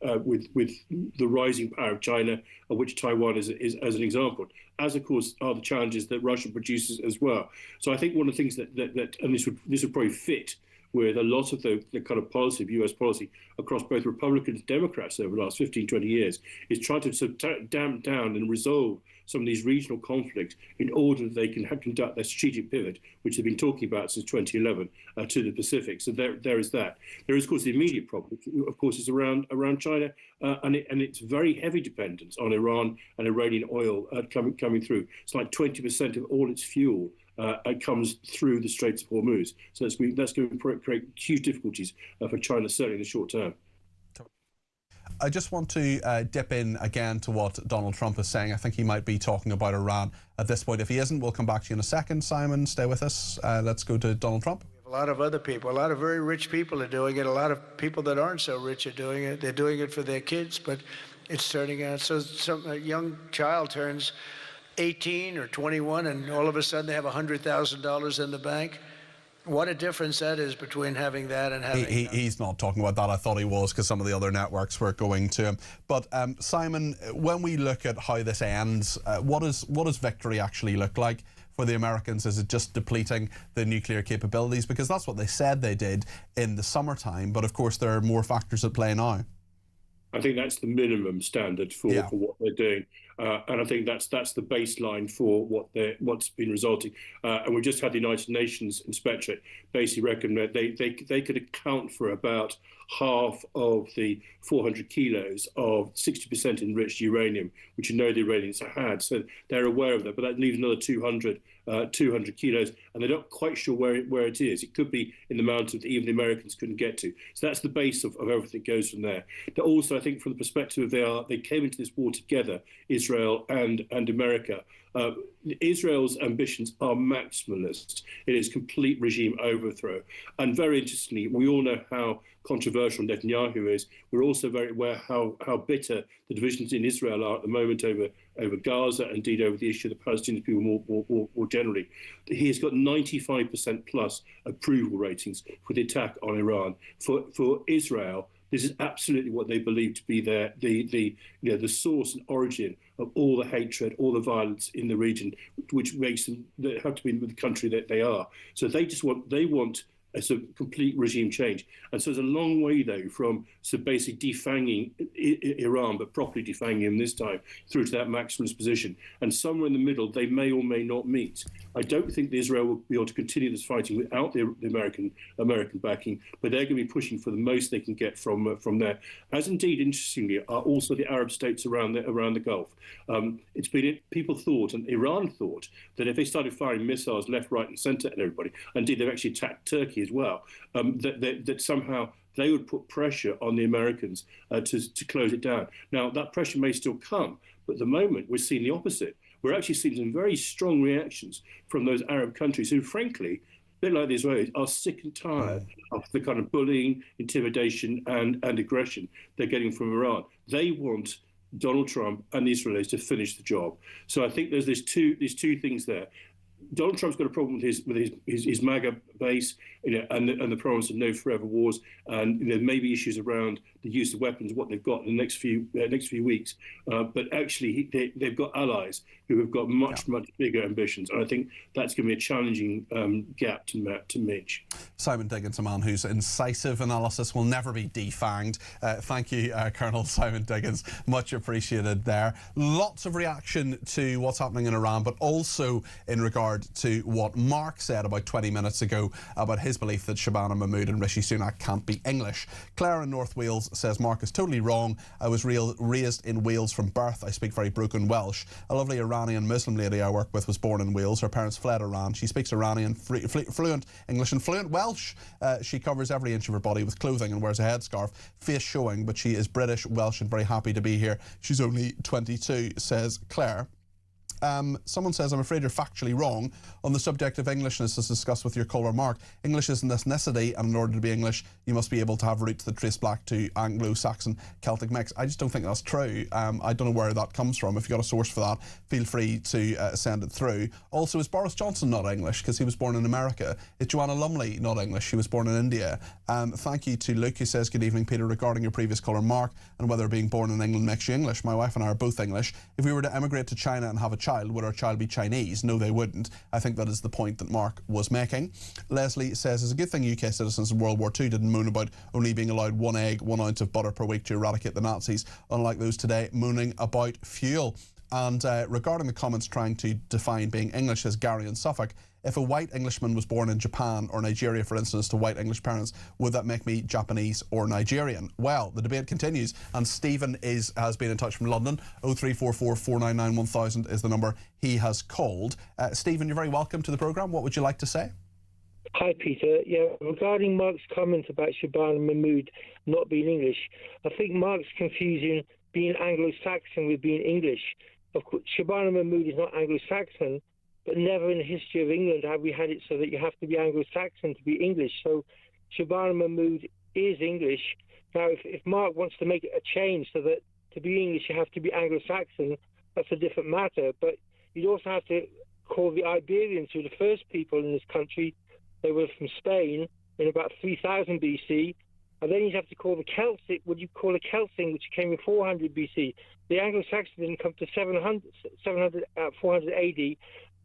rising power of China, of which Taiwan is as an example, as of course are the challenges that Russia produces as well. So I think one of the things that and this would probably fit with a lot of the kind of policy of US policy across both Republicans and Democrats over the last 15, 20 years, is trying to sort of damp down and resolve some of these regional conflicts in order that they can conduct their strategic pivot, which they've been talking about since 2011, to the Pacific. So there is that. There is, of course, the immediate problem, which, of course, is around China and its very heavy dependence on Iran and Iranian oil coming through. It's like 20% of all its fuel comes through the Straits of Hormuz. So that's going to create huge difficulties for China, certainly in the short term. I just want to dip in again to what Donald Trump is saying. I think he might be talking about Iran at this point. If he isn't, we'll come back to you in a second. Simon, stay with us. Let's go to Donald Trump. We have a lot of other people. A lot of very rich people are doing it. A lot of people that aren't so rich are doing it. They're doing it for their kids, but it's turning out. So a young child turns 18 or 21, and all of a sudden they have $100,000 in the bank. What a difference that is between having that and having... He's not talking about that. I thought he was, because some of the other networks were going to him. But Simon, when we look at how this ends, what does victory actually look like for the Americans? Is it just depleting the nuclear capabilities? Because that's what they said they did in the summertime. But of course, there are more factors at play now. I think that's the minimum standard for what they're doing. And I think that's the baseline for what's been resulting. And we just had the United Nations inspectorate basically reckon that they could account for about half of the 400 kilos of 60% enriched uranium, which you know the Iranians had. So they're aware of that, but that leaves another 200 kilos, and they're not quite sure where it is. It could be in the mountains that even the Americans couldn't get to. So that's the base of everything that goes from there. But also, I think from the perspective of they came into this war together, Israel and America. Israel's ambitions are maximalist. It is complete regime overthrow. And very interestingly, we all know how controversial Netanyahu is. We're also very aware how bitter the divisions in Israel are at the moment over Gaza, indeed over the issue of the Palestinian people more generally. He has got 95% plus approval ratings for the attack on Iran. For Israel, this is absolutely what they believe to be the source and origin of all the hatred, all the violence in the region, which makes them have to be the country that they are. So they want It's a complete regime change. And so it's a long way, though, from basically defanging Iran, but properly defanging him this time, through to that maximalist position. And somewhere in the middle, they may or may not meet. I don't think that Israel will be able to continue this fighting without the American backing, but they're going to be pushing for the most they can get from there. As indeed, interestingly, are also the Arab states around the Gulf. People thought, and Iran thought, that if they started firing missiles left, right, and centre at everybody, indeed they've actually attacked Turkey as well, that somehow they would put pressure on the Americans to close it down. Now, that pressure may still come, but at the moment we're seeing the opposite. We're actually seeing some very strong reactions from those Arab countries who, frankly, a bit like the Israelis, are sick and tired of the kind of bullying, intimidation, and aggression they're getting from Iran. They want Donald Trump and the Israelis to finish the job. So I think there's two things there. Donald Trump's got a problem with his MAGA base, and the promise of no forever wars, and there may be issues around the use of weapons, what they've got in the next few weeks. But actually, they've got allies who have got much bigger ambitions, and I think that's going to be a challenging gap to Mitch. Simon Diggins, a man whose incisive analysis will never be defanged. Thank you, Colonel Simon Diggins. Much appreciated there. Lots of reaction to what's happening in Iran, but also in regard to what Mark said about 20 minutes ago about his belief that Shabana Mahmood and Rishi Sunak can't be English. Claire in North Wales says Mark is totally wrong. I was raised in Wales from birth. I speak very broken Welsh. A lovely Iranian Muslim lady I work with was born in Wales. Her parents fled Iran. She speaks Iranian, fluent English and fluent Welsh. She covers every inch of her body with clothing and wears a headscarf, face showing, but she is British, Welsh and very happy to be here. She's only 22, says Claire. Someone says, I'm afraid you're factually wrong on the subject of Englishness as discussed with your caller Mark. English is an ethnicity, and in order to be English, you must be able to have roots that trace back to Anglo-Saxon Celtic mix. I just don't think that's true. I don't know where that comes from. If you've got a source for that, feel free to send it through. Also, is Boris Johnson not English because he was born in America? Is Joanna Lumley not English? She was born in India. Thank you to Luke, who says, good evening, Peter, regarding your previous caller Mark and whether being born in England makes you English. My wife and I are both English. If we were to emigrate to China and have a child, would our child be Chinese? No, they wouldn't. I think that is the point that Mark was making. Leslie says, it's a good thing UK citizens in World War II didn't moan about only being allowed 1 egg, 1 ounce of butter per week to eradicate the Nazis, unlike those today moaning about fuel. And regarding the comments trying to define being English as Gary in Suffolk, if a white Englishman was born in Japan or Nigeria, for instance, to white English parents, would that make me Japanese or Nigerian? Well, the debate continues, and Stephen has been in touch from London. 0344 499 1000 is the number he has called. Stephen, you're very welcome to the programme. What would you like to say? Hi, Peter. Yeah, regarding Mark's comment about Shabana Mahmood not being English, I think Mark's confusing being Anglo-Saxon with being English. Of course, Shabana Mahmood is not Anglo-Saxon, but never in the history of England have we had it so that you have to be Anglo-Saxon to be English. So Shabana Mahmood is English. Now, if Mark wants to make a change so that to be English you have to be Anglo-Saxon, that's a different matter. But you'd also have to call the Iberians, who were the first people in this country. They were from Spain in about 3000 BC. And then you'd have to call the Celts, what you call a Celting, which came in 400 BC. The Anglo-Saxons didn't come to 400 AD.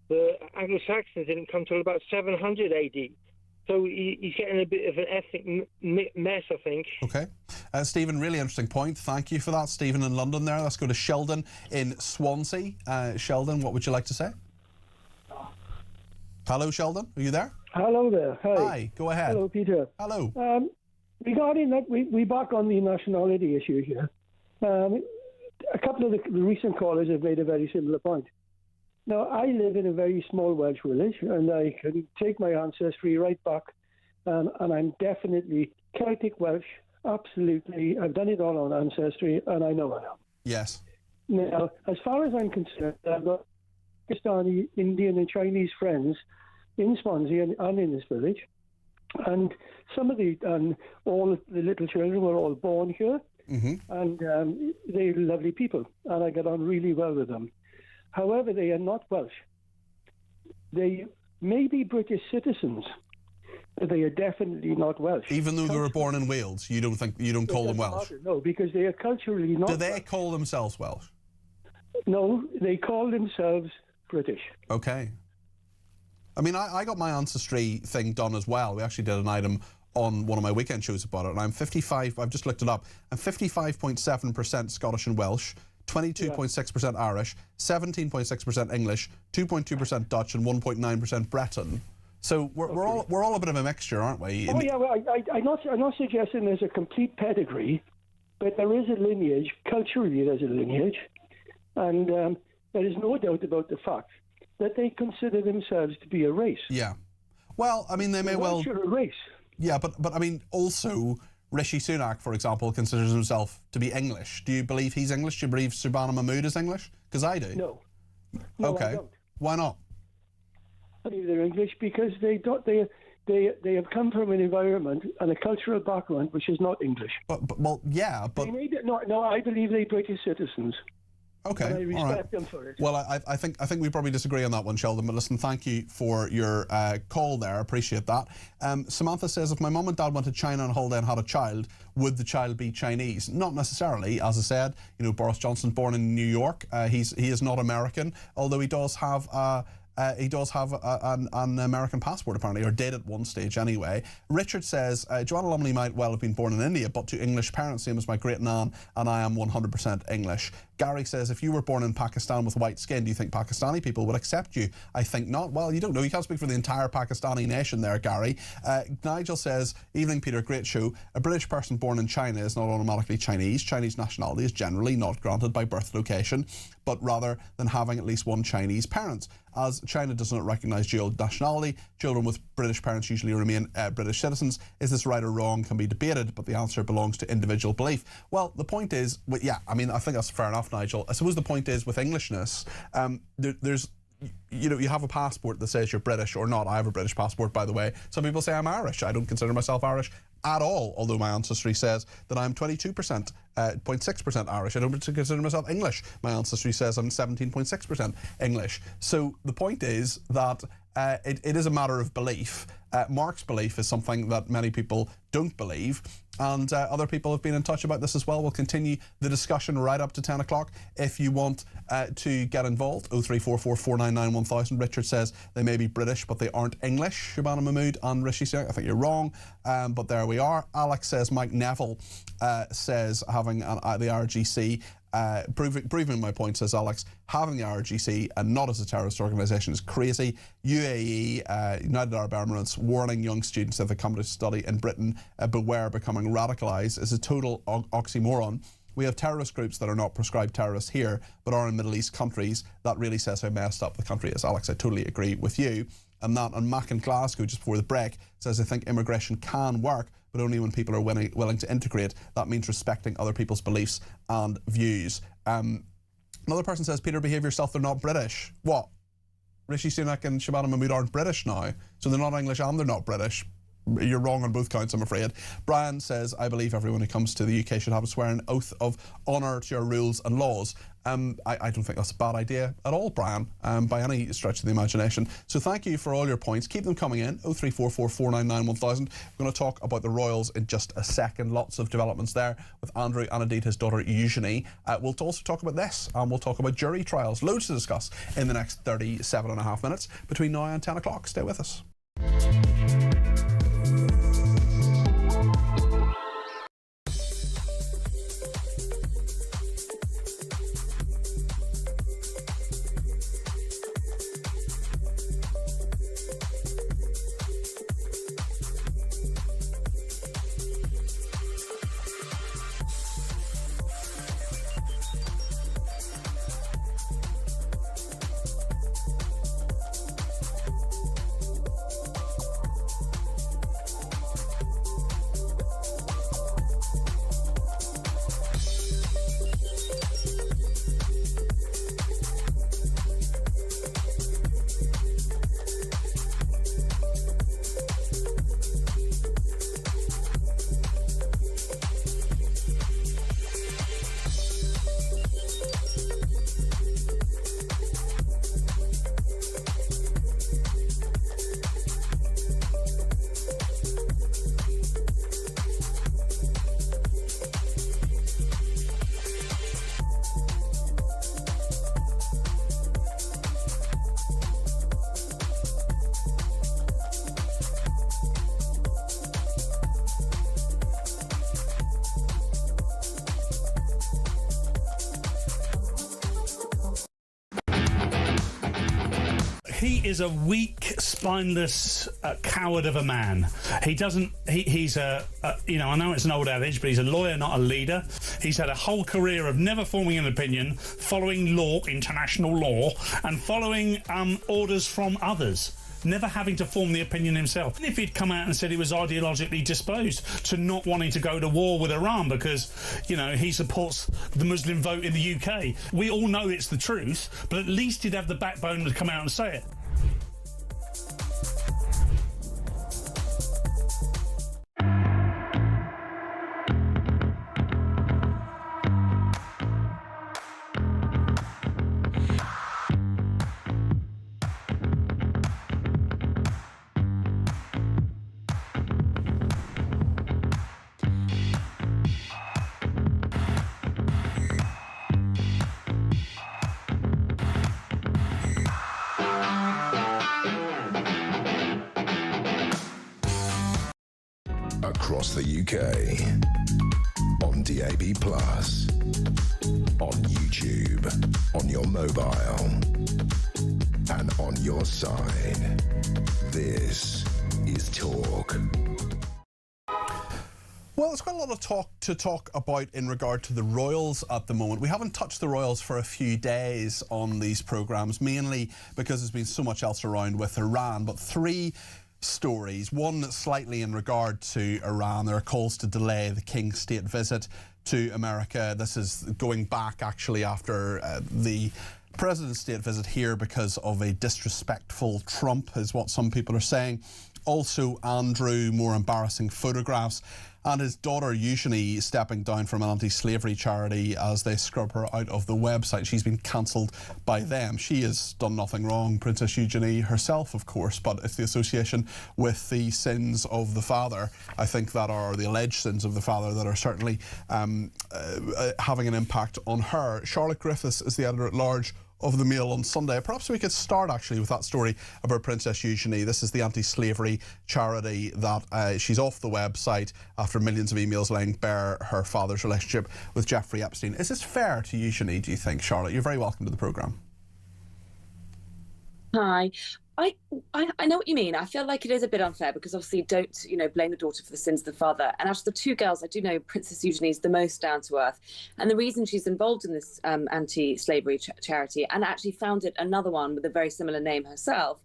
The Anglo-Saxons didn't come till about 700 AD. So he's getting a bit of an ethnic mess, I think. Okay. Stephen, really interesting point. Thank you for that. Stephen in London there. Let's go to Sheldon in Swansea. Sheldon, what would you like to say? Hello, Sheldon. Are you there? Hello there. Hi. Hi. Go ahead. Hello, Peter. Hello. Regarding that, we back on the nationality issue here. A couple of the recent callers have made a very similar point. Now, I live in a very small Welsh village, and I can take my ancestry right back, and I'm definitely Celtic Welsh, absolutely. I've done it all on Ancestry, and I know I am. Yes. Now, as far as I'm concerned, I've got Pakistani, Indian, and Chinese friends in Swansea and in this village, and some of all the little children were all born here, and they're lovely people, and I get on really well with them. However, they are not Welsh. They may be British citizens, but they are definitely not Welsh. Even though they were born in Wales, you don't call them Welsh? No, because they are culturally not. Do they call themselves Welsh? No, they call themselves British. Okay. I mean, I got my ancestry thing done as well. We actually did an item on one of my weekend shows about it, and I'm 55, I've just looked it up, I'm 55.7% Scottish and Welsh, 22.6% Irish, 17.6% English, 2.2% Dutch, and 1.9% Breton. So we're all a bit of a mixture, aren't we? Oh yeah, well, I'm not suggesting there's a complete pedigree, but there is a lineage. Culturally, there's a lineage, and there is no doubt about the fact that they consider themselves to be a race. Yeah. Well, I mean, they may well. You're a race. Yeah, but I mean, also Rishi Sunak, for example, considers himself to be English. Do you believe he's English? Do you believe Subhana Mahmood is English? Because I do. No. Okay. I don't. Why not? I believe they're English because they have come from an environment and a cultural background which is not English. But I believe they're British citizens. Okay, and I respect them for it. Well, I think we probably disagree on that one, Sheldon. But listen, thank you for your call there. Appreciate that. Samantha says, if my mum and dad went to China on holiday and had a child, would the child be Chinese? Not necessarily. As I said, Boris Johnson's born in New York. He is not American, although he does have an American passport, apparently, or did at one stage anyway. Richard says, Joanna Lumley might well have been born in India, but to English parents, same as my great nan, and I am 100% English. Gary says, if you were born in Pakistan with white skin, do you think Pakistani people would accept you? I think not. Well, you don't know. You can't speak for the entire Pakistani nation there, Gary. Nigel says, evening, Peter, great show. A British person born in China is not automatically Chinese. Chinese nationality is generally not granted by birth location, but rather than having at least one Chinese parent. As China does not recognise dual nationality, children with British parents usually remain British citizens. Is this right or wrong can be debated, but the answer belongs to individual belief. Well, the point is, yeah, I mean, I think that's fair enough, Nigel. I suppose the point is, with Englishness, there's, you have a passport that says you're British or not. I have a British passport, by the way. Some people say I'm Irish. I don't consider myself Irish at all, although my ancestry says that I'm 22%, 0.6% Irish. I don't consider myself English. My ancestry says I'm 17.6% English. So the point is that it is a matter of belief. Mark's belief is something that many people don't believe, and other people have been in touch about this as well. We'll continue the discussion right up to 10 o'clock. If you want to get involved, 0344 499 1000. Richard says they may be British, but they aren't English. Shabana Mahmood and Rishi Sunak, I think you're wrong, but there we are. Alex says Mike Neville says having the RGC, proving my point, says Alex, having the RGC and not as a terrorist organisation is crazy. UAE, United Arab Emirates, warning young students if they come to study in Britain, beware becoming radicalised, is a total oxymoron. We have terrorist groups that are not prescribed terrorists here, but are in Middle East countries. That really says how messed up the country is. Alex, I totally agree with you. And that, and Mac in Glasgow, just before the break, says, I think immigration can work, but only when people are willing to integrate. That means respecting other people's beliefs and views. Another person says, Peter, behave yourself, they're not British. What? Rishi Sunak and Shabana Mahmood aren't British now, so they're not English and they're not British. You're wrong on both counts, I'm afraid. Brian says, I believe everyone who comes to the UK should have a swearing oath of honour to our rules and laws. I don't think that's a bad idea at all, Brian, by any stretch of the imagination. So thank you for all your points. Keep them coming in, 0344 499 1000. We're going to talk about the Royals in just a second. Lots of developments there with Andrew and indeed his daughter Eugenie. We'll also talk about this, and we'll talk about jury trials. Loads to discuss in the next 37.5 minutes between now and 10 o'clock. Stay with us. He is a weak, spineless coward of a man. He's a I know it's an old adage, but he's a lawyer, not a leader. He's had a whole career of never forming an opinion, following law, international law, and following orders from others, never having to form the opinion himself. If he'd come out and said he was ideologically disposed to not wanting to go to war with Iran because, he supports the Muslim vote in the UK, we all know it's the truth, but at least he'd have the backbone to come out and say it. Across the UK, on DAB+, on YouTube, on your mobile, and on your side. This is Talk. Well, there's quite a lot of talk to talk about in regard to the royals at the moment. We haven't touched the royals for a few days on these programmes, mainly because there's been so much else around with Iran, but three stories. One slightly in regard to Iran. There are calls to delay the King's state visit to America. This is going back actually after the President's state visit here because of a disrespectful Trump, is what some people are saying. Also, Andrew, more embarrassing photographs, and his daughter Eugenie stepping down from an anti-slavery charity as they scrub her out of the website. She's been cancelled by them. She has done nothing wrong, Princess Eugenie herself, of course, but it's the association with the sins of the father, I think, that are the alleged sins of the father that are certainly having an impact on her. Charlotte Griffiths is the editor-at-large of the Mail on Sunday. Perhaps we could start actually with that story about Princess Eugenie. This is the anti-slavery charity that she's off the website after millions of emails laying bare her father's relationship with Jeffrey Epstein. Is this fair to Eugenie, do you think, Charlotte? You're very welcome to the programme. Hi. I know what you mean. I feel like it is a bit unfair because obviously don't, blame the daughter for the sins of the father. And out of the two girls, I do know Princess Eugenie is the most down to earth. And the reason she's involved in this anti-slavery charity and actually founded another one with a very similar name herself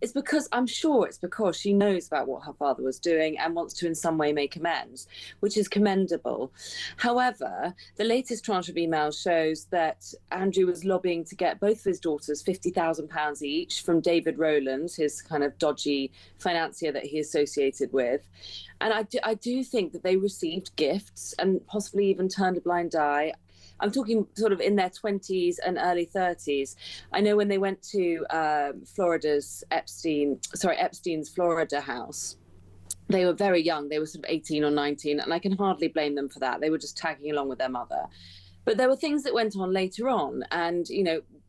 is because I'm sure it's because she knows about what her father was doing and wants to in some way make amends, which is commendable. However, the latest tranche of emails shows that Andrew was lobbying to get both of his daughters £50,000 each from David Rowland, his kind of dodgy financier that he associated with. And I do think that they received gifts and possibly even turned a blind eye. I'm talking sort of in their 20s and early 30s. I know when they went to Epstein's Florida house, they were very young. They were sort of 18 or 19, and I can hardly blame them for that. They were just tagging along with their mother. But there were things that went on later on, and,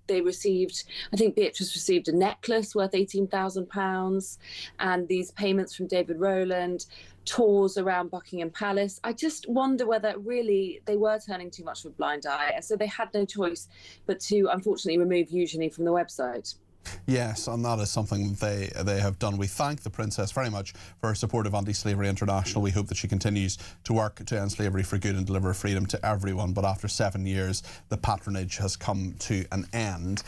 they received, I think Beatrice received a necklace worth £18,000 and these payments from David Rowland, tours around Buckingham Palace. I just wonder whether really they were turning too much of a blind eye. And so they had no choice but to, unfortunately, remove Eugenie from the website. Yes, and that is something they have done. We thank the Princess very much for her support of Anti-Slavery International. We hope that she continues to work to end slavery for good and deliver freedom to everyone. But after 7 years, the patronage has come to an end.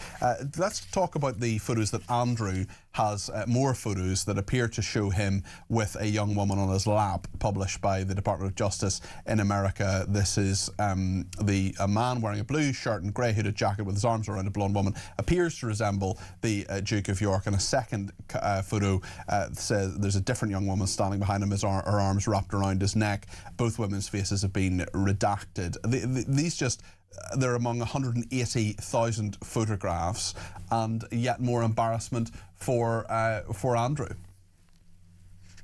Let's talk about the photos that Andrew has, more photos that appear to show him with a young woman on his lap, published by the Department of Justice in America. This is a man wearing a blue shirt and grey hooded jacket with his arms around a blonde woman, appears to resemble the Duke of York. And a second photo says there's a different young woman standing behind him, her arms wrapped around his neck. Both women's faces have been redacted. They're among 180,000 photographs, and yet more embarrassment for Andrew.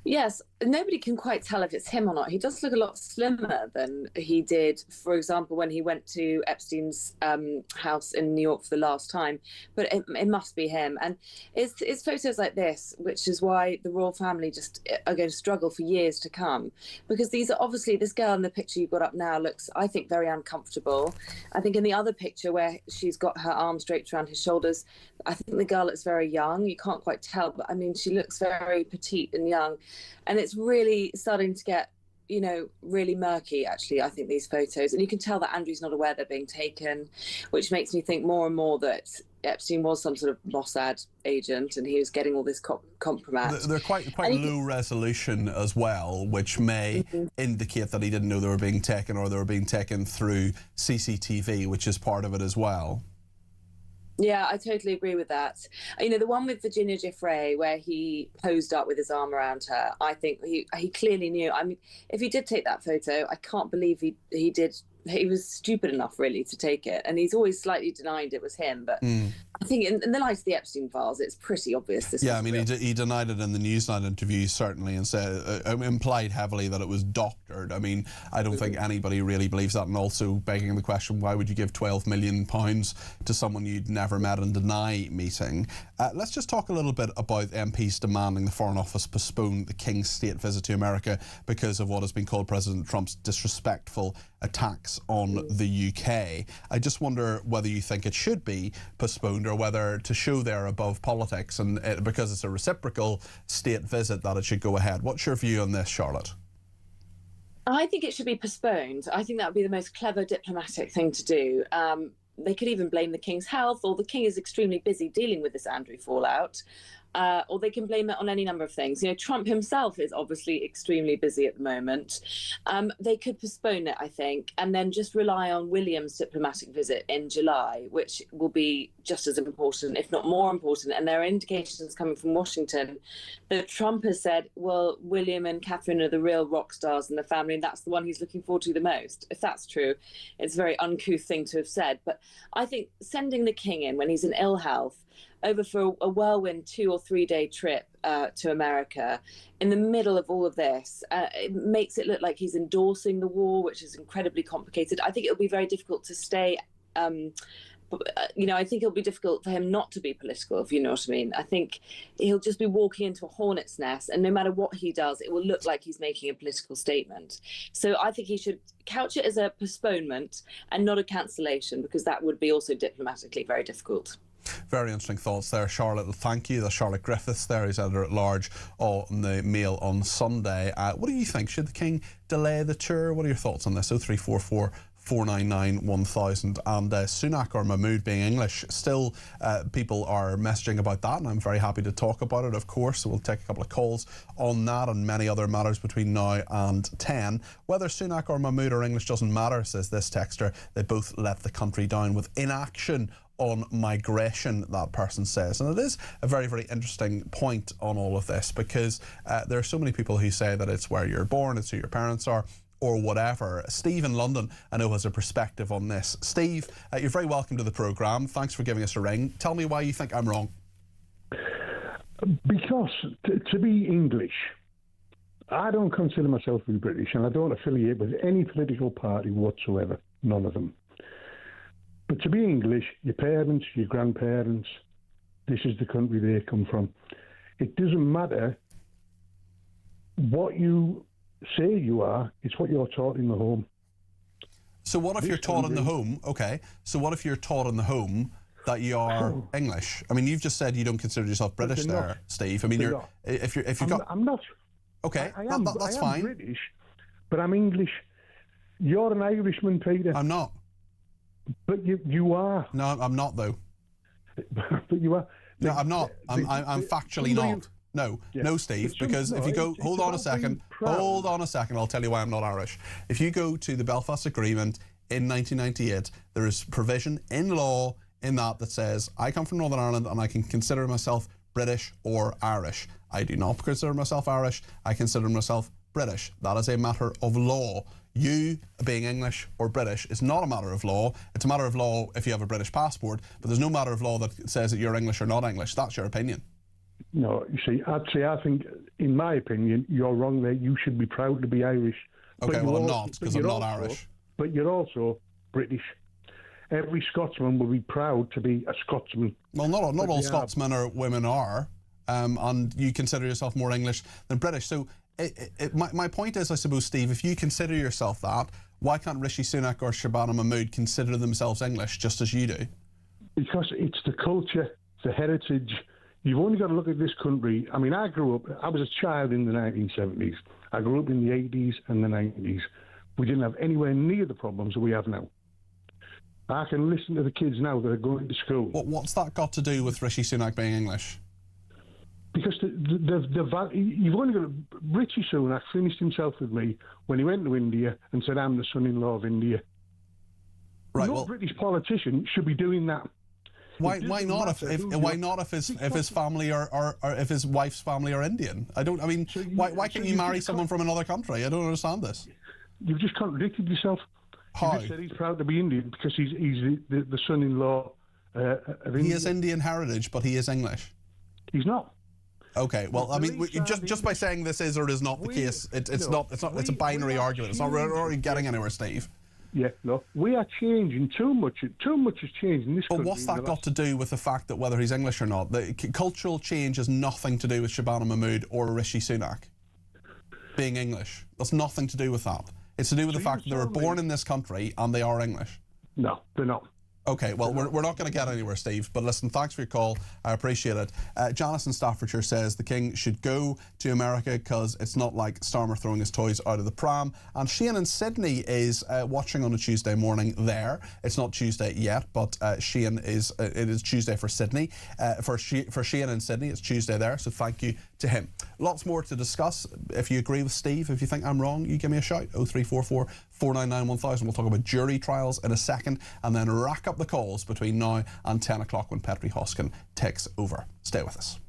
Yes, nobody can quite tell if it's him or not. He does look a lot slimmer than he did, for example, when he went to Epstein's house in New York for the last time. But it must be him. And it's photos like this, which is why the royal family just are going to struggle for years to come. Because these are obviously, this girl in the picture you've got up now looks, I think, very uncomfortable. I think in the other picture where she's got her arms draped around his shoulders, I think the girl looks very young. You can't quite tell, but I mean, she looks very petite and young. And it's really starting to get, you know, really murky, actually, I think, these photos. And you can tell that Andrew's not aware they're being taken, which makes me think more and more that Epstein was some sort of Mossad agent and he was getting all this compromise. They're quite low resolution as well, which may indicate that he didn't know they were being taken, or they were being taken through CCTV, which is part of it as well. Yeah, I totally agree with that. You know, the one with Virginia Giuffre where he posed up with his arm around her, I think he clearly knew. I mean, if he did take that photo, I can't believe he did. He was stupid enough, really, to take it. And he's always slightly denied it was him. But I think in the light of the Epstein files, it's pretty obvious this Yeah, I mean, he denied it in the Newsnight interview, certainly, and said implied heavily that it was doctored. I mean, I don't think anybody really believes that. And also begging the question, why would you give £12 million to someone you'd never met and deny meeting? Let's just talk a little bit about MPs demanding the Foreign Office postpone the King's state visit to America because of what has been called President Trump's disrespectful attacks on the UK. I just wonder whether you think it should be postponed, or whether to show they're above politics and because it's a reciprocal state visit that it should go ahead. What's your view on this, Charlotte? I think it should be postponed. I think that would be the most clever diplomatic thing to do. They could even blame the King's health, or the King is extremely busy dealing with this Andrew fallout. Or they can blame it on any number of things. You know, Trump himself is obviously extremely busy at the moment. They could postpone it, I think, and then just rely on William's diplomatic visit in July, which will be just as important, if not more important. And there are indications coming from Washington that Trump has said, well, William and Catherine are the real rock stars in the family, and that's the one he's looking forward to the most. If that's true, it's a very uncouth thing to have said. But I think sending the King in when he's in ill health, over for a whirlwind 2 or 3 day trip to America in the middle of all of this, it makes it look like he's endorsing the war, which is incredibly complicated. I think it'll be very difficult to stay, you know, I think it'll be difficult for him not to be political, if you know what I mean. I think he'll just be walking into a hornet's nest, and no matter what he does, it will look like he's making a political statement. So I think he should couch it as a postponement and not a cancellation, because that would be also diplomatically very difficult. Very interesting thoughts there, Charlotte. Thank you. That's Charlotte Griffiths there, who's editor-at-large on the Mail on Sunday. What do you think? Should the King delay the tour? What are your thoughts on this? 0344 499 1000. And Sunak or Mahmood being English, still people are messaging about that, and I'm very happy to talk about it, of course. So we'll take a couple of calls on that and many other matters between now and 10. Whether Sunak or Mahmood are English doesn't matter, says this texter. They both let the country down with inaction on migration, that person says. And it is a very, very interesting point on all of this, because there are so many people who say that it's where you're born, it's who your parents are, or whatever. Steve in London, I know, has a perspective on this. Steve, you're very welcome to the programme. Thanks for giving us a ring. Tell me why you think I'm wrong. Because to be English, I don't consider myself to be British, and I don't affiliate with any political party whatsoever. None of them. But to be English, your parents, your grandparents, this is the country they come from. It doesn't matter what you say you are, it's what you're taught in the home. So what if you're taught in the home, okay, so what if you're taught in the home that you are English? I mean, you've just said you don't consider yourself British there, Steve. I mean, I'm not. Okay, that's fine. I'm British, but I'm English. You're an Irishman, Peter. I'm not. But you are. No, I'm not, though. But you are. No, I'm not. I'm factually not. No, no, Steve, because if you go, hold on a second, I'll tell you why I'm not Irish. If you go to the Belfast Agreement in 1998, there is provision in law in that says I come from Northern Ireland and I can consider myself British or Irish. I do not consider myself Irish, I consider myself British. That is a matter of law. You being English or British is not a matter of law. It's a matter of law if you have a British passport, but there's no matter of law that says that you're English or not English. That's your opinion. No, you see, I think, in my opinion, you're wrong there. You should be proud to be Irish. Okay, well, I'm not, because I'm not Irish. But you're also British. Every Scotsman will be proud to be a Scotsman. Well, not all Scotsmen or women are, and you consider yourself more English than British. So my point is, I suppose, Steve, if you consider yourself that, why can't Rishi Sunak or Shabana Mahmood consider themselves English just as you do? Because it's the culture, the heritage. You've only got to look at this country. I mean, I was a child in the 1970s. I grew up in the 80s and the 90s. We didn't have anywhere near the problems that we have now. I can listen to the kids now that are going to school. What's that got to do with Rishi Sunak being English? Because you've only got to... Rishi Sunak finished himself with me when he went to India and said, I'm the son-in-law of India. Right, no British politician should be doing that. Why not? If his family or if his wife's family are Indian? Why can't you marry someone from another country? I don't understand this. You've just contradicted yourself. How? You just said he's proud to be Indian because he's the son-in-law of India. He has Indian heritage, but he is English. He's not. Okay, well, I mean, just by saying this is or is not the case, it's a binary argument. It's not really getting anywhere, Steve. Yeah, no, we are changing too much. Too much has changed in this country. But what's that got to do with the fact that whether he's English or not? The cultural change has nothing to do with Shabana Mahmood or Rishi Sunak being English. That's nothing to do with that. It's to do with the fact that they were born in this country and they are English. No, they're not. Okay, well, we're not going to get anywhere, Steve, but listen, thanks for your call. I appreciate it. Janice in Staffordshire says the King should go to America because it's not like Starmer throwing his toys out of the pram. And Shane in Sydney is watching on a Tuesday morning there. It's not Tuesday yet, but Shane is, it is Tuesday for Sydney. For Shane in Sydney, it's Tuesday there, so thank you to him. Lots more to discuss. If you agree with Steve, if you think I'm wrong, you give me a shout. 0344 499 1000. We'll talk about jury trials in a second and then rack up the calls between now and 10 o'clock when Petri Hoskin takes over. Stay with us.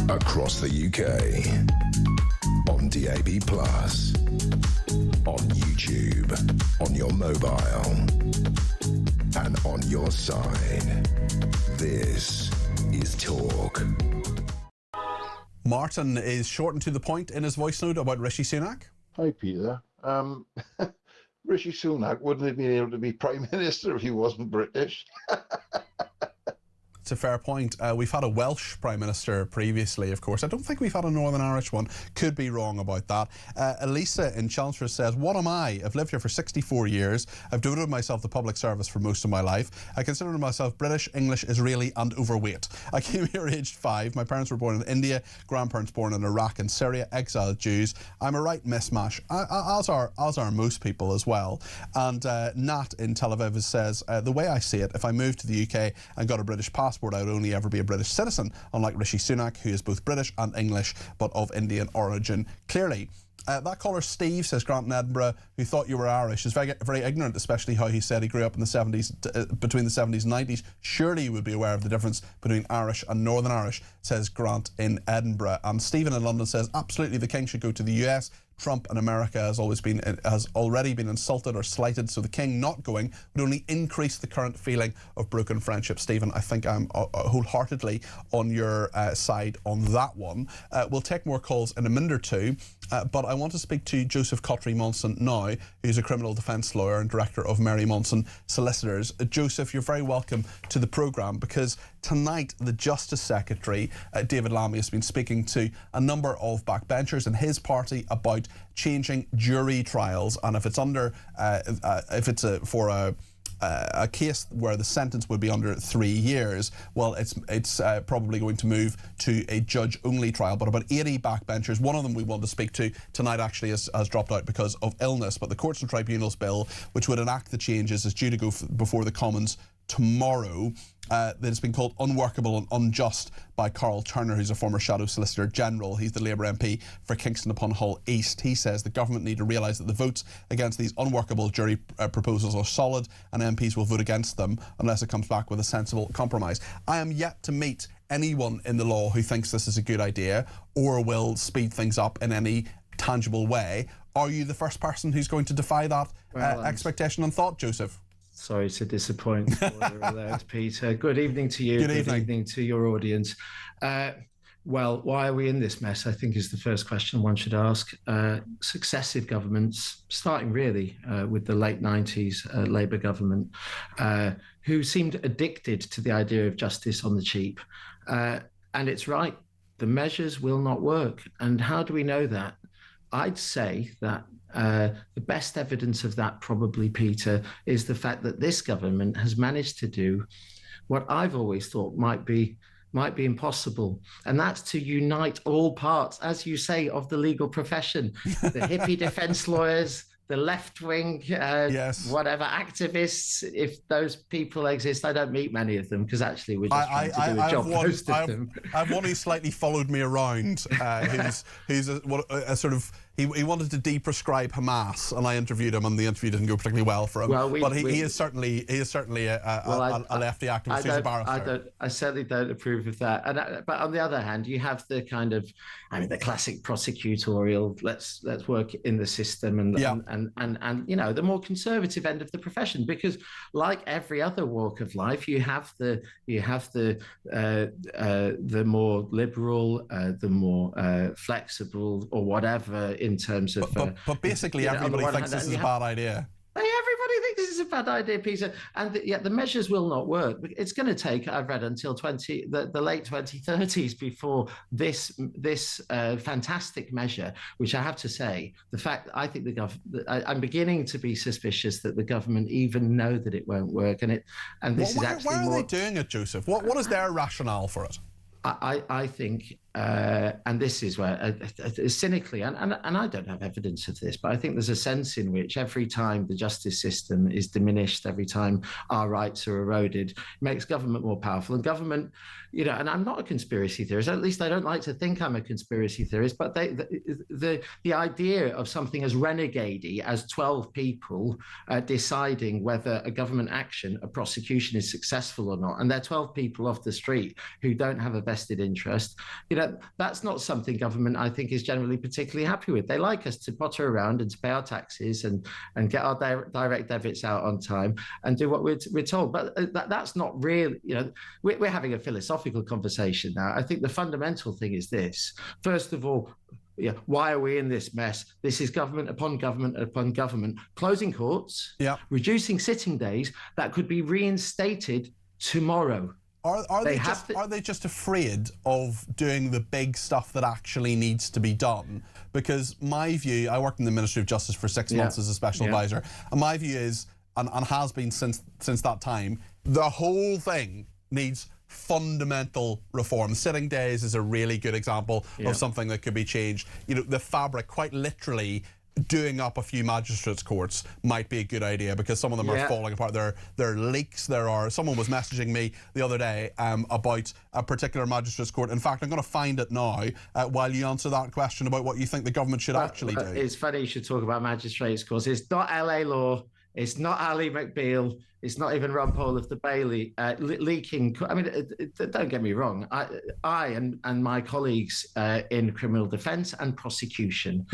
Across the UK, on DAB+, on YouTube, on your mobile, and on your side. This is Talk. Martin is short and to the point in his voice note about Rishi Sunak. Hi, Peter. Rishi Sunak wouldn't have been able to be Prime Minister if he wasn't British. It's a fair point. We've had a Welsh Prime Minister previously, of course. I don't think we've had a Northern Irish one. Could be wrong about that. Elisa in Chelmsford says, what am I? I've lived here for 64 years. I've devoted myself to public service for most of my life. I consider myself British, English, Israeli and overweight. I came here aged 5. My parents were born in India, grandparents born in Iraq and Syria, exiled Jews. I'm a right mismatch, as are most people as well. And Nat in Tel Aviv says, the way I see it, if I moved to the UK and got a British passport, I would only ever be a British citizen, unlike Rishi Sunak, who is both British and English, but of Indian origin, clearly. That caller Steve says Grant in Edinburgh, who thought you were Irish, is very, very ignorant, especially how he said he grew up in the 70s, between the 70s and 90s. Surely you would be aware of the difference between Irish and Northern Irish, says Grant in Edinburgh. And Stephen in London says, absolutely, the King should go to the US. Trump in America has already been insulted or slighted, so the King not going would only increase the current feeling of broken friendship. Stephen, I think I'm wholeheartedly on your side on that one. We'll take more calls in a minute or two, but I want to speak to Joseph Cottery-Monson now, who's a criminal defence lawyer and director of Mary Monson Solicitors. Joseph, you're very welcome to the programme, because tonight the Justice Secretary, David Lammy, has been speaking to a number of backbenchers in his party about changing jury trials, and if it's under, for a case where the sentence would be under 3 years, well, it's probably going to move to a judge-only trial. But about 80 backbenchers, one of them we want to speak to tonight actually has dropped out because of illness. But the Courts and Tribunals Bill, which would enact the changes, is due to go before the Commons tomorrow. That has been called unworkable and unjust by Carl Turner, who's a former Shadow Solicitor General. He's the Labour MP for Kingston upon Hull East. He says the government need to realise that the votes against these unworkable jury proposals are solid, and MPs will vote against them unless it comes back with a sensible compromise. I am yet to meet anyone in the law who thinks this is a good idea or will speed things up in any tangible way. Are you the first person who's going to defy that expectation and thought, Joseph? Sorry to disappoint Peter. Good evening to you. Good evening to your audience. Well, why are we in this mess, I think, is the first question one should ask. Successive governments, starting really with the late 90s Labour government, who seemed addicted to the idea of justice on the cheap. And it's right, the measures will not work. And how do we know that? I'd say that the best evidence of that, probably, Peter, is the fact that this government has managed to do what I've always thought might be impossible, and that's to unite all parts, as you say, of the legal profession, the hippie defence lawyers, the left-wing, whatever, activists, if those people exist. I don't meet many of them, because actually we're just trying to do a job, most of them. I've one who slightly followed me around, who's a sort of, he wanted to deprescribe Hamas, and I interviewed him, and the interview didn't go particularly well for him. Well, but he is certainly a lefty activist who's a barrister. I certainly don't approve of that. But on the other hand, you have the kind of, the classic prosecutorial, let's work in the system, and you know, the more conservative end of the profession, because like every other walk of life, you have the more liberal, the more flexible, or whatever, in terms of. But basically, everybody thinks this is a bad idea. Everybody thinks this is a bad idea, Peter, and yet the measures will not work. It's going to take, I've read, until the late 2030s before this fantastic measure, which I have to say, the fact I think I'm beginning to be suspicious that the government even know that it won't work, and this is actually why are they doing it, Joseph? What is their rationale for it? I think, and this is where, cynically, and I don't have evidence of this, but I think there's a sense in which every time the justice system is diminished, every time our rights are eroded, it makes government more powerful. And government, you know, and I'm not a conspiracy theorist, at least I don't like to think I'm a conspiracy theorist, but the idea of something as renegade as 12 people deciding whether a government action, a prosecution, is successful or not, and they're 12 people off the street who don't have a vested interest, you know, that's not something government, I think, is generally particularly happy with. They like us to potter around and to pay our taxes and get our direct debits out on time and do what we're told. But that's not really, you know, we're having a philosophical conversation now. I think the fundamental thing is this. First of all, why are we in this mess? This is government upon government upon government, closing courts, reducing sitting days that could be reinstated tomorrow. Are they just afraid of doing the big stuff that actually needs to be done? Because my view, I worked in the Ministry of Justice for 6 months as a special advisor, and my view is, and has been since that time, the whole thing needs fundamental reform. Sitting days is a really good example of something that could be changed. You know, the fabric, quite literally, doing up a few magistrates' courts might be a good idea, because some of them are falling apart. There are leaks. Someone was messaging me the other day about a particular magistrates' court. In fact, I'm going to find it now while you answer that question about what you think the government should actually do. It's funny you should talk about magistrates' courts. It's not LA law. It's not Ali McBeal. It's not even Ron Paul of the Bailey leaking. I mean, don't get me wrong. I and my colleagues in criminal defence and prosecution,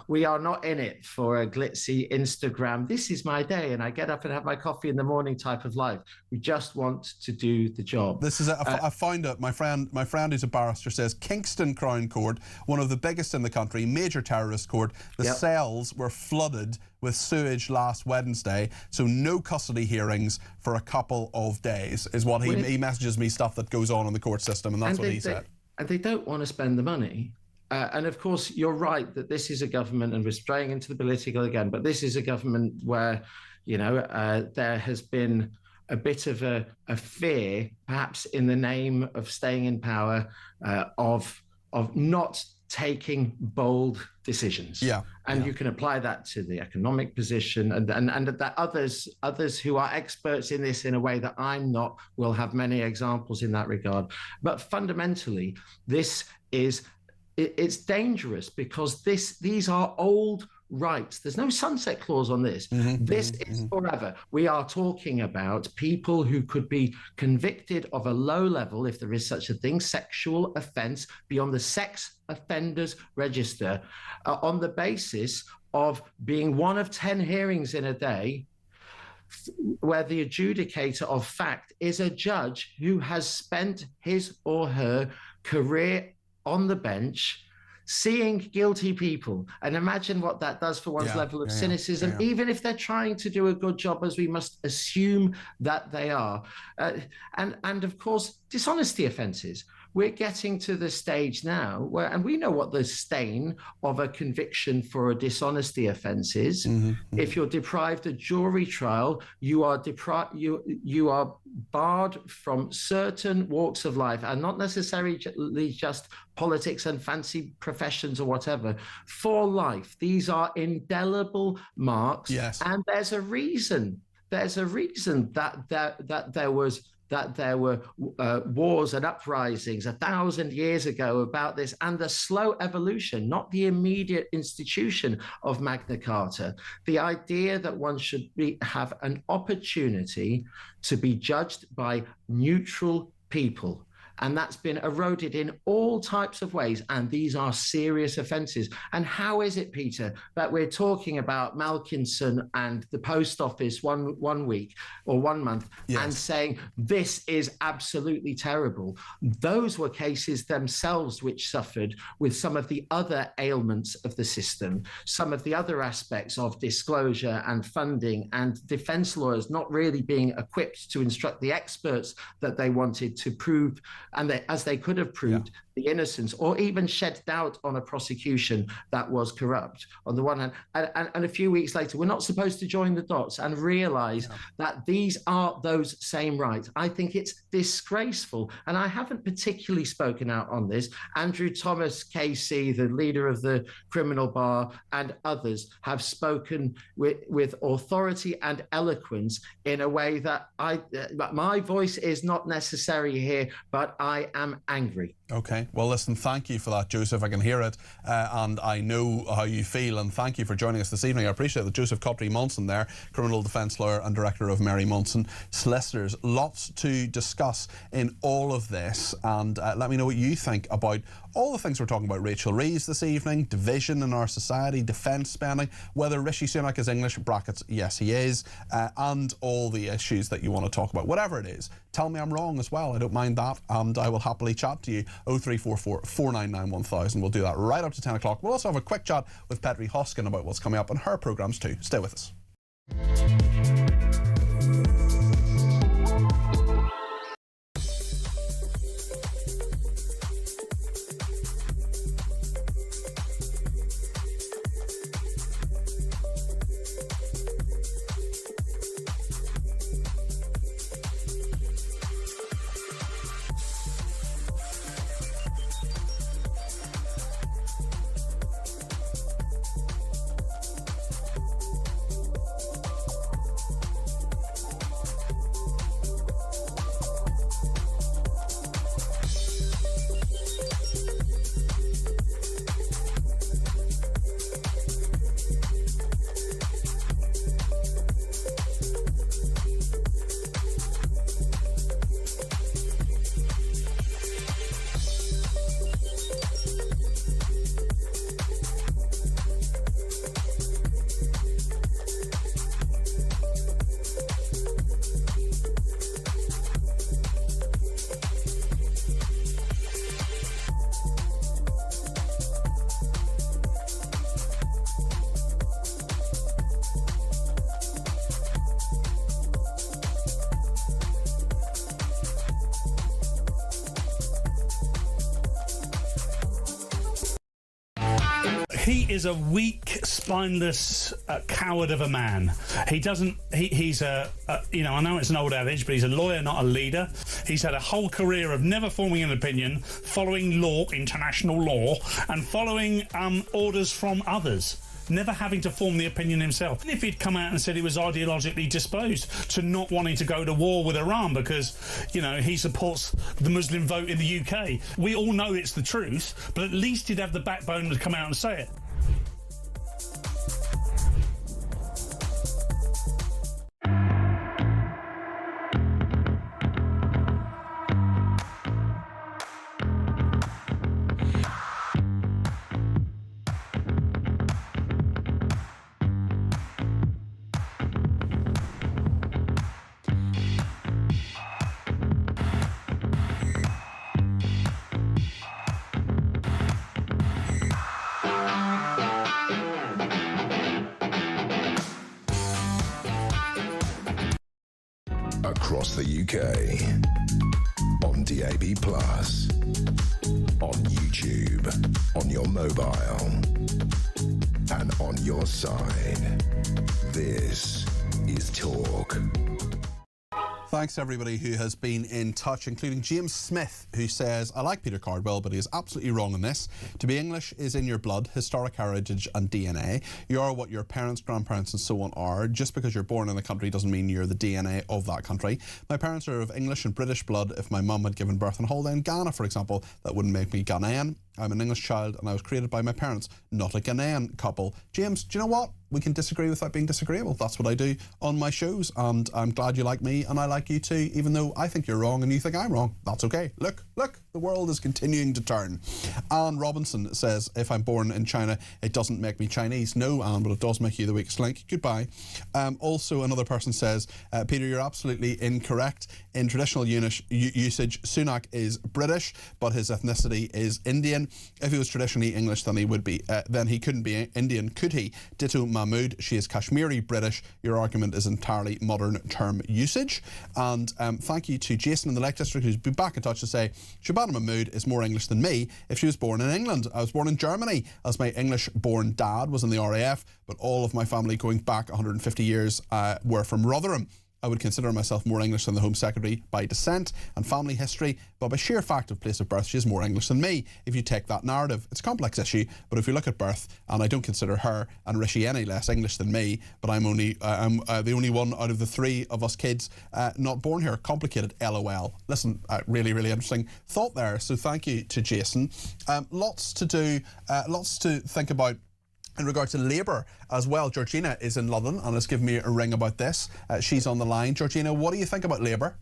we are not in it for a glitzy Instagram. This is my day, and I get up and have my coffee in the morning type of life. We just want to do the job. This is I found it. My friend who's a barrister says Kingston Crown Court, one of the biggest in the country, major terrorist court. The cells were flooded with sewage last Wednesday, so no custody hearings for a couple of days is what he messages me, stuff that goes on in the court system, and that's what he said. And they don't want to spend the money. And of course, you're right that this is a government, and we're straying into the political again, but this is a government where, there has been a bit of a fear, perhaps in the name of staying in power, of not taking bold decisions. And you can apply that to the economic position, and that others who are experts in this in a way that I'm not will have many examples in that regard. But fundamentally, it's dangerous, because these are old rights. There's no sunset clause on this. This is forever. We are talking about people who could be convicted of a low level, if there is such a thing, sexual offence, beyond the sex offenders register, on the basis of being one of 10 hearings in a day, where the adjudicator of fact is a judge who has spent his or her career on the bench seeing guilty people. And imagine what that does for one's level of cynicism, even if they're trying to do a good job, as we must assume that they are. And of course, dishonesty offences. We're getting to the stage now where, and we know what the stain of a conviction for a dishonesty offence is. If you're deprived a jury trial, you are barred from certain walks of life, and not necessarily just politics and fancy professions or whatever, for life. These are indelible marks, and there's a reason. There's a reason that there were wars and uprisings 1,000 years ago about this, and the slow evolution, not the immediate institution of Magna Carta. The idea that one should have an opportunity to be judged by neutral people. And that's been eroded in all types of ways. And these are serious offences. And how is it, Peter, that we're talking about Malkinson and the post office one week or 1 month and saying this is absolutely terrible? Those were cases themselves which suffered with some of the other ailments of the system, some of the other aspects of disclosure and funding, and defence lawyers not really being equipped to instruct the experts that they wanted to prove, and as they could have proved the innocence, or even shed doubt on a prosecution that was corrupt on the one hand. And a few weeks later, we're not supposed to join the dots and realise that these are those same rights. I think it's disgraceful. And I haven't particularly spoken out on this. Andrew Thomas, KC, the leader of the criminal bar, and others have spoken with authority and eloquence in a way that my voice is not necessary here, but I am angry. Okay, well, listen, thank you for that, Joseph. I can hear it, and I know how you feel, and thank you for joining us this evening. I appreciate that. Joseph Cottery-Monson there, criminal defence lawyer and director of Mary Monson Solicitors. Lots to discuss in all of this, and let me know what you think about all the things we're talking about. Rachel Reeves this evening, division in our society, defence spending, whether Rishi Sunak is English, brackets, yes he is, and all the issues that you want to talk about. Whatever it is, tell me I'm wrong as well. I don't mind that, and I will happily chat to you. 0344 499 1000. We'll do that right up to 10 o'clock. We'll also have a quick chat with Petri Hoskin about what's coming up in her programmes too. Stay with us. He is a weak, spineless coward of a man. He doesn't. He's a you know, I know it's an old adage, but he's a lawyer, not a leader. He's had a whole career of never forming an opinion, following law, international law, and following orders from others. Never having to form the opinion himself. If he'd come out and said he was ideologically disposed to not wanting to go to war with Iran because, you know, he supports the Muslim vote in the UK, we all know it's the truth, but at least he'd have the backbone to come out and say it. Across the UK, on DAB+, on YouTube, on your mobile, and on your side. This is Talk. Thanks to everybody who has been in touch, including James Smith, who says, I like Peter Cardwell, but he is absolutely wrong on this. To be English is in your blood, historic heritage and DNA. You are what your parents, grandparents and so on are. Just because you're born in a country doesn't mean you're the DNA of that country. My parents are of English and British blood. If my mum had given birth on holiday in Ghana, for example, that wouldn't make me Ghanaian. I'm an English child and I was created by my parents, not a Ghanaian couple. James, do you know what? We can disagree without being disagreeable. That's what I do on my shows, and I'm glad you like me and I like you too, even though I think you're wrong and you think I'm wrong. That's okay. Look, the world is continuing to turn. Anne Robinson says, if I'm born in China, it doesn't make me Chinese. No, Anne, but it does make you the weakest link. Goodbye. Also, another person says, Peter, you're absolutely incorrect. In traditional usage, Sunak is British, but his ethnicity is Indian. If he was traditionally English, then he would be. Then he couldn't be Indian, could he? Ditto Mahmood. She is Kashmiri British. Your argument is entirely modern term usage. And thank you to Jason in the Lake District, who's been back in touch to say, Shabana Mahmood is more English than me if she was born in England. I was born in Germany, as my English-born dad was in the RAF, but all of my family going back 150 years were from Rotherham. I would consider myself more English than the Home Secretary by descent and family history, but by sheer fact of place of birth, she is more English than me, if you take that narrative. It's a complex issue, but if you look at birth, and I don't consider her and Rishi any less English than me, but I'm the only one out of the three of us kids not born here. Complicated, LOL. Listen, really, really interesting thought there, so thank you to Jason. Lots to do, lots to think about in regard to Labour as well. Georgina is in London and has given me a ring about this. She's on the line. Georgina, what do you think about Labour?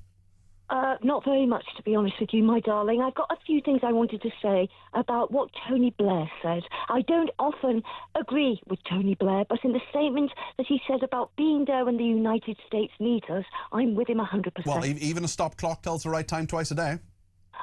Not very much, to be honest with you, my darling. I've got a few things I wanted to say about what Tony Blair said. I don't often agree with Tony Blair, but in the statement that he said about being there when the United States needs us, I'm with him 100%. Well, even a stop clock tells the right time twice a day.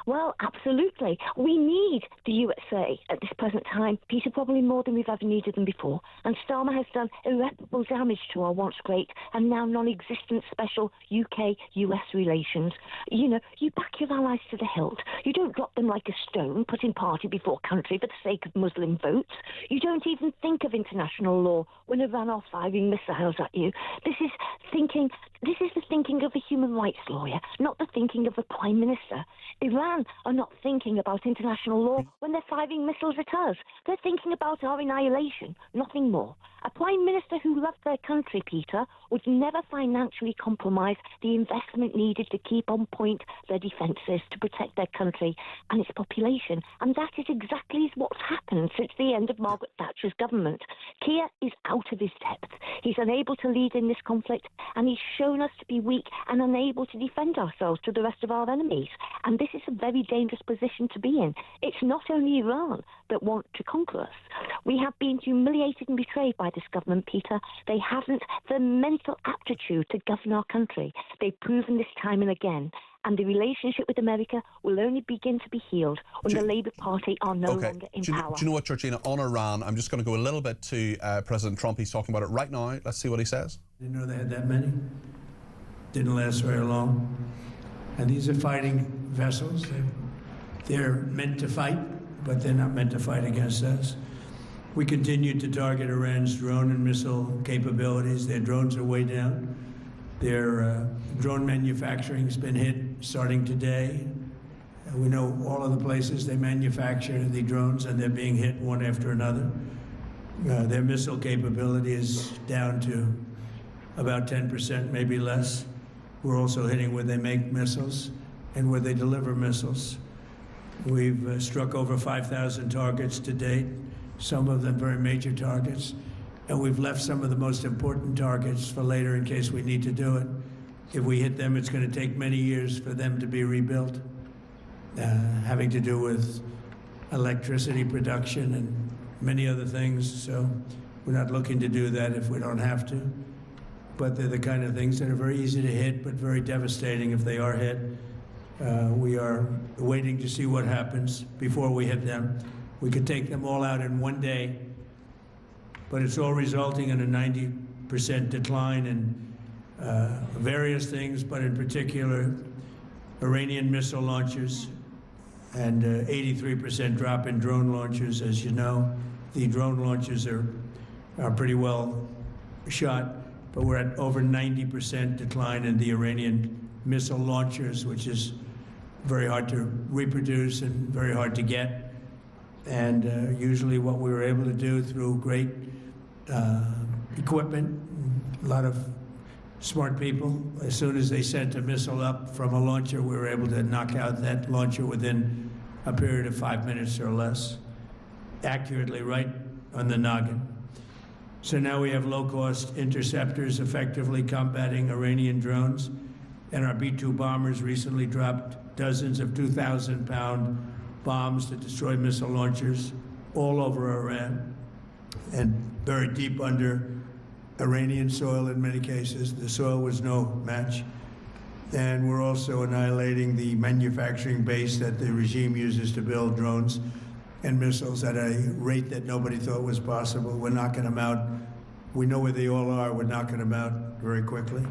Well, absolutely. We need the USA at this present time, Peter, probably more than we've ever needed them before. And Starmer has done irreparable damage to our once great and now non-existent special UK-US relations. You know, you back your allies to the hilt. You don't drop them like a stone, putting party before country for the sake of Muslim votes. You don't even think of international law when Iran are firing missiles at you. This is the thinking of a human rights lawyer, not the thinking of a prime minister. Iran are not thinking about international law when they're firing missiles at us. They're thinking about our annihilation, nothing more. A prime minister who loved their country, Peter, would never financially compromise the investment needed to keep on point their defences to protect their country and its population. And that is exactly what's happened since the end of Margaret Thatcher's government. Keir is out of his depth. He's unable to lead in this conflict, and he's shown us to be weak and unable to defend ourselves to the rest of our enemies. And this is a very dangerous position to be in. It's not only Iran that want to conquer us. We have been humiliated and betrayed by this government, Peter. They haven't the mental aptitude to govern our country. They've proven this time and again. And the relationship with America will only begin to be healed when the Labour Party are no longer in power. Do you know what, Georgina, on Iran, I'm just going to go a little bit to President Trump. He's talking about it right now. Let's see what he says. Didn't know they had that many. Didn't last very long. And these are fighting vessels. They're meant to fight, but they're not meant to fight against us. We continue to target Iran's drone and missile capabilities. Their drones are way down. Their drone manufacturing has been hit starting today. We know all of the places they manufacture the drones, and they're being hit one after another. Their missile capability is down to about 10%, maybe less. We're also hitting where they make missiles and where they deliver missiles. We've struck over 5,000 targets to date, some of them very major targets, and we've left some of the most important targets for later in case we need to do it. If we hit them, it's going to take many years for them to be rebuilt, having to do with electricity production and many other things. So we're not looking to do that if we don't have to. But they're the kind of things that are very easy to hit, but very devastating if they are hit. We are waiting to see what happens before we hit them. We could take them all out in one day, but it's all resulting in a 90% decline in various things, but in particular, Iranian missile launchers and 83% drop in drone launchers. As you know, the drone launchers are pretty well shot, but we're at over 90% decline in the Iranian missile launchers, which is very hard to reproduce and very hard to get. And usually what we were able to do through great equipment, a lot of smart people, as soon as they sent a missile up from a launcher, we were able to knock out that launcher within a period of 5 minutes or less, accurately right on the noggin. So now we have low-cost interceptors effectively combating Iranian drones, and our B-2 bombers recently dropped dozens of 2,000-pound bombs to destroy missile launchers all over Iran and buried deep under Iranian soil in many cases. The soil was no match. And we're also annihilating the manufacturing base that the regime uses to build drones and missiles at a rate that nobody thought was possible. We're knocking them out. We know where they all are. We're knocking them out very quickly.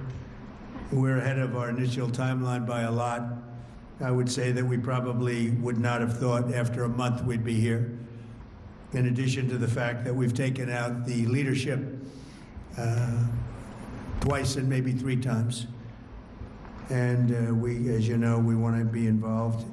We're ahead of our initial timeline by a lot. I would say that we probably would not have thought after a month we'd be here. In addition to the fact that we've taken out the leadership twice and maybe 3 times. And we, as you know, we want to be involved.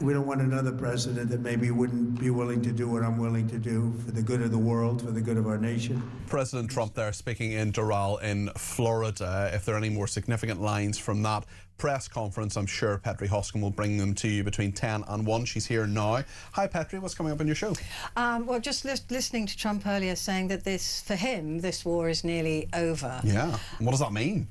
We don't want another president that maybe wouldn't be willing to do what I'm willing to do for the good of the world, for the good of our nation. President Trump there speaking in Doral in Florida. If there are any more significant lines from that press conference, I'm sure Petri Hoskin will bring them to you between 10 and 1. She's here now. Hi Petri, what's coming up in your show? Well, just listening to Trump earlier saying that for him, this war is nearly over. Yeah, what does that mean?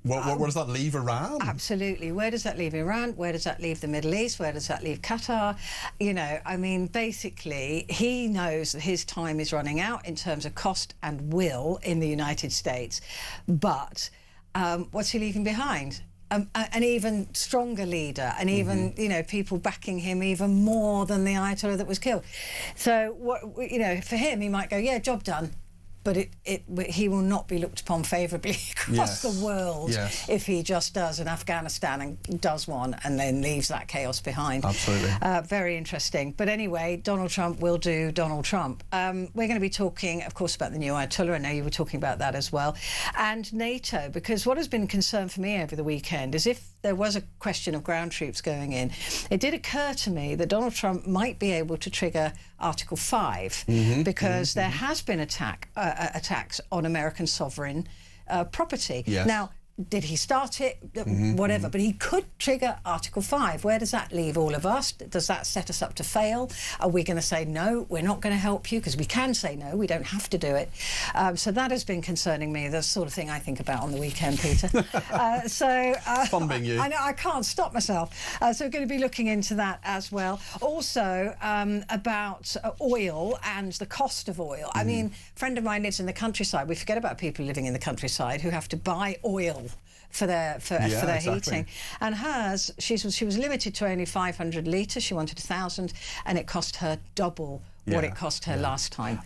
Where does that leave Iran? Absolutely. Where does that leave Iran? Where does that leave the Middle East? Where does that leave Qatar? You know, I mean, basically, he knows that his time is running out in terms of cost and will in the United States. But what's he leaving behind? An even stronger leader, and even you know, people backing him even more than the Ayatollah that was killed. So you know, for him, he might go, yeah, job done. But he will not be looked upon favourably across the world if he just does an Afghanistan and does one and then leaves that chaos behind. Absolutely. Very interesting. But anyway, Donald Trump will do Donald Trump. We're going to be talking, of course, about the new Ayatollah. I know you were talking about that as well. And NATO, because what has been a concern for me over the weekend is if there was a question of ground troops going in, it did occur to me that Donald Trump might be able to trigger Article 5 because there has been attacks on American sovereign property. Yes. Now, did he start it? Whatever, but he could trigger Article 5. Where does that leave all of us? Does that set us up to fail? Are we going to say, no, we're not going to help you? Because we can say no, we don't have to do it. So that has been concerning me, the sort of thing I think about on the weekend, Peter. Fun being you. I know, I can't stop myself. So we're going to be looking into that as well. Also, about oil and the cost of oil. I mean, a friend of mine lives in the countryside. We forget about people living in the countryside who have to buy oil for their heating, and hers, she was limited to only 500 litres. She wanted 1,000, and it cost her double what it cost her last time.